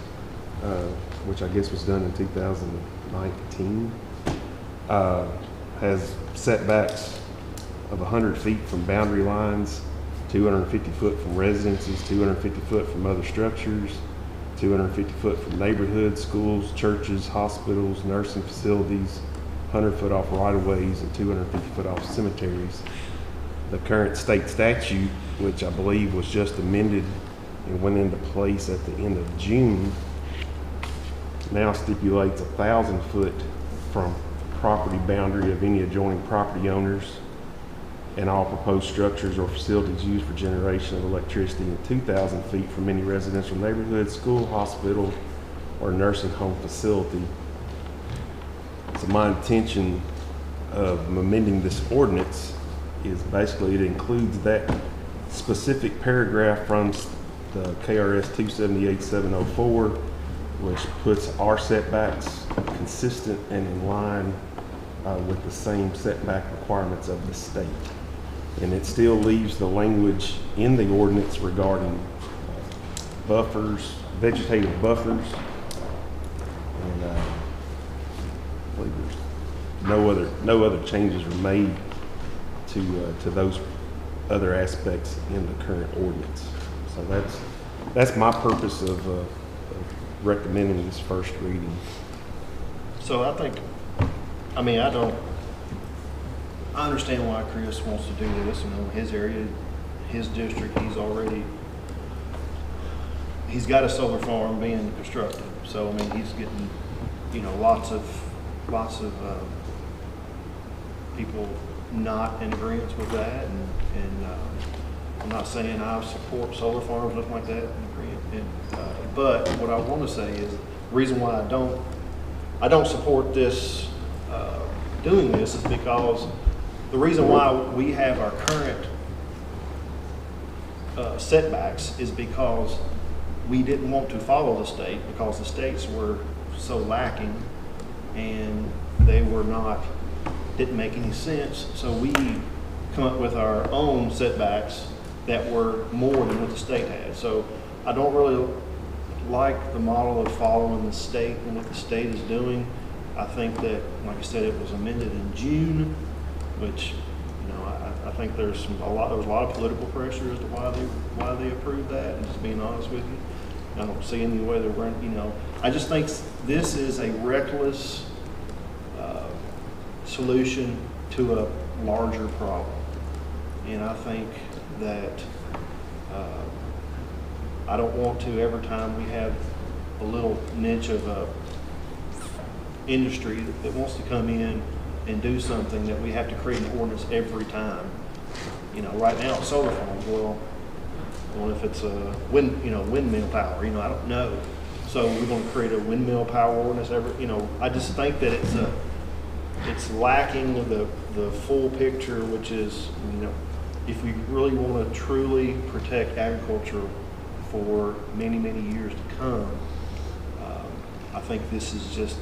which I guess was done in 2019, has setbacks of 100 feet from boundary lines, 250 foot from residences, 250 foot from other structures, 250 foot from neighborhoods, schools, churches, hospitals, nursing facilities, 100 foot off right-of-ways, and 250 foot off cemeteries. The current state statute, which I believe was just amended and went into place at the end of June, now stipulates 1,000 foot from property boundary of any adjoining property owners and all proposed structures or facilities used for generation of electricity, and 2,000 feet from any residential neighborhood, school, hospital, or nursing home facility. So my intention of amending this ordinance is basically it includes that specific paragraph from the KRS 278704, which puts our setbacks consistent and in line with the same setback requirements of the state. And it still leaves the language in the ordinance regarding buffers, vegetative buffers, and I believe there's no other changes were made to those other aspects in the current ordinance. So that's my purpose of recommending this first reading. So I understand why Chris wants to do this. His area, his district, he's got a solar farm being constructed. So he's getting, lots of people not in agreement with that, and I'm not saying I support solar farms, nothing like that, but what I want to say is the reason why I don't support this, doing this, is because the reason why we have our current setbacks is because we didn't want to follow the state, because the states were so lacking and they didn't make any sense. So we come up with our own setbacks that were more than what the state had. So I don't really like the model of following the state and what the state is doing. I think that, like I said, it was amended in June, which, I think there was a lot of political pressure as to why they approved that, and just being honest with you. I don't see any way they're running, I just think this is a reckless solution to a larger problem. And I think that I don't want to, every time we have a little niche of a industry that wants to come in and do something, that we have to create an ordinance every time. Right now it's solar farms. Well, if it's a windmill power, I don't know. So we're going to create a windmill power ordinance I just think that it's lacking the full picture, which is, if we really want to truly protect agriculture for many, many years to come, I think this is just,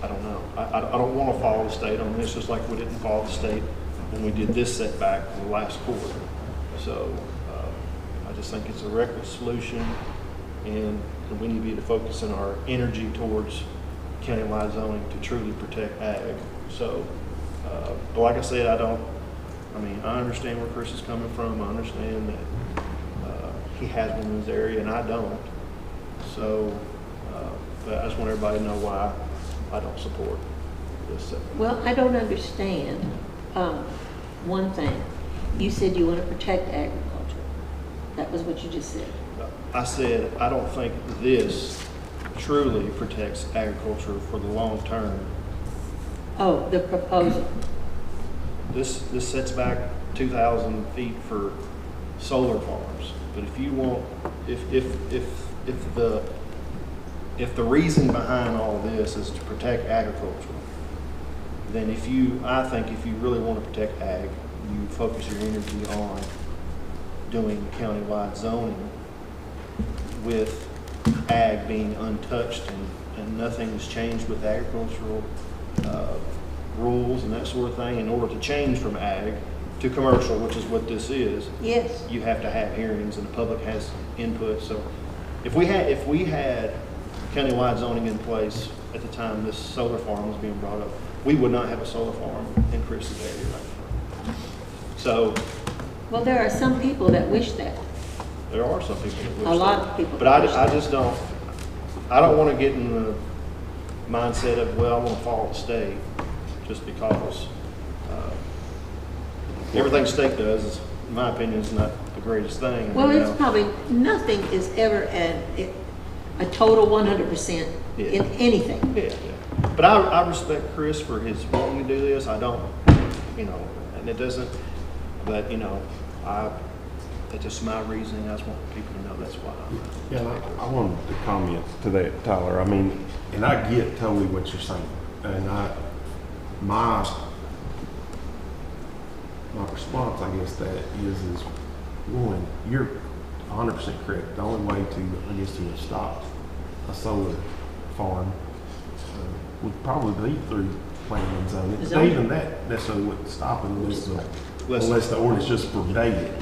I don't know. I don't want to follow the state on this, just like we didn't follow the state when we did this setback in the last quarter. So I just think it's a reckless solution, and we need to be focusing our energy towards countywide zoning to truly protect ag. So, but like I said, I understand where Chris is coming from. I understand that he has one in his area and I don't. So, but I just want everybody to know why I don't support this setback. Well, I don't understand, one thing. You said you want to protect agriculture. That was what you just said. I said, I don't think this truly protects agriculture for the long term. Oh, the proposal. This sets back 2,000 feet for solar farms. But if you want, if the reason behind all this is to protect agriculture, then I think if you really want to protect ag, you focus your energy on doing countywide zoning with ag being untouched and nothing's changed with agricultural rules and that sort of thing. In order to change from ag to commercial, which is what this is, yes, you have to have hearings and the public has input. So if we had countywide zoning in place at the time this solar farm was being brought up, we would not have a solar farm in Chris's area right now. So, well, there are some people that wish that. there are some people that wish A lot that. of people But that wish I that. just don't, I don't want to get in the mindset of, well, I'm going to follow the state just because everything the state does, is, in my opinion, is not the greatest thing. Well, You it's know, probably, nothing is ever a total 100% in anything. Yeah, yeah. But I respect Chris for his wanting to do this. I don't, and it doesn't, but, that's just my reasoning. I just want people to know that's why. Yeah, I wanted to comment to that, Tyler. I mean, and I get totally what you're saying. And my response, I guess, that is one, you're 100% correct. The only way to stop a solar farm would probably be through planning and zoning. But even that necessarily wouldn't stop it unless the ordinance just forbade it.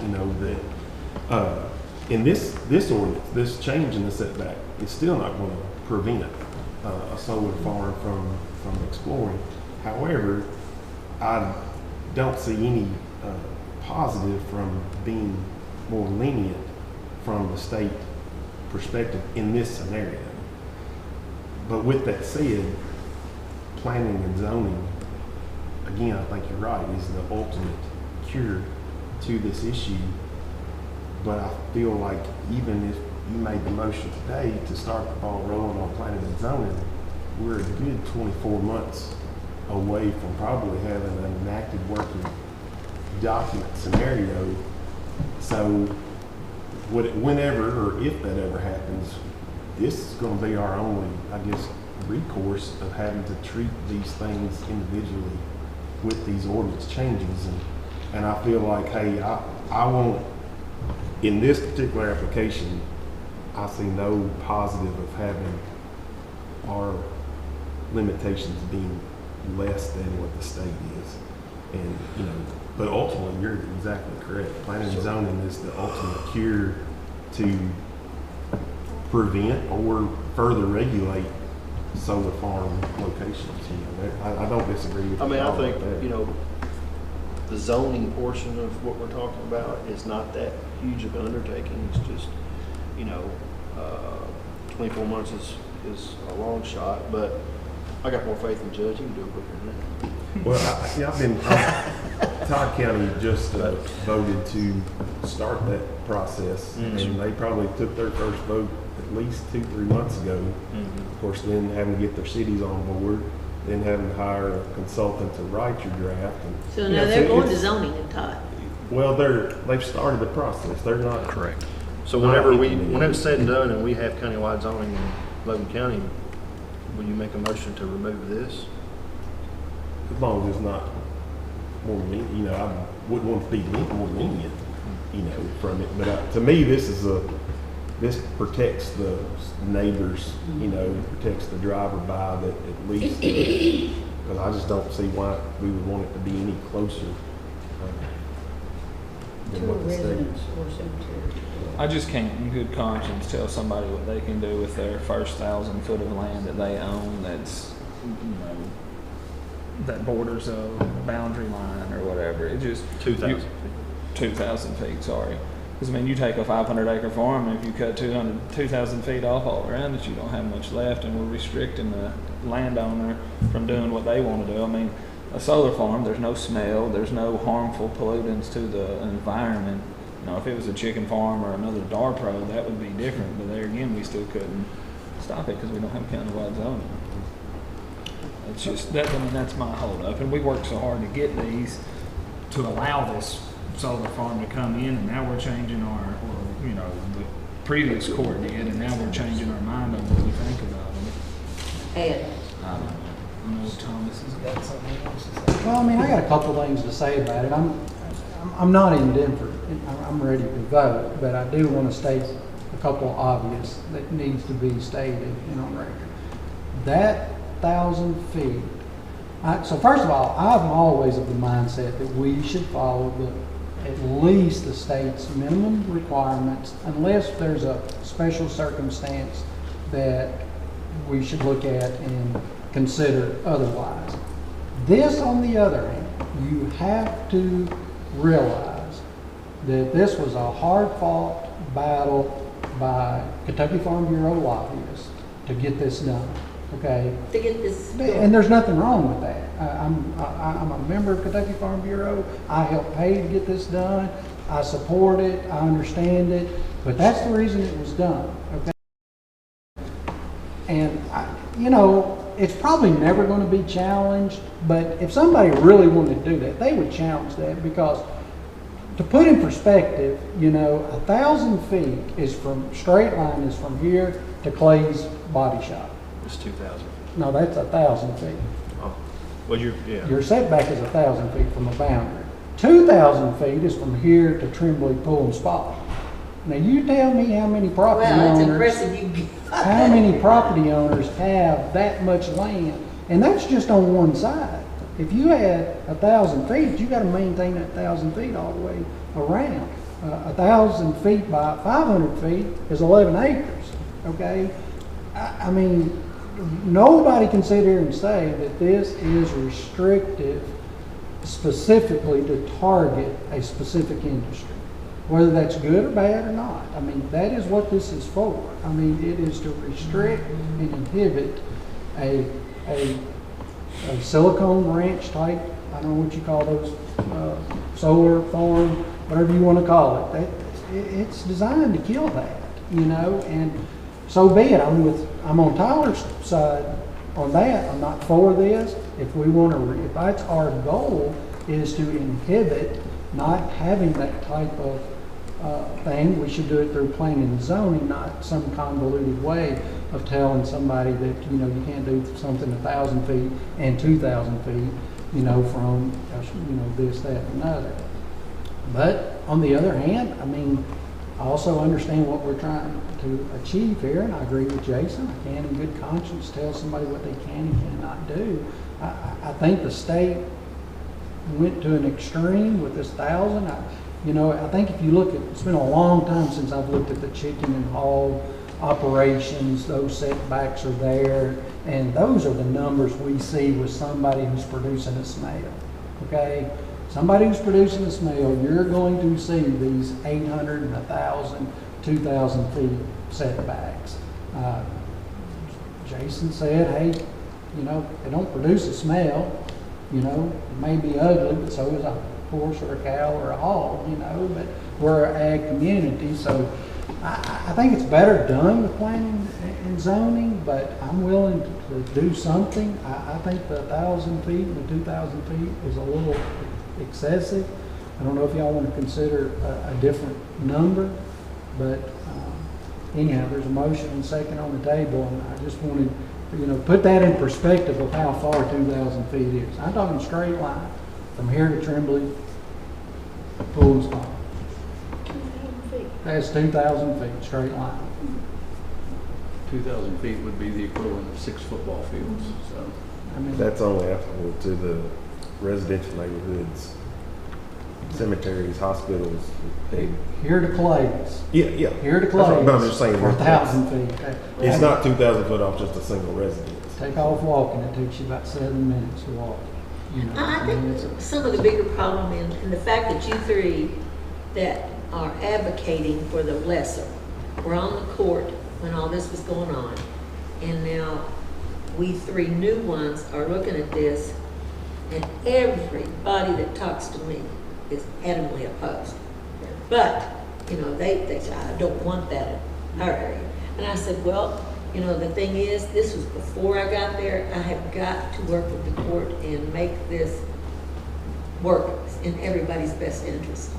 That in this ordinance, this change in the setback is still not going to prevent a solar farm from exploring. However, I don't see any positive from being more lenient from the state perspective in this scenario. But with that said, planning and zoning, again, I think you're right, is the ultimate cure to this issue. But I feel like even if you made the motion today to start the ball rolling on planning and zoning, we're a good 24 months away from probably having an enacted working document scenario. So whenever or if that ever happens, this is going to be our only, I guess, recourse of having to treat these things individually with these ordinance changes. And I feel like, hey, I won't, in this particular application, I see no positive of having our limitations being less than what the state is. And, but ultimately, you're exactly correct. Planning and zoning is the ultimate cure to prevent or further regulate solar farm locations. I don't disagree with you. I mean, I think, about that. The zoning portion of what we're talking about is not that huge of an undertaking. It's just, 24 months is a long shot, but I got more faith in Judge. He can do it quicker than that. Well, Todd County just voted to start that process, and they probably took their first vote at least 2-3 months ago. Of course, then having to get their cities on board, then having to hire a consultant to write your draft. And, So now they're going to zoning and Todd. Well, they've started the process. They're not correct. So when it's said and done and we have countywide zoning in Logan County, will you make a motion to remove this? As long as it's not more lenient, I wouldn't want to be more lenient, from it. But to me, this protects the neighbors, protects the driver by that at least. Because I just don't see why we would want it to be any closer than what the state is. I just can't in good conscience tell somebody what they can do with their first 1,000 foot of land that they own that's, that borders a boundary line or whatever. It just 2,000 feet. 2,000 feet, sorry. Because, I mean, you take a 500-acre farm, and if you cut 2,000 feet off all around it, you don't have much left, and we're restricting the landowner from doing what they want to do. I mean, a solar farm, there's no smell, there's no harmful pollutants to the environment. You know, if it was a chicken farm or another DARPRO, that would be different, but there again, we still couldn't stop it because we don't have countywide zoning. It's just, that. I mean, that's my holdup, and we worked so hard to get these to allow this solar farm to come in, and now we're changing our, or, you know, the previous court did, and now we're changing our mind on what we think about it. Ed. I don't know. I know Thomas has got something else to say. Well, I mean, I got a couple things to say about it. I'm not in Denver. I'm ready to vote, but I do want to state a couple obvious that needs to be stated and on record. That 1,000 feet. So first of all, I'm always of the mindset that we should follow at least the state's minimum requirements, unless there's a special circumstance that we should look at and consider otherwise. This, on the other hand, you have to realize that this was a hard-fought battle by Kentucky Farm Bureau lobbyists to get this done. Okay. To get this done. And there's nothing wrong with that. I'm a member of Kentucky Farm Bureau. I helped pay to get this done. I support it. I understand it. But that's the reason it was done. Okay. And you know, it's probably never going to be challenged. But if somebody really wanted to do that, they would challenge that, because to put in perspective, you know, 1,000 feet is from straight line is from here to Clay's body shop. It's 2,000. No, that's 1,000 feet. Oh, well, yeah. Your setback is 1,000 feet from the boundary. 2,000 feet is from here to Tremblay Pool and Spa. Now you tell me how many property Well, it's owners, impressive. how many property owners have that much land, and that's just on one side. If you had 1,000 feet, you got to maintain that 1,000 feet all the way around. 1,000 feet by 500 feet is 11 acres. Okay, I mean, nobody can sit here and say that this is restrictive specifically to target a specific industry, whether that's good or bad or not. I mean, that is what this is for. I mean, it is to restrict and inhibit a silicone ranch type, I don't know what you call those, solar farm, whatever you want to call it. It's designed to kill that, you know, and so be it. I'm on Tyler's side on that. I'm not for this. If we want to, if that's our goal, is to inhibit not having that type of thing, we should do it through planning and zoning, not some convoluted way of telling somebody that, you know, you can't do something 1,000 feet and 2,000 feet, you know, from, you know, this, that, and another. But on the other hand, I mean, I also understand what we're trying to achieve here, and I agree with Jason. I can't in good conscience tell somebody what they can and cannot do. I think the state went to an extreme with this 1,000. You know, I think if you look at, it's been a long time since I've looked at the chicken and hog operations. Those setbacks are there, and those are the numbers we see with somebody who's producing a smell. Okay? Somebody who's producing a smell, you're going to see these 800 and 1,000, 2,000 feet setbacks. Jason said, hey, you know, they don't produce a smell. You know, it may be ugly, but so is a horse or a cow or a hog, you know, but we're an ag community, so I think it's better done with planning and zoning, but I'm willing to do something. I think the 1,000 feet and the 2,000 feet is a little excessive. I don't know if y'all want to consider a different number, but anyhow, there's a motion and second on the table, and I just wanted, you know, put that in perspective of how far 2,000 feet is. I'm talking straight line from here to Tremblay, Pool and Spa. That's 2,000 feet, straight line. 2,000 feet would be the equivalent of 6 football fields, so. I mean, that's only applicable to the residential neighborhoods, cemeteries, hospitals. Here to Clay's. Yeah. Here to Clay's. But I'm just saying, 1,000 feet. It's not 2,000 foot off just a single residence. Take off walking, it takes you about 7 minutes to walk. You know, I think some of the bigger problem in the fact that you three that are advocating for the lesser were on the court when all this was going on. And now we three new ones are looking at this, and everybody that talks to me is adamantly opposed. But, you know, they say, I don't want that in our area. And I said, well, you know, the thing is, this was before I got there. I have got to work with the court and make this work in everybody's best interest.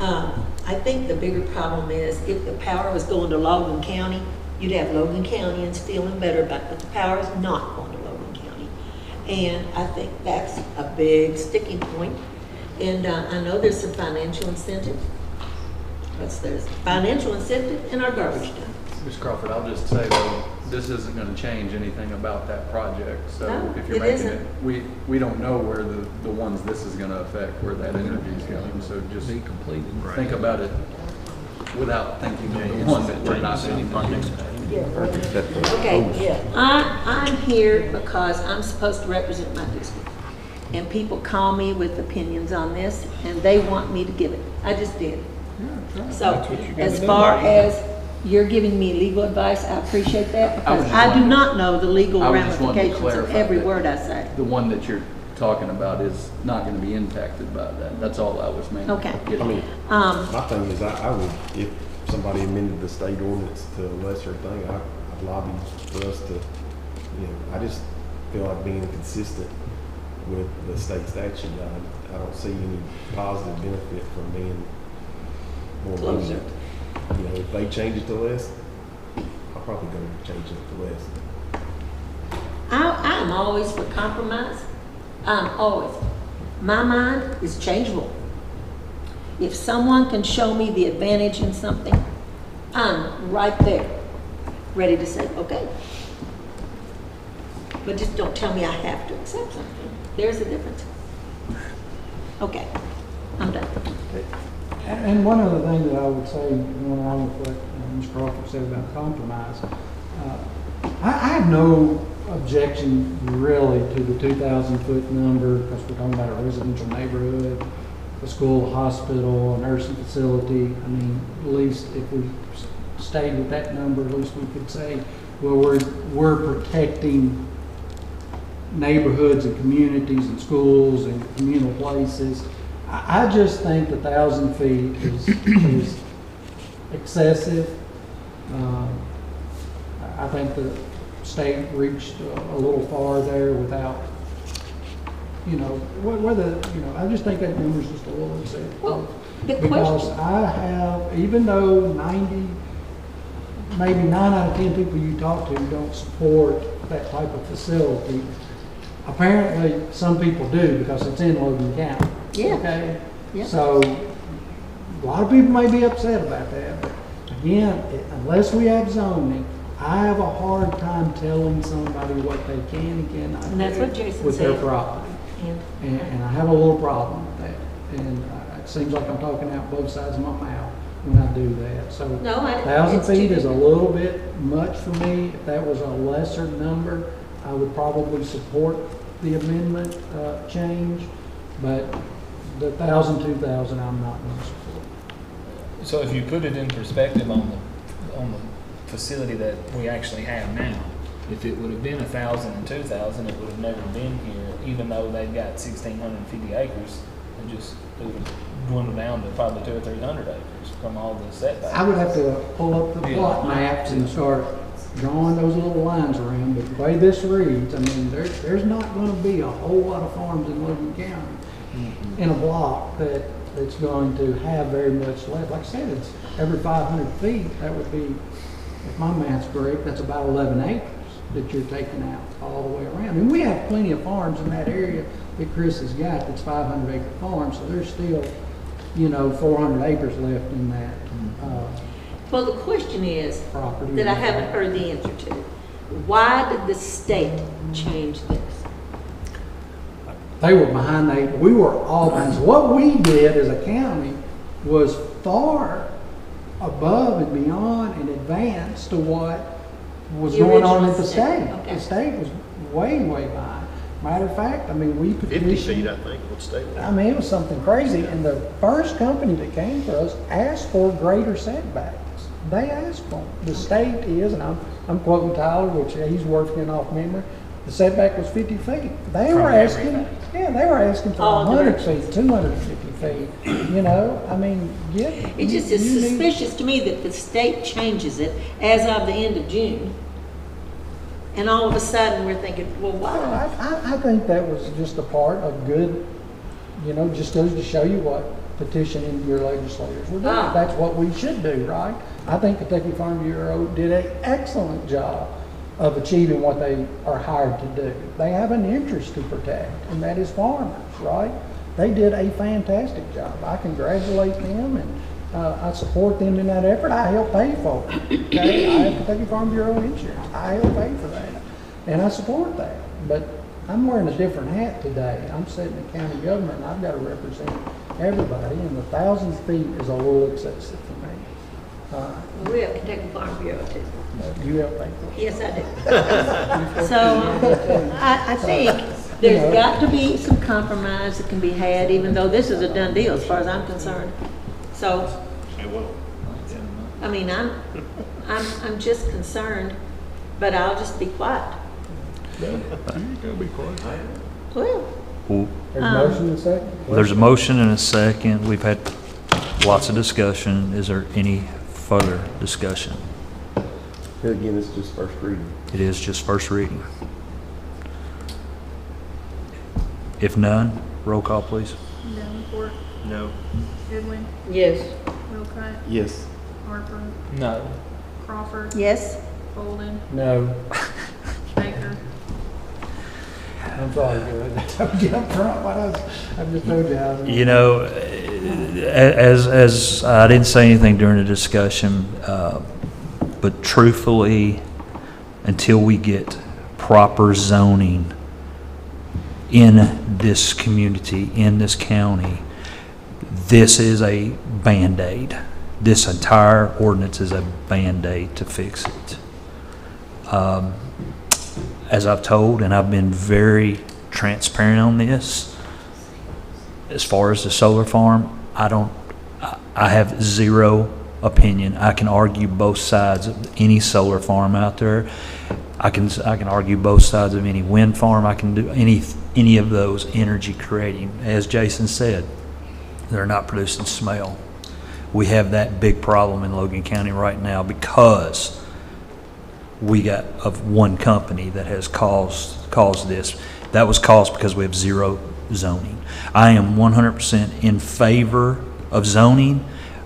I think the bigger problem is if the power was going to Logan County, you'd have Logan Countyans feeling better about it, but the power is not going to Logan County. And I think that's a big sticking point. And I know there's some financial incentive. There's financial incentive in our garbage dump. Ms. Crawford, I'll just say though, this isn't gonna change anything about that project. So No, if you're it making isn't. it, we don't know where the ones this is gonna affect, where that energy is going. So just think about it without thinking of the one that we're not doing. Okay, I'm here because I'm supposed to represent my district. And people call me with opinions on this, and they want me to give it. I just did. So, as far as you're giving me legal advice, I appreciate that, because I do not know the legal ramifications of every word I say. The one that you're talking about is not gonna be impacted by that. That's all I was mainly Okay. getting. I mean, my thing is, I would, if somebody amended the state ordinance to a lesser thing, I'd lobby for us to, you know, I just feel like being consistent with the state statute. I don't see any positive benefit from being more lenient. You know, if they change it to less, I'll probably go change it to less. I'm always for compromise. I'm always. My mind is changeable. If someone can show me the advantage in something, I'm right there, ready to say, okay. But just don't tell me I have to accept something. There's a difference. Okay, I'm done. And one other thing that I would say, going along with what Ms. Crawford said about compromise, I have no objection really to the 2,000-foot number, because we're talking about a residential neighborhood, a school, a hospital, a nursing facility. I mean, at least if we stayed with that number, at least we could say, well, we're protecting neighborhoods and communities and schools and communal places. I just think the 1,000 feet is excessive. I think the state reached a little far there without, you know, I just think that number's just a little excessive. Well, because I have, even though maybe 9 out of 10 people you talk to don't support that type of facility, apparently some people do, because it's in Logan County. Yeah. Okay? Yeah. So a lot of people may be upset about that, but again, unless we have zoning, I have a hard time telling somebody what they can and cannot And that's do what Jason with their said. property. And I have a little problem with that. And it seems like I'm talking out both sides of my mouth when I do that. So No, 1,000 it's feet too is a big. little bit much for me. If that was a lesser number, I would probably support the amendment change. But the 1,000, 2,000, I'm not going to support. So if you put it in perspective on the facility that we actually have now, if it would have been 1,000 and 2,000, it would have never been here, even though they've got 1,650 acres. It would have dwindled down to probably 200 or 300 acres from all the setbacks. I would have to pull up the plot maps and start drawing those little lines around, but the way this reads, I mean, there's not going to be a whole lot of farms in Logan County in a block that's going to have very much left. Like I said, it's every 500 feet, that would be, if my math's correct, that's about 11 acres that you're taking out all the way around. And we have plenty of farms in that area that Chris has got that's 500 acre farms, so there's still, 400 acres left in that Well, the question is, property. that I haven't heard the answer to. Why did the state change this? They were behind we were all behind. So what we did as a county was far above and beyond and advanced to what was The going on original at the state. Okay. The state was way, way behind. Matter of fact, I mean, we 50 petitioned. feet, I think, would stay. I mean, it was something crazy, and the first company that came for us asked for greater setbacks. They asked for them. The state is, and I'm quoting Tyler, which he's working off memory, the setback was 50 feet. They were asking, they were asking for All 100 directions. feet, 250 feet, you know, I mean, yeah. It just is suspicious to me that the state changes it as of the end of June. And all of a sudden, we're thinking, well, why? I think that was just a part of good, you know, just goes to show you what petitioning your legislators were doing. Ah. That's what we should do, right? I think Kentucky Farm Bureau did an excellent job of achieving what they are hired to do. They have an interest to protect, and that is farmers, right? They did a fantastic job. I congratulate them, and I support them in that effort. I help pay for it. Okay? I have Kentucky Farm Bureau insurance. I help pay for that, and I support that. But I'm wearing a different hat today. I'm sitting in county government, and I've got to represent everybody, and 1,000 feet is a little excessive for me. We have Kentucky Farm Bureau too. You help pay for it. Yes, I do. So I think there's got to be some compromise that can be had, even though this is a done deal as far as I'm concerned. So, I mean, I'm just concerned, but I'll just be quiet. Well, There's a motion and a second? There's a motion and a second. We've had lots of discussion. Is there any further discussion? Here again, it's just first reading. It is just first reading. If none, roll call, please. Davenport, No. Goodwin, Yes. Wilcott, Yes. Harper, No. Crawford, yes? Bolden, No. Baker. I'm sorry, Judge. I was up front. I just told you how. You know, as I didn't say anything during the discussion, but truthfully, until we get proper zoning in this community, in this county, this is a Band-Aid. This entire ordinance is a Band-Aid to fix it. As I've told, and I've been very transparent on this, as far as the solar farm, I have zero opinion. I can argue both sides of any solar farm out there. I can argue both sides of any wind farm. I can do any of those energy creating. As Jason said, they're not producing smell. We have that big problem in Logan County right now because we got of one company that has caused this. That was caused because we have zero zoning. I am 100% in favor of zoning,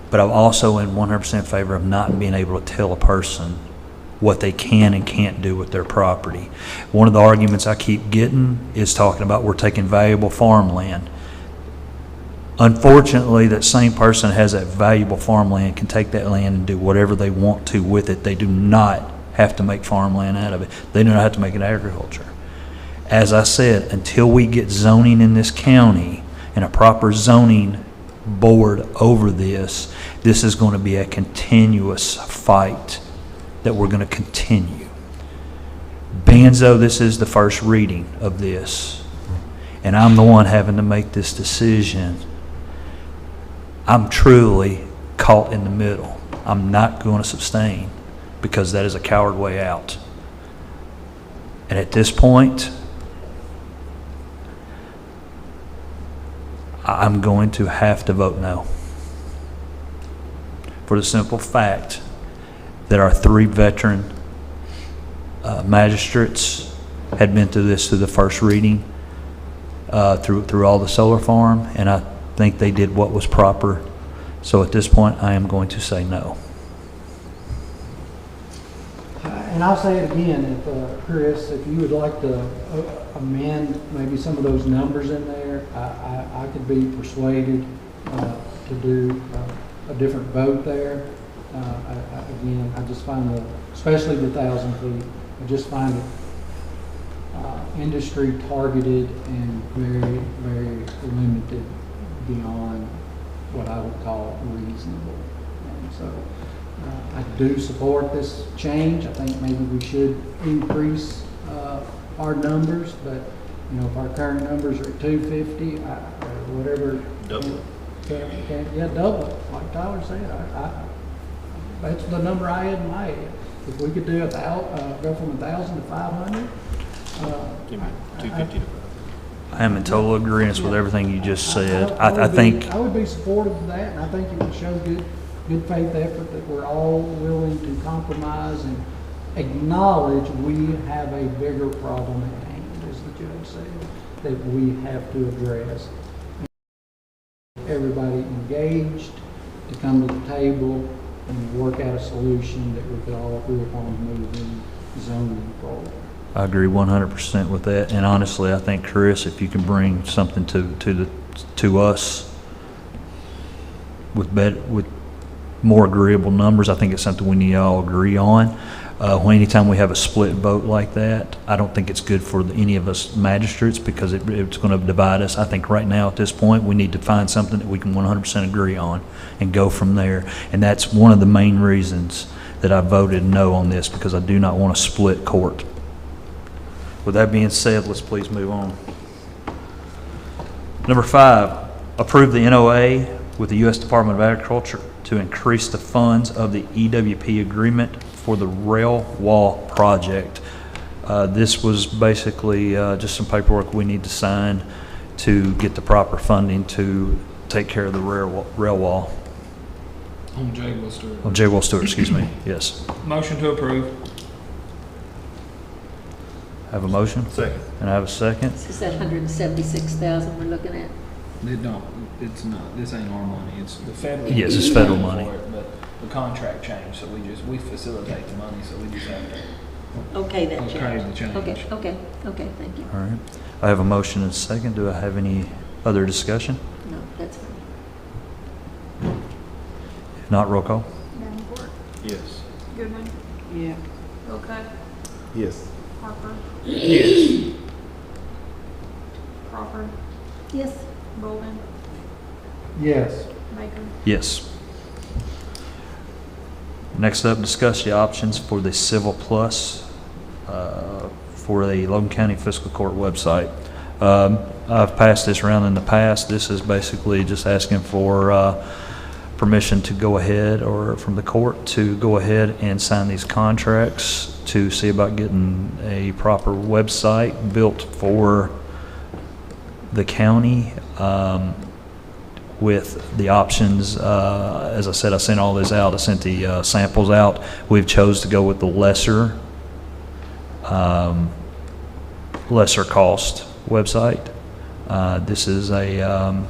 but I'm also in 100% favor of not being able to tell a person what they can and can't do with their property. One of the arguments I keep getting is talking about we're taking valuable farmland. Unfortunately, that same person has that valuable farmland can take that land and do whatever they want to with it. They do not have to make farmland out of it. They do not have to make it agriculture. As I said, until we get zoning in this county and a proper zoning board over this, this is going to be a continuous fight that we're going to continue. Banzo, this is the first reading of this, and I'm the one having to make this decision. I'm truly caught in the middle. I'm not going to sustain because that is a coward way out. And at this point, I'm going to have to vote no. For the simple fact that our 3 veteran magistrates had been through this through the first reading, through all the solar farm, and I think they did what was proper. So at this point, I am going to say no. And I'll say it again, if, Chris, if you would like to amend maybe some of those numbers in there, I could be persuaded to do a different vote there. Again, I just find especially the 1,000 feet, I just find it industry targeted and very, very limited beyond what I would call reasonable. And so I do support this change. I think maybe we should increase our numbers, but You know, if our current numbers are at 250, or whatever. Double it. Yeah, double it, like Tyler said. That's the number I had in my head. If we could do go from 1,000 to 500. 250 to I am in total agreement with everything you just said. I think, I would be supportive of that, and I think it would show good faith effort that we're all willing to compromise and acknowledge we have a bigger problem at hand, as the judge said, that we have to address. Everybody engaged to come to the table and work out a solution that we could all agree upon moving zoning forward. I agree 100% with that. And honestly, I think, Chris, if you can bring something to us with more agreeable numbers, I think it's something we need to all agree on. Anytime we have a split vote like that, I don't think it's good for any of us magistrates because it's going to divide us. I think right now at this point we need to find something that we can 100% agree on and go from there. And that's one of the main reasons that I voted no on this, because I do not want to split court. With that being said, let's please move on. Number 5, approve the NOA with the U.S. Department of Agriculture to increase the funds of the EWP agreement for the rail wall project. This was basically just some paperwork we need to sign to get the proper funding to take care of the rail wall. On J. Will Stewart. Oh, J. Will Stewart, excuse me. Yes. Motion to approve. Have a motion? Second. And I have a second. Is that 176,000 we're looking at? It's not, this ain't our money, it's the federal. Yes, it's federal money. For it, but the contract changed, so we facilitate the money, so we just have to. Okay, that Okay, change. the change. Okay, thank you. All right. I have a motion and a second. Do I have any other discussion? No, that's fine. If not, roll call. Davenport, Yes. Goodwin, Yeah. Wilcutt, Yes. Harper, Yes. Crawford, Yes. Bolden, Yes. Baker. Yes. Next up, discuss the options for the Civil Plus for the Logan County Fiscal Court website. I've passed this around in the past. This is basically just asking for permission to go ahead, or from the court to go ahead and sign these contracts to see about getting a proper website built for the county. With the options, as I said, I sent all this out. I sent the samples out. We've chose to go with the lesser cost website. This is a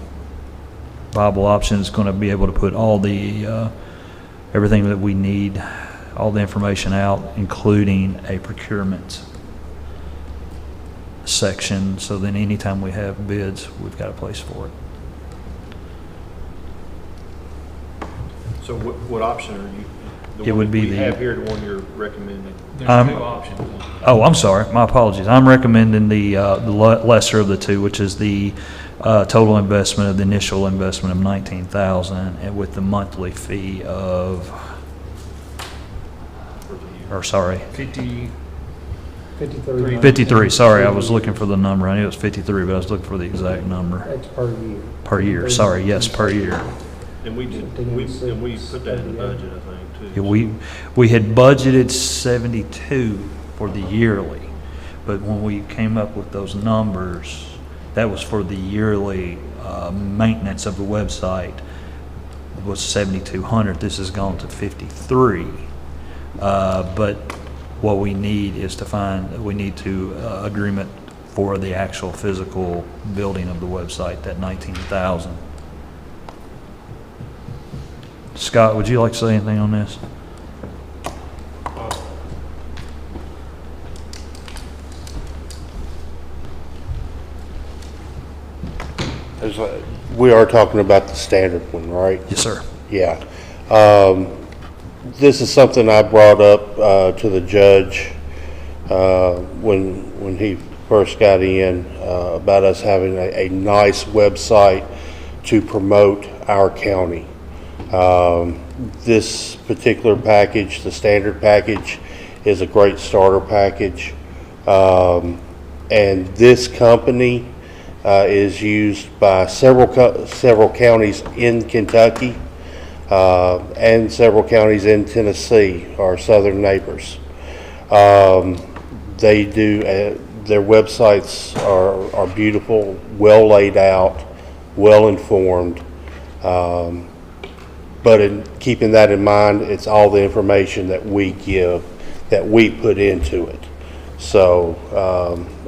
viable option. It's going to be able to put all the everything that we need, all the information out, including a procurement section. So then, anytime we have bids, we've got a place for it. So what option are you? It would be we the- have here, the one you're recommending. There's two options. Oh, I'm sorry. My apologies. I'm recommending the lesser of the two, which is the total investment of the initial investment of $19,000, and with the monthly fee of, or sorry, 53. 53. Sorry, I was looking for the number. I knew it was 53, but I was looking for the exact number. That's per year. Per year. Sorry. Yes, per year. And we put that in the budget, I think, too. Yeah, we had budgeted 72 for the yearly, but when we came up with those numbers, that was for the yearly maintenance of the website. It was 7,200. This has gone to 53. But what we need is agreement for the actual physical building of the website, that 19,000. Scott, would you like to say anything on this? We are talking about the standard one, right? Yes, sir. Yeah. This is something I brought up to the judge when he first got in about us having a nice website to promote our county. This particular package, the standard package, is a great starter package. and this company is used by several counties in Kentucky and several counties in Tennessee, our southern neighbors. They do, their websites are beautiful, well laid out, well informed. But in keeping that in mind, it's all the information that we give, that we put into it. So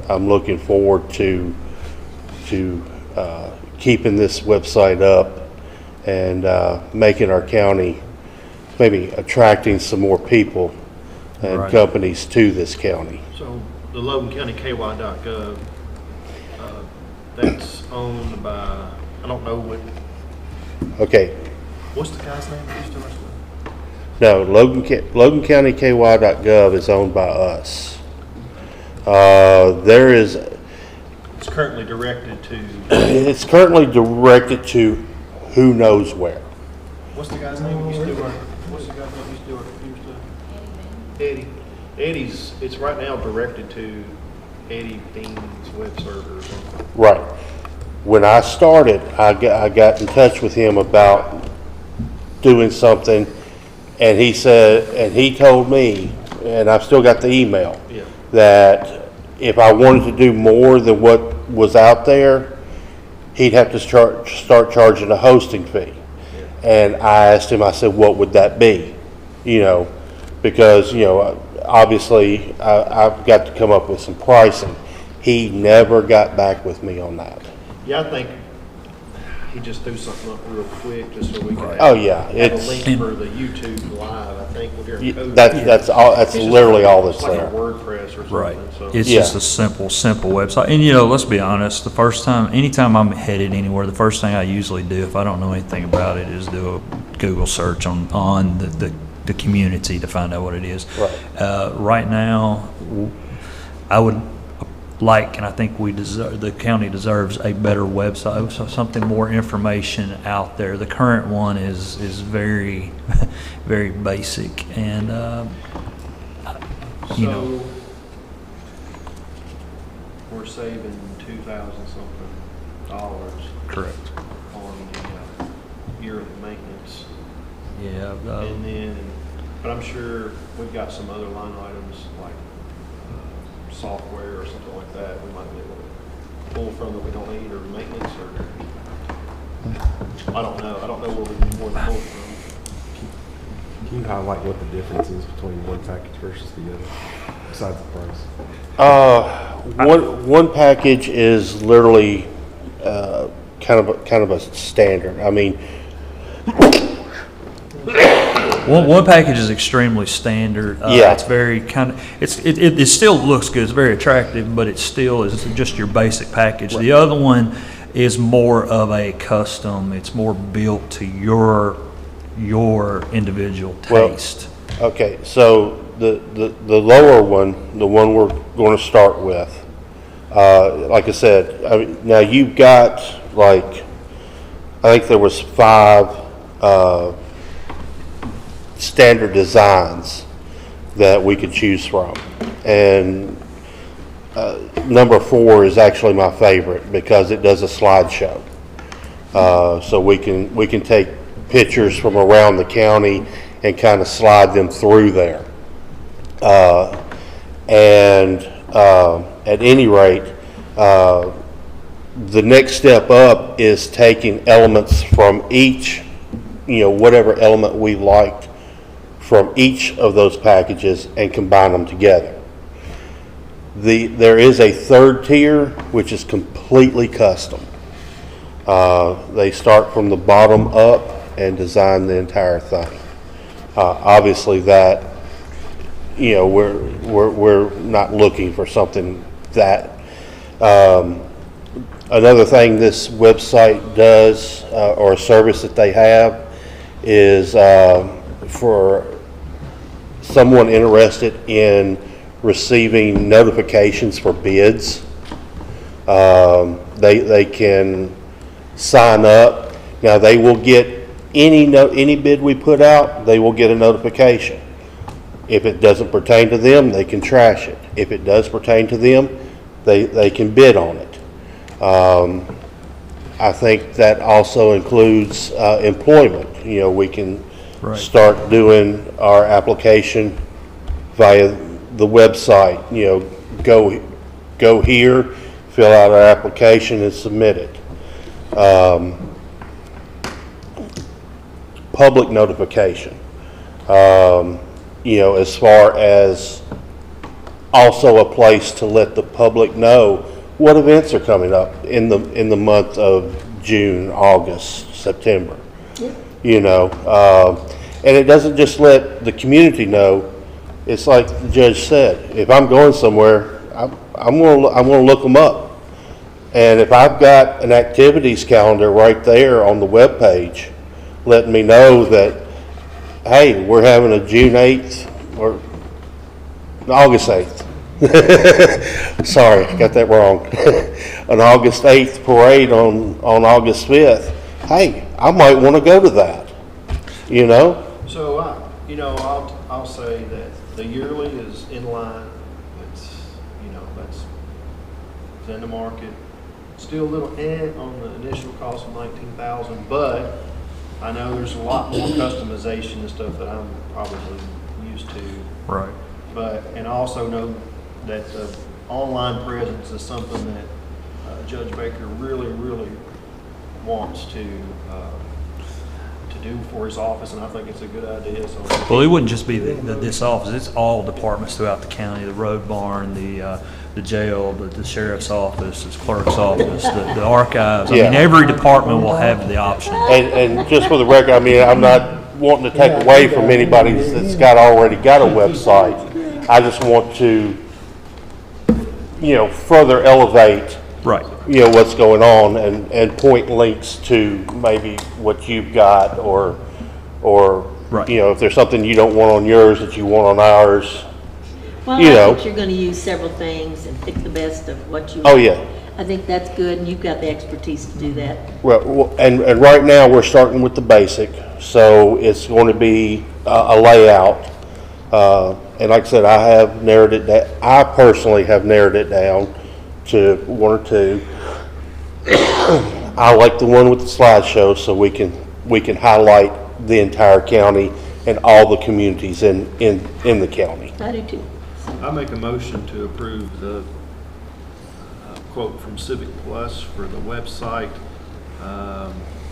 I'm looking forward to keeping this website up and making our county, maybe attracting some more people and Right. companies to this county. So the Logan County KY.gov, that's owned by, I don't know what, Okay, what's the guy's name that used to wrestle? no, Logan County KY.gov is owned by us. There is, It's currently directed to, it's currently directed to who knows where. what's the guy's name that used to work? What's the guy's name that used to work? Eddie. Eddie's, it's right now directed to Eddie Bean's web server or something. Right. When I started, I got in touch with him about doing something, and he said, and he told me, and I've still got the email, Yeah. that if I wanted to do more than what was out there, he'd have to start charging a hosting fee. And I asked him, I said, what would that be? You know, because, you know, obviously I've got to come up with some pricing. He never got back with me on that. Yeah, I think he just threw something up real quick just so we can Oh, yeah, have it's- a link for the YouTube live, I think, with your code. That's all, that's It's just literally like- all that's it's like there. a WordPress or something, Right. so. It's Yeah. just a simple website. And, you know, let's be honest, anytime I'm headed anywhere, the first thing I usually do, if I don't know anything about it, is do a Google search on the community to find out what it is. Right. Right now, I would like, and I think the county deserves a better website, so something more information out there. The current one is very, very basic, and, you know. So, we're saving $2,000 something Correct. on the yearly maintenance. Yeah. And then, but I'm sure we've got some other line items like software or something like that we might be able to pull from that we don't need, or maintenance, or I don't know where we need more to pull from. Can you highlight what the difference is between one package versus the other, besides the price? One package is literally kind of a standard. I mean, One package is extremely standard. Yeah. It's very it still looks good. It's very attractive, but it still is just your basic package. The other one is more of a custom. It's more built to your individual taste. Well, okay, so the lower one, the one we're going to start with, like I said, I mean, now you've got like, I think there was 5 standard designs that we could choose from, and number 4 is actually my favorite because it does a slideshow, so we can take pictures from around the county and kind of slide them through there, and at any rate, the next step up is taking elements from each, you know, whatever element we liked from each of those packages and combine them together. There is a third tier, which is completely custom. They start from the bottom up and design the entire thing. Obviously that, you know, we're not looking for something that, another thing this website does, or a service that they have, is for someone interested in receiving notifications for bids. They can sign up. Now they will get any bid we put out, they will get a notification. If it doesn't pertain to them, they can trash it. If it does pertain to them, they can bid on it. I think that also includes employment. You know, we can start doing our application via the website. You know, go here, fill out our application and submit it. Public notification. You know, as far as also a place to let the public know what events are coming up in the month of June, August, September. Yeah. You know, and it doesn't just let the community know. It's like the judge said, if I'm going somewhere, I'm gonna look them up. And if I've got an activities calendar right there on the webpage, letting me know that, hey, we're having a June 8th or August 8th. Sorry, got that wrong. An August 8th parade on August 5th. Hey, I might want to go to that. You know? So, you know, I'll say that the yearly is in line. It's, you know, that's in the market. Still a little on the initial cost of $19,000, but I know there's a lot more customization and stuff that I'm probably used to. Right. But, and I also know that the online presence is something that Judge Baker really wants to do for his office, and I think it's a good idea. So, well, it wouldn't just be this office; it's all departments throughout the county: the road barn, the jail, the sheriff's office, the clerk's office, the archives. Yeah. I mean, every department will have the option. And just for the record, I mean, I'm not wanting to take away from anybody that's already got a website. I just want to, you know, further elevate, you know, what's going on and point links to maybe what you've got or you know, if there's something you don't want on yours that you want on ours. Well, You I know. think you're going to use several things and pick the best of what you Oh, want. yeah. I think that's good, and you've got the expertise to do that. Well, and right now we're starting with the basic, so it's going to be a layout. And like I said, I have narrowed it down. I personally have narrowed it down to one or two. I like the one with the slideshow, so we can highlight the entire county and all the communities in the county. I do too. I make a motion to approve the quote from Civic Plus for the website.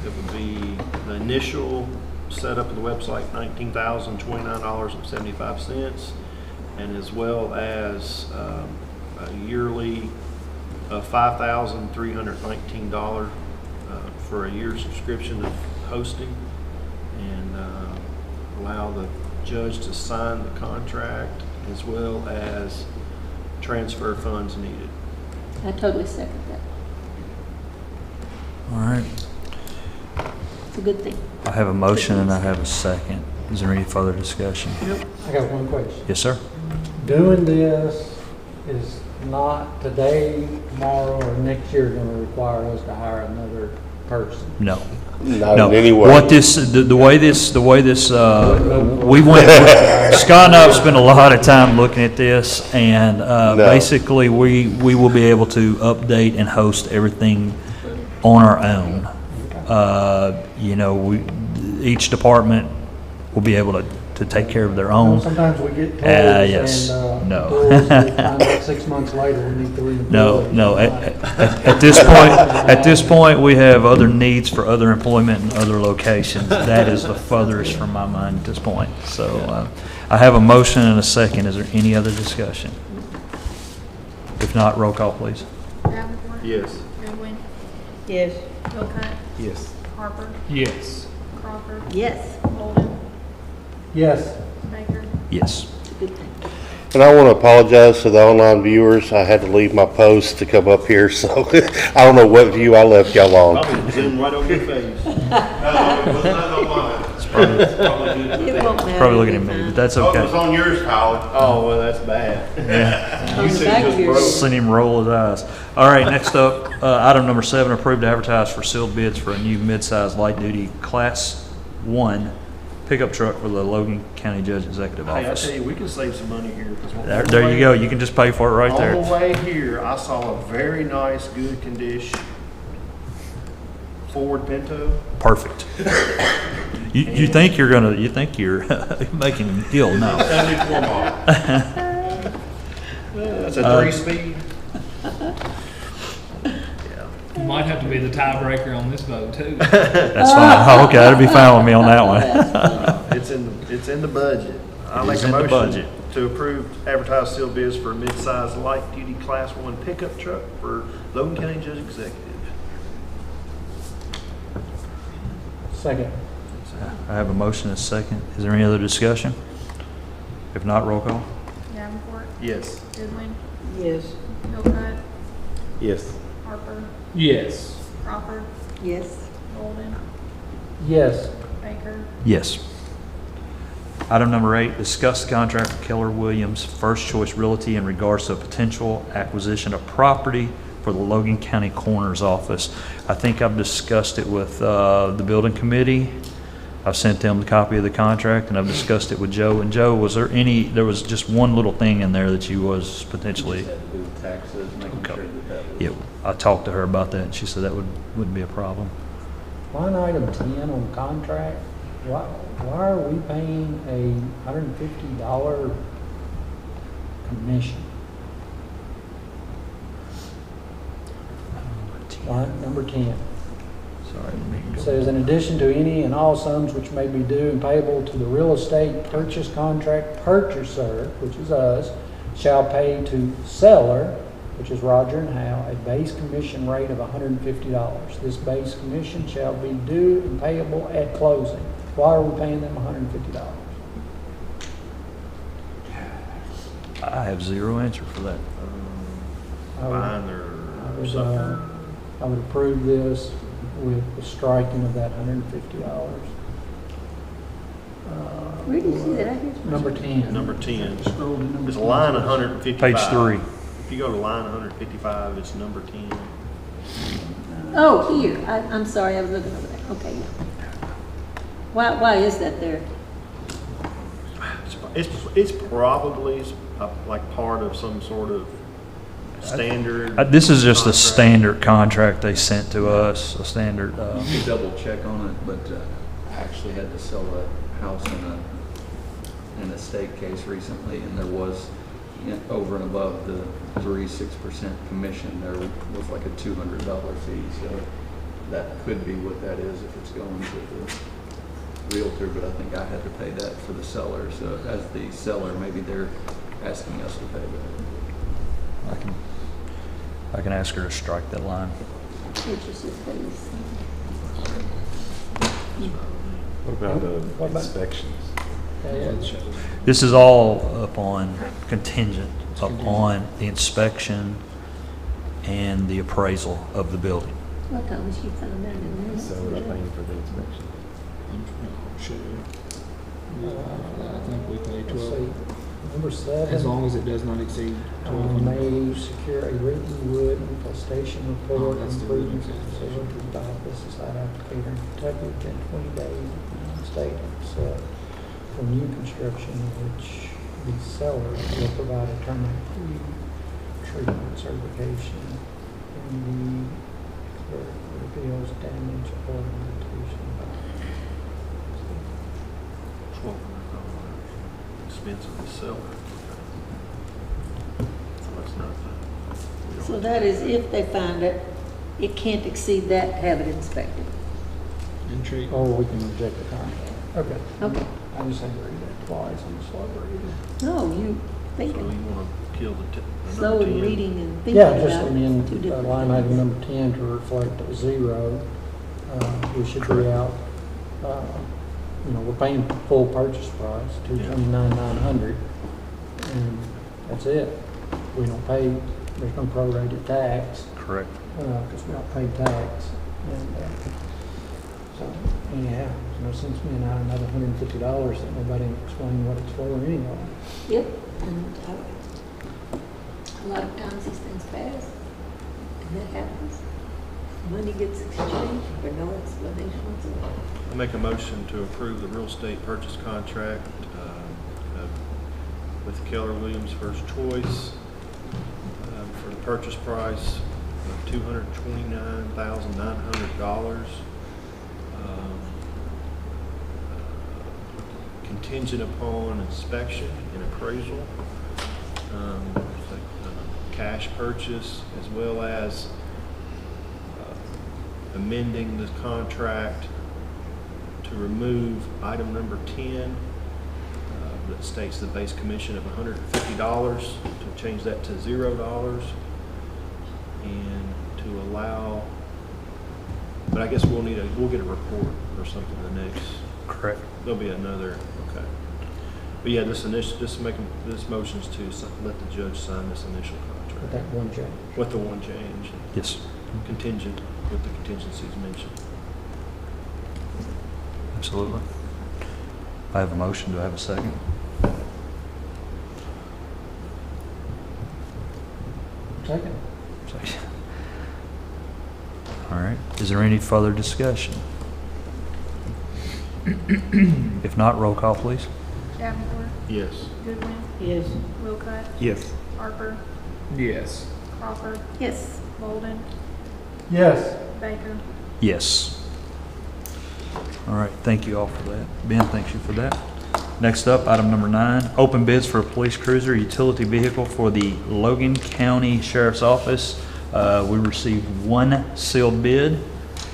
It would be the initial setup of the website, $19,029.75, and as well as a yearly of $5,319 for a year subscription of hosting, and allow the judge to sign the contract as well as transfer funds needed. I totally second that. All right. It's a good thing. I have a motion and I have a second. Is there any further discussion? I got one question. Yes, sir. Doing this is not today, tomorrow, or next year going to require us to hire another person. No. Not in any way. What this, the way this, we went, Scott and I have spent a lot of time looking at this, and basically we will be able to update and host everything on our own. You know, each department will be able to take care of their own. Sometimes we get told, yes. and No. we find out 6 months later we need to re-employ. No. At this point, we have other needs for other employment in other locations. That is the furthest from my mind at this point. So I have a motion and a second. Is there any other discussion? If not, roll call, please. Davenport. Yes. Goodwin. Yes. Wilcott. Yes. Harper. Yes. Crawford. Yes. Holden. Yes. Baker. Yes. It's a good thing. And I want to apologize to the online viewers. I had to leave my post to come up here, so I don't know what view I left y'all on. Probably zoom right over your face. It won't matter. Probably looking at me, but that's okay. on yours, Howard. Oh, well, that's bad. Yeah. On the back of your- Seen him roll his eyes. All right, next up, item number 7, approved to advertise for sealed bids for a new mid-size light-duty Class 1 pickup truck for the Logan County Judge Executive Hey, I Office. tell you, we can save some money here. 'Cause on the There you way- go. You can just pay for it right On the there. way here, I saw a very nice, good condition Ford Pinto. Perfect. You think you're making a deal now. 74 model. That's a 3-speed. You might have to be the tiebreaker on this vote too. That's fine. Oh, okay, that'll be fine with me on that one. It's in the budget. I'll It make is a in the motion budget. to approve advertised sealed bids for a mid-size light-duty Class 1 pickup truck for Logan County Judge Executive. Second. I have a motion and a second. Is there any other discussion? If not, roll call. Davenport, Yes. Goodwin, Yes. Hillcutt, Yes. Harper, Yes. Crawford, Yes. Golden, Yes. Baker, Yes. Item number 8, discuss the contract with Keller Williams First Choice Realty in regards to a potential acquisition of property for the Logan County Coroner's Office. I think I've discussed it with the building committee. I've sent them the copy of the contract, and I've discussed it with Joe. And Joe, there was just one little thing in there that you was potentially... Just had to do with taxes, making sure that was... Yeah, I talked to her about that, and she said that wouldn't be a problem. Line item 10 on the contract, why are we paying a $150 commission? Line number 10. Sorry, let me It go. says, in addition to any and all sums which may be due and payable to the real estate purchase contract purchaser, which is us, shall pay to seller, which is Roger and Hal, a base commission rate of $150. This base commission shall be due and payable at closing. Why are we paying them $150? I have zero answer for that. Fine or I would approve this with the striking of that $150. Where do you see that? I hear some- Number 10. Number 10. Scroll to number It's 10. line 155. Page 3. If you go to line 155, it's number 10. Oh, here, I'm sorry, I was looking over there, okay. Why is that there? It's probably like part of some sort of standard. This is just a contract. standard contract they sent to us, a standard... You can double check on it, but I actually had to sell a house in an estate case recently, and there was, over and above the 6% commission, there was like a $200 fee, so that could be what that is if it's going to the realtor, but I think I had to pay that for the seller, so as the seller, maybe they're asking us to pay that. I can ask her to strike that line. What about the inspections? This is all upon contingent upon the inspection and the appraisal of the building. What time was you found out in this? So we're paying for the inspection. I think we pay Let's 12, see. Number 7. as long as it does not exceed 1,200. May secure a written wood infestation report that's and the wood improvements to facility by pesticide applicator in Kentucky within 20 days of the state set for new construction, which the seller will provide a termite treatment certification and the reveals damage or limitation. $1,200 expensive to sell it. So that's not. So that is if they find it, it can't exceed that, have it inspected. And treat. Or we can reject the contract. Okay. Okay. I just had to read that twice, I'm slow reading. No, you So thinking, you want to kill the slow number in 10? reading and thinking Yeah, about just two amend different line item things. number 10 to reflect a 0. We should be out, we're paying full purchase price, $229,900, and that's it. We don't pay, there's no prorated tax, Correct. because we don't pay tax. And so, anyhow, there's no sense being out another $150 that nobody can explain what it's for anyway. Yep, and a lot of times these things pass, and that happens. money gets exchanged for no explanation whatsoever. I make a motion to approve the real estate purchase contract with Keller Williams First Choice for the purchase price of $229,900. Contingent upon inspection and appraisal. It's a cash purchase, as well as amending the contract to remove item number 10 that states the base commission of $150, to change that to $0, and to allow, but I guess we'll get a report or something the next. Correct. There'll be another, okay. But yeah, this motion's to let the judge sign this initial contract. With that one change. With the one change. Yes. Contingent, with the contingencies mentioned. Absolutely. I have a motion. Do I have a second? Second. Second. All right. Is there any further discussion? If not, roll call, please. Davenport, Yes. Goodwin, Yes. Wilcutt, Yes. Harper, Yes. Crawford, Yes. Bolden, Yes. Baker. Yes. All right, thank you all for that. Ben, thank you for that. Next up, item number 9, open bids for a police cruiser utility vehicle for the Logan County Sheriff's Office. We received one sealed bid,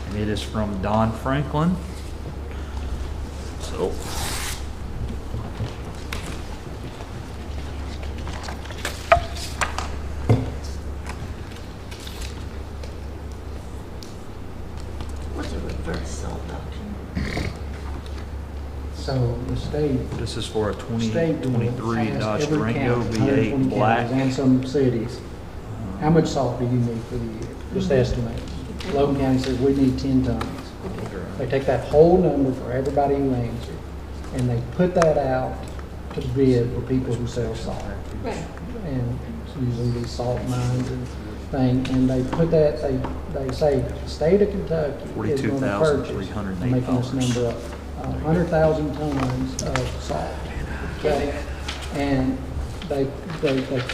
and it is from Don Franklin. So, What's a reverse salt auction? So the state. this is for a State will 2023 ask Dodge every Durango county, V8 120 black. counties And some cities. How much salt do you need for the year? Just estimate. Logan County says we need 10 tons. They take that whole number for everybody who answered, and they put that out to bid for people who sell salt. Right. And usually these salt mines and thing, and they put that, they say, the state of Kentucky is going to purchase, I'm making this number up, 100,000 tons of salt. Okay? And they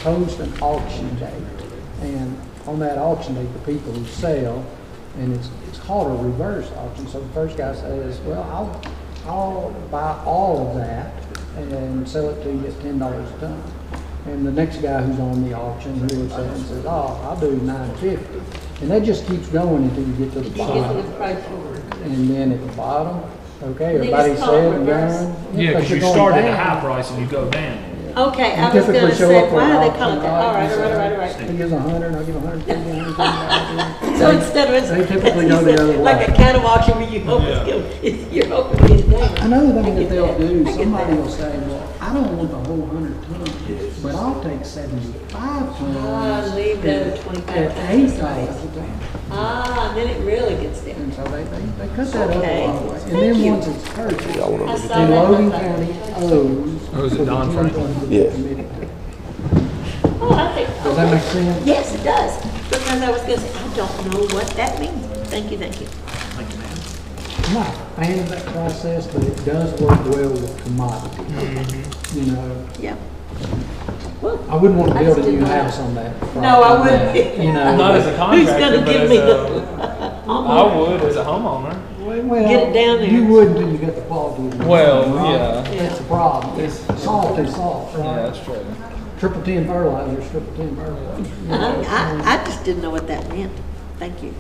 post an auction date, and on that auction date, the people who sell, and it's called a reverse auction, so the first guy says, well, I'll buy all of that and sell it to you at $10 a ton. And the next guy who's on the auction, he looks at it and says, oh, I'll do $9.50. And that just keeps going until you get to the bottom. And then at the bottom, okay, everybody said and done. Yeah, because you you're start going at a down. high price and you go down. Okay, I You was typically gonna show say, up for why an do they auction, call it that? All right, and say, right. He gives 100, I'll give 150, So instead of They typically go the other way. like a cattle auction where you hope you're hoping to get it down. Another thing that they'll do, somebody will say, well, I don't want the whole 100 tons, but I'll take 75 tons. Leave the 25 At tons. $8 a ton. Then it really gets down. And so they cut that up a Okay. lot of ways. And Thank then you. once it's purchased, I saw then that. Logan County owes. Oh, is it for the Don 10 Franklin? tons that Yeah. they committed to. Oh, I think. Does that make sense? Yes, it does. Because I was gonna say, I don't know what that means. Thank you, thank you. I'm not a fan of that process, but it does work well with commodities. You know, Yeah. I wouldn't want to I build just a new didn't know. house on that. No, I wouldn't. You know. Not as a Who's contractor, gonna but give as me a, the? I would as a homeowner. Well, Get it down there. You would until you got the quality of the Well, right? yeah. That's the problem. It's salt is salt, Yeah, right? that's true. Triple 10 fertilizer is triple 10 fertilizer. You know, I just didn't know what that meant. Thank you.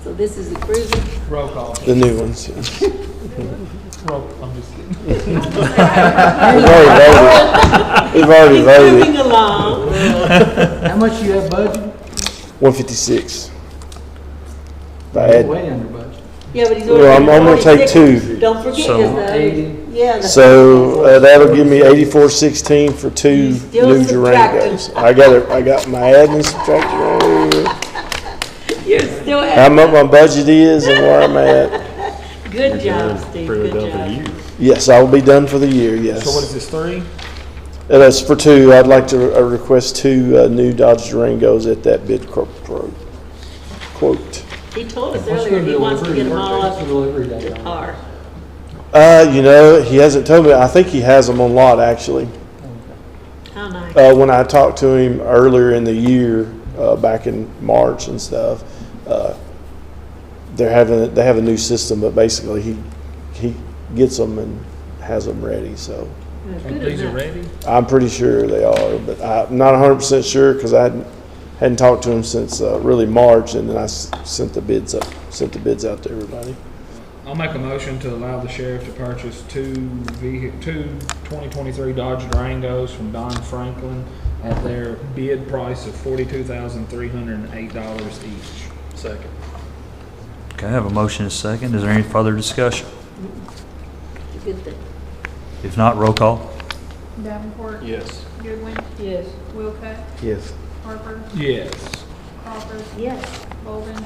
So this is the cruiser? Roll call. The new ones. I'm just kidding. We've already He's voted. moving along. How much you have budgeted? 156. If I You're add- way under budget. Yeah, but he's Well, already. I'm gonna take 46. two. Don't forget, So- yeah. So that'll give me 8416 for two Still new subtracting. Durangos. I got my add and subtraction right here. You're still How much my budget is and where I'm at. Good job, Steve, good job. Yes, I will be done for the year. Yes. So what is this, 3? And that's for two. I'd like to request two new Dodge Durangos at that bid quote. He told us earlier he wants to get them all up the car. You know, he hasn't told me. I think he has them on lot, actually. How nice. When I talked to him earlier in the year, back in March and stuff, they have a new system, but basically he gets them and has them ready. So These are ready? I'm pretty sure they are, but I'm not 100% sure because I hadn't talked to him since really March, and then I sent the bids out to everybody. I'll make a motion to allow the sheriff to purchase two 2023 Dodge Durangos from Don Franklin at their bid price of $42,308 each. Second. Okay, I have a motion and a second. Is there any further discussion? It's a good thing. If not, roll call. Davenport. Yes. Goodwin. Yes. Wilcutt. Yes. Harper. Yes. Crawford. Yes. Logan.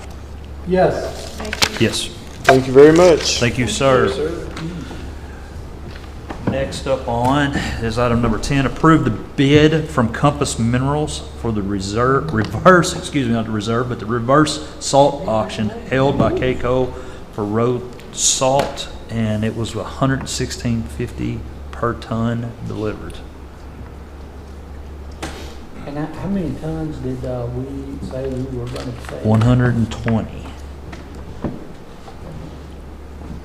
Yes. Baker. Yes. Thank you very much. Thank you, sir. Next up on is item number 10, approve the bid from Compass Minerals for the reverse salt auction held by Keiko for road salt, and it was $116.50 per ton delivered. And how many tons did we say we were going to say? 120.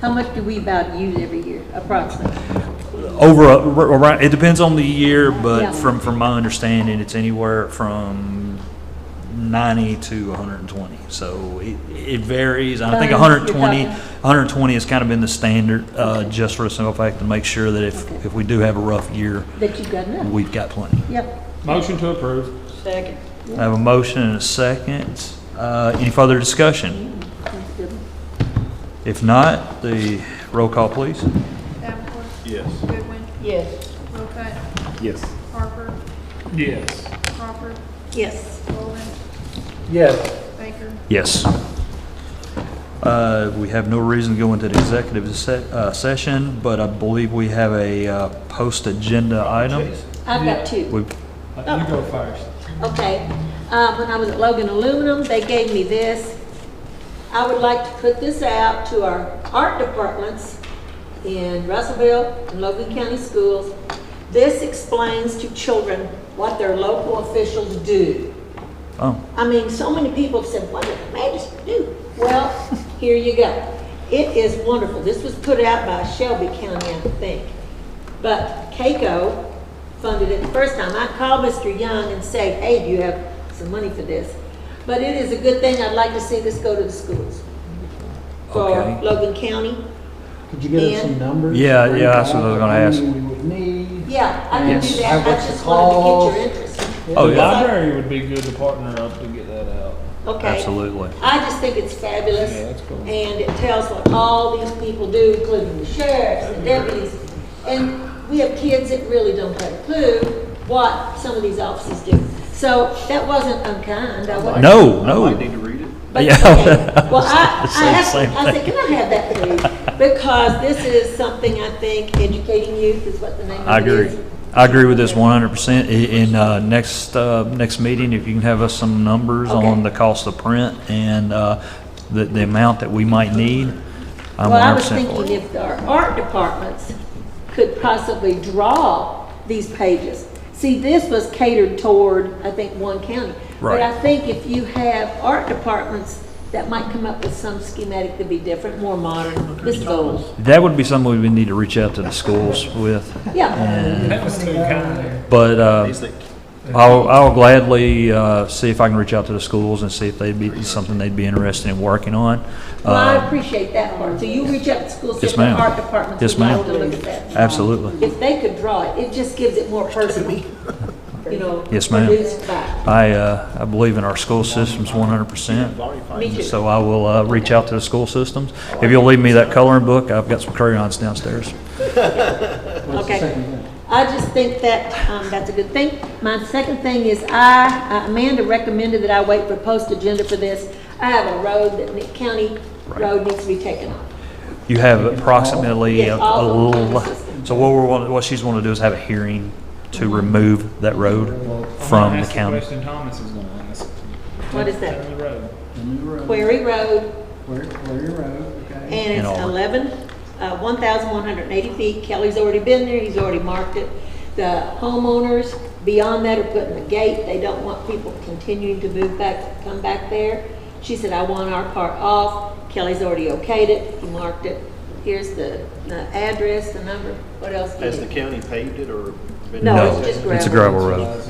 How much do we about use every year, approximately? Around, it depends on the year, but Yeah. from my understanding, it's anywhere from 90 to 120. So it varies. I think Tons, 120 you're talking? 120 has kind of been the standard, just for the simple fact to make sure that if we do have a rough year, That you've got enough? we've got plenty. Yep. Motion to approve. Second. I have a motion and a second. Any further discussion? That's good. If not, the roll call, please. Davenport. Yes. Goodwin. Yes. Wilcutt. Yes. Harper. Yes. Crawford. Yes. Logan. Yes. Baker. Yes. We have no reason to go into the executive session, but I believe we have a post-agenda item. I've got two. We- You go first. Okay, when I was at Logan Aluminum, they gave me this. I would like to put this out to our art departments in Russellville and Logan County Schools. This explains to children what their local officials do. Oh, I mean, so many people have said, what does the magistrate do? Well, here you go. It is wonderful. This was put out by Shelby County, I think. But Keiko funded it the first time. I called Mr. Young and say, hey, do you have some money for this? But it is a good thing. I'd like to see this go to the schools for Okay. Logan County. Could you get us some numbers? Yeah, that's what I was gonna ask. How many we would need? Yeah, I can Yes. do that. I What's the just wanted to get cost? your interest. Oh, The yeah. library would be good to partner up to get that out. Okay. Absolutely. I just think it's fabulous. Yeah, that's cool. And it tells what all these people do, including the sheriffs and deputies. And we have kids that really don't have a clue what some of these offices do. So that wasn't unkind. I wasn't. No. Need to read it? But, Yeah. okay. Well, I Same said, thing. can I have that please? Because this is something I think educating youth is what the name of I it agree. is. I agree with this 100%. In next meeting, if you can have us some numbers Okay. on the cost of print and the amount that we might need, I'm Well, I was 100% for thinking it. if our art departments could possibly draw these pages. See, this was catered toward, I think, one county. Right. But I think if you have art departments that might come up with some schematic to be different, more modern, this goes. That would be something we would need to reach out to the schools with. Yeah. That was too kind. But I'll gladly see if I can reach out to the schools and see if they'd be something they'd be interested in working on. Well, I appreciate that part. So you reach out to schools, Yes, see if the ma'am. art departments Yes, would like ma'am. to look at that. Absolutely. If they could draw it, it just gives it more personal, you know. Yes, ma'am. produced by. I believe in our school systems 100%. Me too. So I will reach out to the school systems. If you'll leave me that coloring book, I've got some crayons downstairs. Okay. I just think that that's a good thing. My second thing is Amanda recommended that I wait for post-agenda for this. I have a road that county road needs to be taken off. You have approximately Yes, a all of little, them. so what she's want to do is have a hearing to remove that road from the That's the county. question Thomas is gonna ask. What is that? Tell me the road. Query Road, Query Road, okay. and In it's Auburn. 1,180 feet. Kelly's already been there, he's already marked it. The homeowners beyond that are putting a gate. They don't want people continuing to move back, come back there. She said, I want our part off. Kelly's already okayed it, he marked it. Here's the address, the number, what else? do you Has the need? county paved it or? been- No, it's just It's a gravel. gravel road.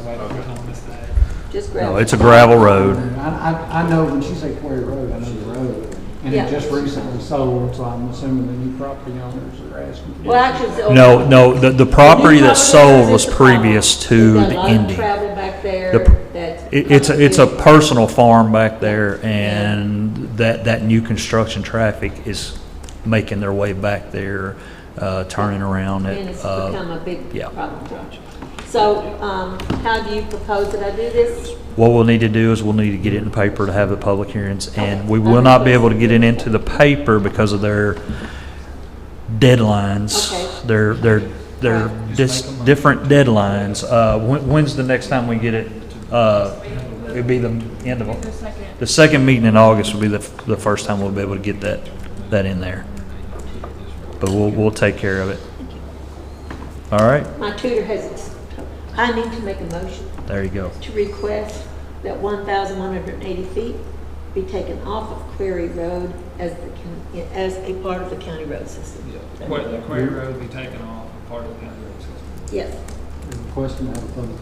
Just gravel. No, it's a gravel road. I know when she said Query Road, I know the road. And Yeah. it just recently sold, so I'm assuming the new property owners are asking. Well, actually, it's. No, the property that sold was It's a problem. previous to They've got the a lot of ending. travel back there. The- that's It's a personal farm back there, and that new construction traffic is making their way back there, turning around And at, it's become a big yeah. problem for us. So, how do you propose that I do this? What we'll need to do is we'll need to get it in the paper to have the public hearings, and we will not be able to get it into the paper because of their deadlines. Okay. They're different deadlines. When's the next time we get it? It'd be the end of, the second meeting in August will be the first time we'll be able to get that in there. But we'll take care of it. All right, My tutor has, I need to make a motion there you go. to request that 1,180 feet be taken off of Query Road as a part of the county road system. The Query Road be taken off part of the county road system. Yes, Requesting to have a public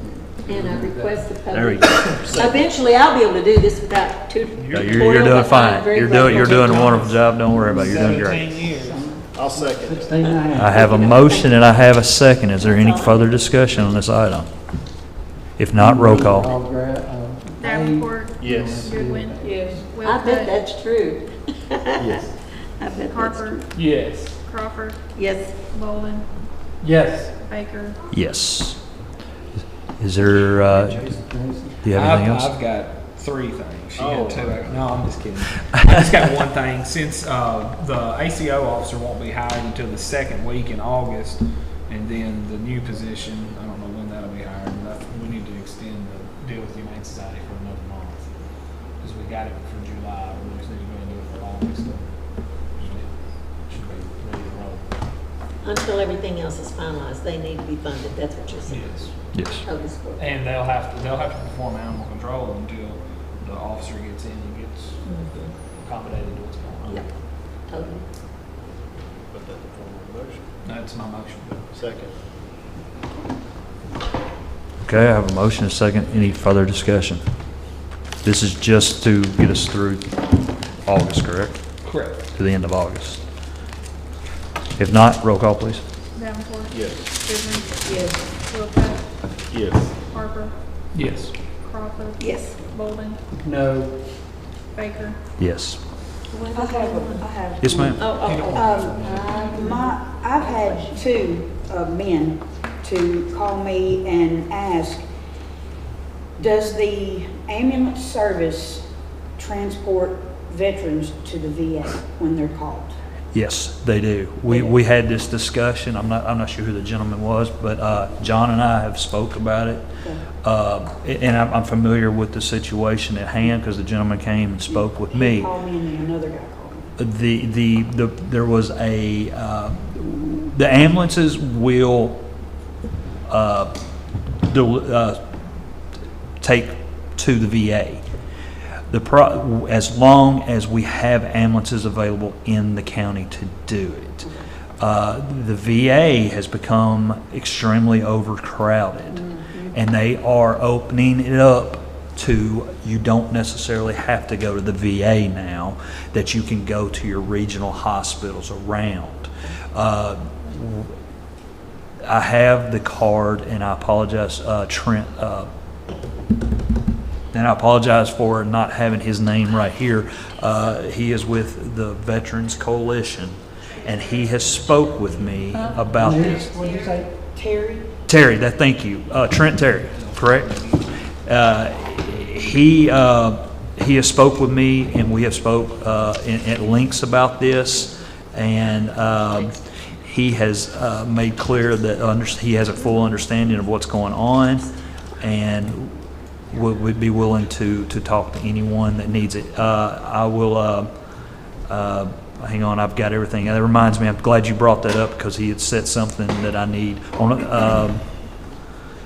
hearing. and I request the There we public. go. Eventually, I'll be able to do this without tutor. Yeah, you're doing fine. You're doing a wonderful job. Don't worry about it. You're doing great. 17 years. I'll second. 16 and a half. I have a motion and I have a second. Is there any further discussion on this item? If not, roll call. Davenport. Yes. Goodwin. Yes. I Wilcott. bet that's true. Yes. I bet that's Harper. true. Yes. Crawford. Yes. Bolden. Yes. Baker. Yes. Is there, do you have anything else? I've got 3 things. She Oh. had 2. No, I'm just kidding. I just got one thing. Since the ACO officer won't be hired until the second week in August, and then the new position, I don't know when that'll be hired, but we need to extend the deal with the Humane Society for another month. Because we got it for July, we just need to go and do it for August. Should be ready to roll. Until everything else is finalized, they need to be funded. That's what you're saying. Yes. Yes. Oh, this board. And they'll have to perform animal control until the officer gets in and gets accommodated to what's going on. Yeah, totally. Put that in form of a motion. That's my motion. Second. Okay, I have a motion and a second. Any further discussion? This is just to get us through August, correct? Correct. To the end of August. If not, roll call, please. Davenport. Yes. Goodwin. Yes. Wilcott. Yes. Harper. Yes. Crawford. Yes. Bolden. No. Baker. Yes. I have. Yes, ma'am. I've had 2 men to call me and ask, does the ambulance service transport veterans to the VA when they're called? Yes, they do. We had this discussion. I'm not sure who the gentleman was, but John and I have spoke about it. And I'm familiar with the situation at hand because the gentleman came and spoke with me. He called me and then another guy called me. There was the ambulances will take to the VA. As long as we have ambulances available in the county to do it. The VA has become extremely overcrowded, and they are opening it up to, you don't necessarily have to go to the VA now, that you can go to your regional hospitals around. I have the card, and I apologize, Trent, and I apologize for not having his name right here. He is with the Veterans Coalition, and he has spoke with me about this. What did you say? Terry? Terry, thank you. Trent Terry, correct? He has spoke with me, and we have spoke at lengths about this, and he has made clear that he has a full understanding of what's going on, and would be willing to talk to anyone that needs it. I will, hang on, I've got everything. That reminds me, I'm glad you brought that up because he had said something that I need.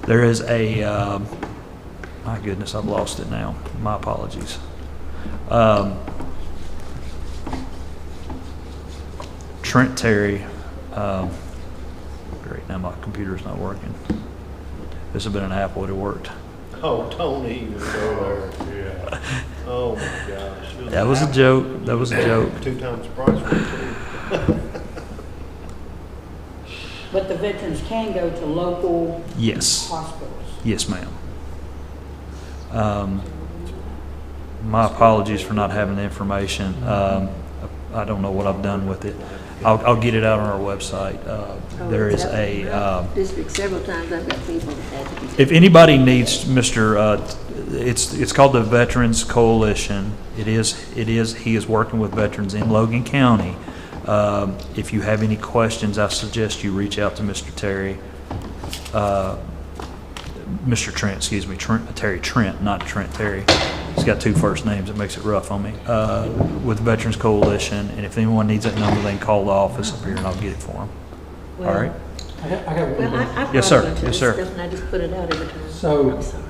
There is a, my goodness, I've lost it now. My apologies. Trent Terry, great, now my computer's not working. This would have been an app, would have worked. Oh, don't even go there. Yeah. Oh, my gosh. That was a joke. That was a joke. 2 times the price for it, too. But the veterans can go to local Yes. hospitals. Yes, ma'am. My apologies for not having the information. I don't know what I've done with it. I'll get it out on our website. There is a District several times, I've got people that had to be. if anybody needs Mr. It's called the Veterans Coalition. He is working with veterans in Logan County. If you have any questions, I suggest you reach out to Mr. Terry. Mr. Trent, excuse me, Terry Trent, not Trent Terry. He's got 2 first names. It makes it rough on me. With the Veterans Coalition, and if anyone needs that number, they can call the office up here, and I'll get it for them. All right. I got one. Well, I Yes, sir. Yes, sir. Stuff and I just put it out every time. So- I'm sorry.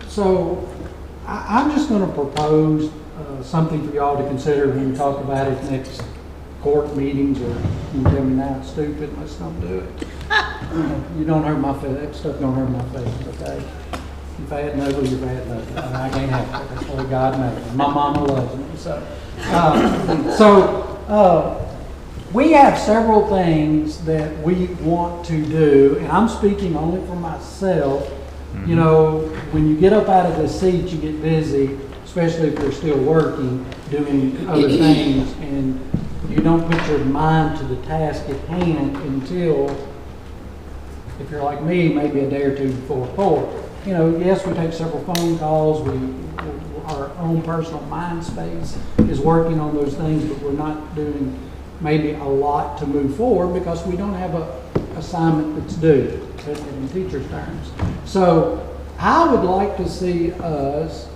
So I'm just going to propose something for y'all to consider when we talk about it next court meetings, or you can tell me now it's stupid, let's not do it. You don't hurt my feelings, that stuff don't hurt my feelings, okay? You're bad ugly, you're bad ugly, and I can't help it, that's what God made me. My mama loves me, so. We have several things that we want to do, and I'm speaking only for myself. You know, when you get up out of the seat, you get busy, especially if you're still working, doing other things, and you don't put your mind to the task at hand until, if you're like me, maybe a day or two before court. You know, yes, we take several phone calls, our own personal mind space is working on those things, but we're not doing maybe a lot to move forward because we don't have a assignment that's due, in teacher's terms. So I would like to see us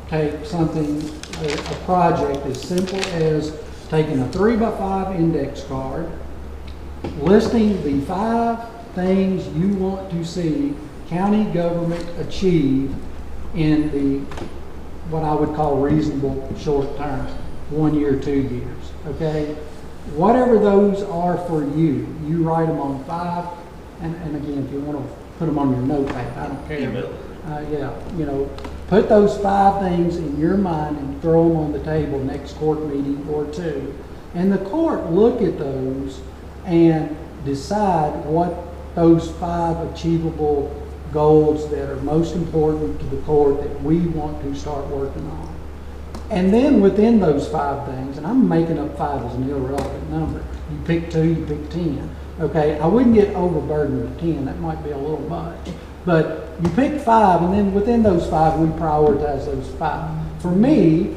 take something, a project as simple as taking a 3x5 index card, listing the 5 things you want to see county government achieve in the, what I would call reasonable short term, 1 year, 2 years, okay? Whatever those are for you, you write them on 5, and again, if you want to put them on your notepad, I don't care. Yeah, you know, put those 5 things in your mind and throw them on the table next court meeting or 2. And the court look at those and decide what those 5 achievable goals that are most important to the court that we want to start working on. And then within those 5 things, and I'm making up 5 as an irrelevant number. You pick 2, you pick 10. Okay, I wouldn't get overburdened with 10. That might be a little much. But you pick 5, and then within those 5, we prioritize those 5. For me,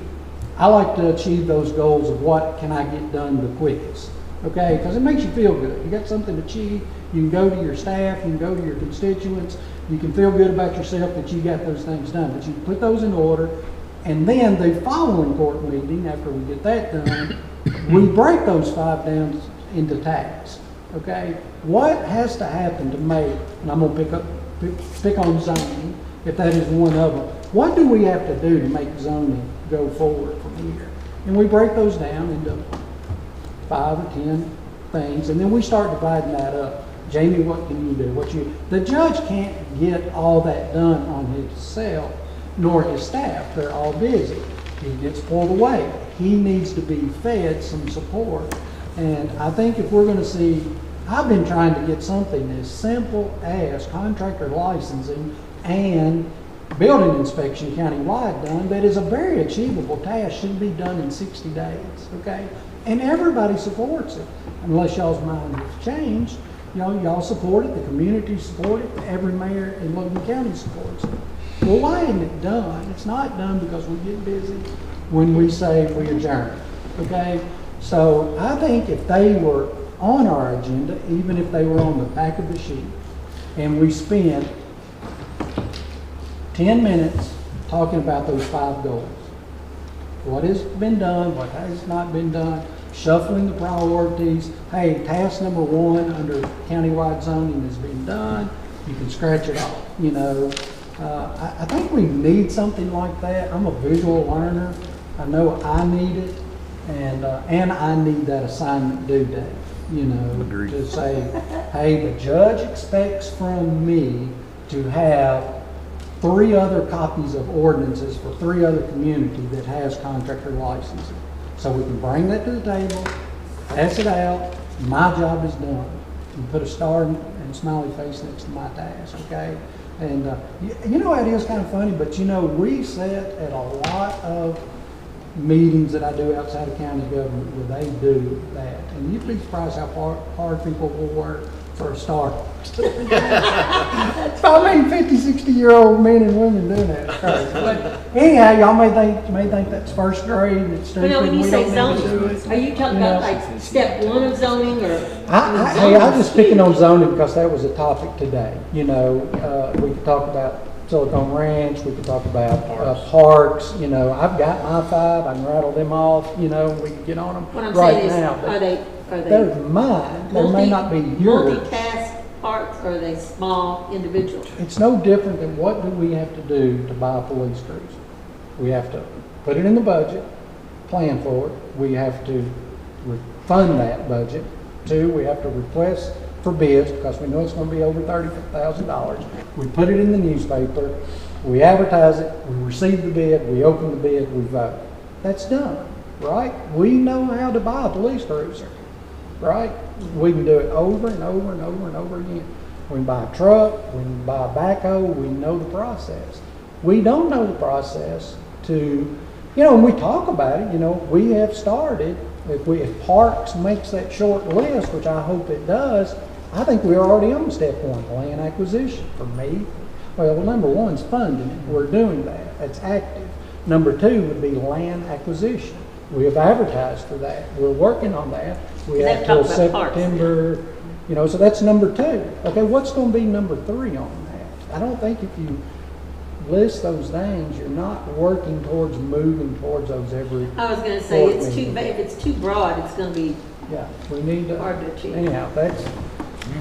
I like to achieve those goals of what can I get done the quickest. Okay, because it makes you feel good. You got something to achieve. You can go to your staff, you can go to your constituents. You can feel good about yourself that you got those things done. But you put those in order. And then the following court meeting, after we get that done, we break those 5 down into tasks. Okay? What has to happen to make, and I'm going to pick on zoning, if that is one of them. What do we have to do to make zoning go forward from here? And we break those down into 5 or 10 things, and then we start dividing that up. Jamie, what can you do? The judge can't get all that done on himself, nor his staff. They're all busy. He gets pulled away. He needs to be fed some support. And I think if we're going to see, I've been trying to get something as simple as contractor licensing and building inspection countywide done that is a very achievable task, should be done in 60 days, okay? And everybody supports it, unless y'all's mind has changed. You know, y'all support it, the community support it, every mayor in Logan County supports it. Well, why isn't it done? It's not done because we get busy when we say we adjourn, okay? So I think if they were on our agenda, even if they were on the back of the sheet, and we spent 10 minutes talking about those 5 goals. What has been done, what has not been done, shuffling the priorities. Hey, task number 1 under countywide zoning has been done. You can scratch it off, you know. I think we need something like that. I'm a visual learner. I know I need it, and I need that assignment due date, you know, Agreed. to say, hey, the judge expects from me to have 3 other copies of ordinances for 3 other communities that has contractor licensing. So we can bring that to the table, pass it out, my job is done. And put a star and a smiley face next to my task, okay? And you know, it is kind of funny, but you know, we sit at a lot of meetings that I do outside of county government where they do that. And you'd be surprised how hard people will work for a start. I mean, 50, 60-year-old men and women doing that. It's crazy. But anyhow, y'all may think that's first grade, it's stupid. You know, when you we say don't need to do zoning, it. are you talking about like step 1 of zoning or? Hey, I'm just picking on zoning because that was a topic today. You know, we could talk about Silicon Ranch, we could talk about parks. You know, I've got my 5, I can rattle them off, you know, we can get on them What I'm right saying is, now. are they They're mine, they may not be yours. multitask parks, or are they small individual? It's no different than what do we have to do to buy a police cruiser. We have to put it in the budget, plan for it. We have to fund that budget. 2, we have to request for bids because we know it's going to be over $30,000. We put it in the newspaper, we advertise it, we receive the bid, we open the bid, we vote. That's done, right? We know how to buy a police cruiser, right? We can do it over and over and over and over again. We can buy a truck, we can buy a backhoe, we know the process. We don't know the process to, you know, when we talk about it, you know, we have started, if Parks makes that short list, which I hope it does, I think we're already on step 1, land acquisition for me. Well, number 1's funding it. We're doing that. That's active. Number 2 would be land acquisition. We have advertised for that. We're working on that. We have till September, you know, so that's number 2. Okay, what's going to be number 3 on that? I don't think if you list those things, you're not working towards moving towards those every. I was going to say, if it's too broad, it's going to be we need to, hard to achieve. Anyhow,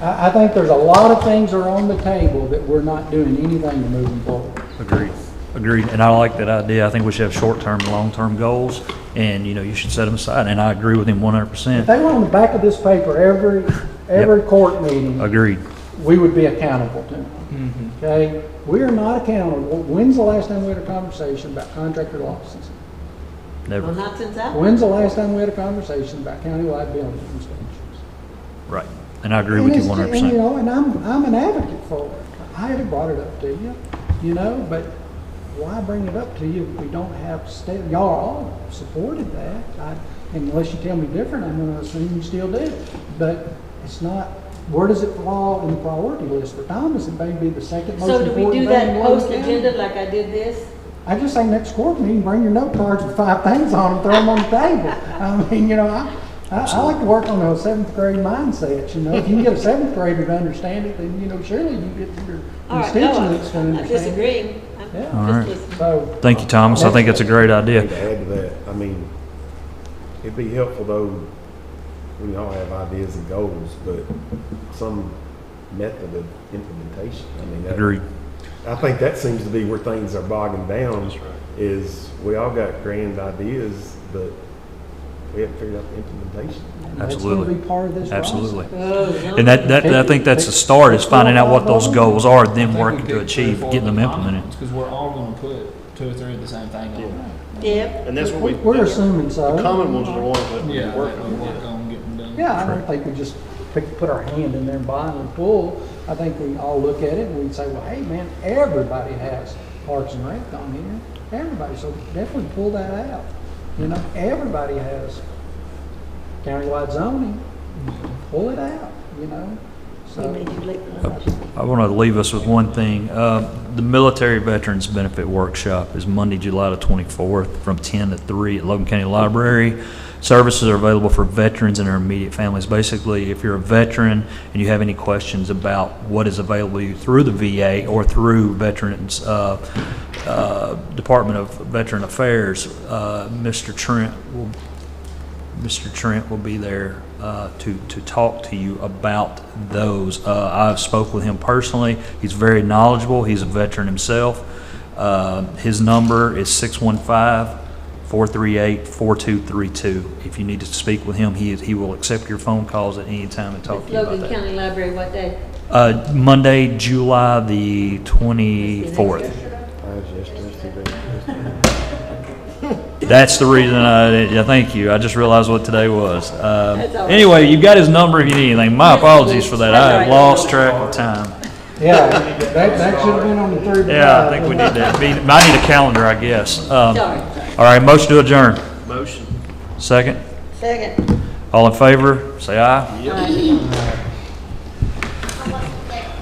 I think there's a lot of things that are on the table that we're not doing anything to moving forward. Agreed. And I like that idea. I think we should have short-term and long-term goals, and, you know, you should set them aside. And I agree with him 100%. If they were on the back of this paper every court meeting. Agreed. We would be accountable to them. Okay? We are not accountable. When's the last time we had a conversation about contractor licensing? Never. Well, not since that. When's the last time we had a conversation about countywide building inspections? Right. And I agree with you 100%. And, you know, and I'm an advocate for it. I had brought it up to you, you know, but why bring it up to you if we don't have y'all all supported that. Unless you tell me different, I'm going to assume you still do. But it's not, where does it fall in the priority list? For Thomas, it may be the second most important thing. So do we do that post-agenda like I did this? I just say next court meeting, bring your note cards with 5 things on them, throw them on the table. I mean, you know, I like to work on a 7th grade mindset, you know. If you can get a 7th grader to understand it, then, you know, surely you get your constituents to understand it. I'm disagreeing. Yeah. All right. So, thank you, Thomas. I think it's a great idea. To add to that, I mean, it'd be helpful though, we all have ideas and goals, but some method of implementation. I mean, Agreed. I think that seems to be where things are bogging down. Is we all got grand ideas, but we haven't figured out the implementation. Absolutely. That's going to be part of this Absolutely. process. And that I think that's the start, is finding out what those goals are, then working to achieve getting them implemented. Because we're all going to put 2 or 3 of the same thing on. Yep. And that's what we're assuming so. The common ones are the ones that we Yeah, work we on. work on getting done. Yeah, I don't think we just put our hand in there and blindly pull. I think we all look at it and we say, well, hey man, everybody has Parks and Rec on here. Everybody, so definitely pull that out. You know, everybody has countywide zoning. Pull it out, you know. So I want to leave us with one thing. The Military Veterans Benefit Workshop is Monday, July the 24th from 10 to 3 at Logan County Library. Services are available for veterans and their immediate families. Basically, if you're a veteran and you have any questions about what is available to you through the VA or through Veterans Department of Veteran Affairs, Mr. Trent will be there to talk to you about those. I've spoke with him personally. He's very knowledgeable. He's a veteran himself. His number is 615-438-4232. If you need to speak with him, he will accept your phone calls at any time and talk to you about Logan that. County Library, what day? Monday, July the 24th. That's the reason thank you. I just realized what today was. Anyway, you've got his number if you need anything. My apologies for that. I have lost track of time. Yeah, that should have been on the third. Yeah, I think we need that. I need a calendar, I guess. Sorry. All right, motion to adjourn. Motion. Second? Second. All in favor, say aye. Aye.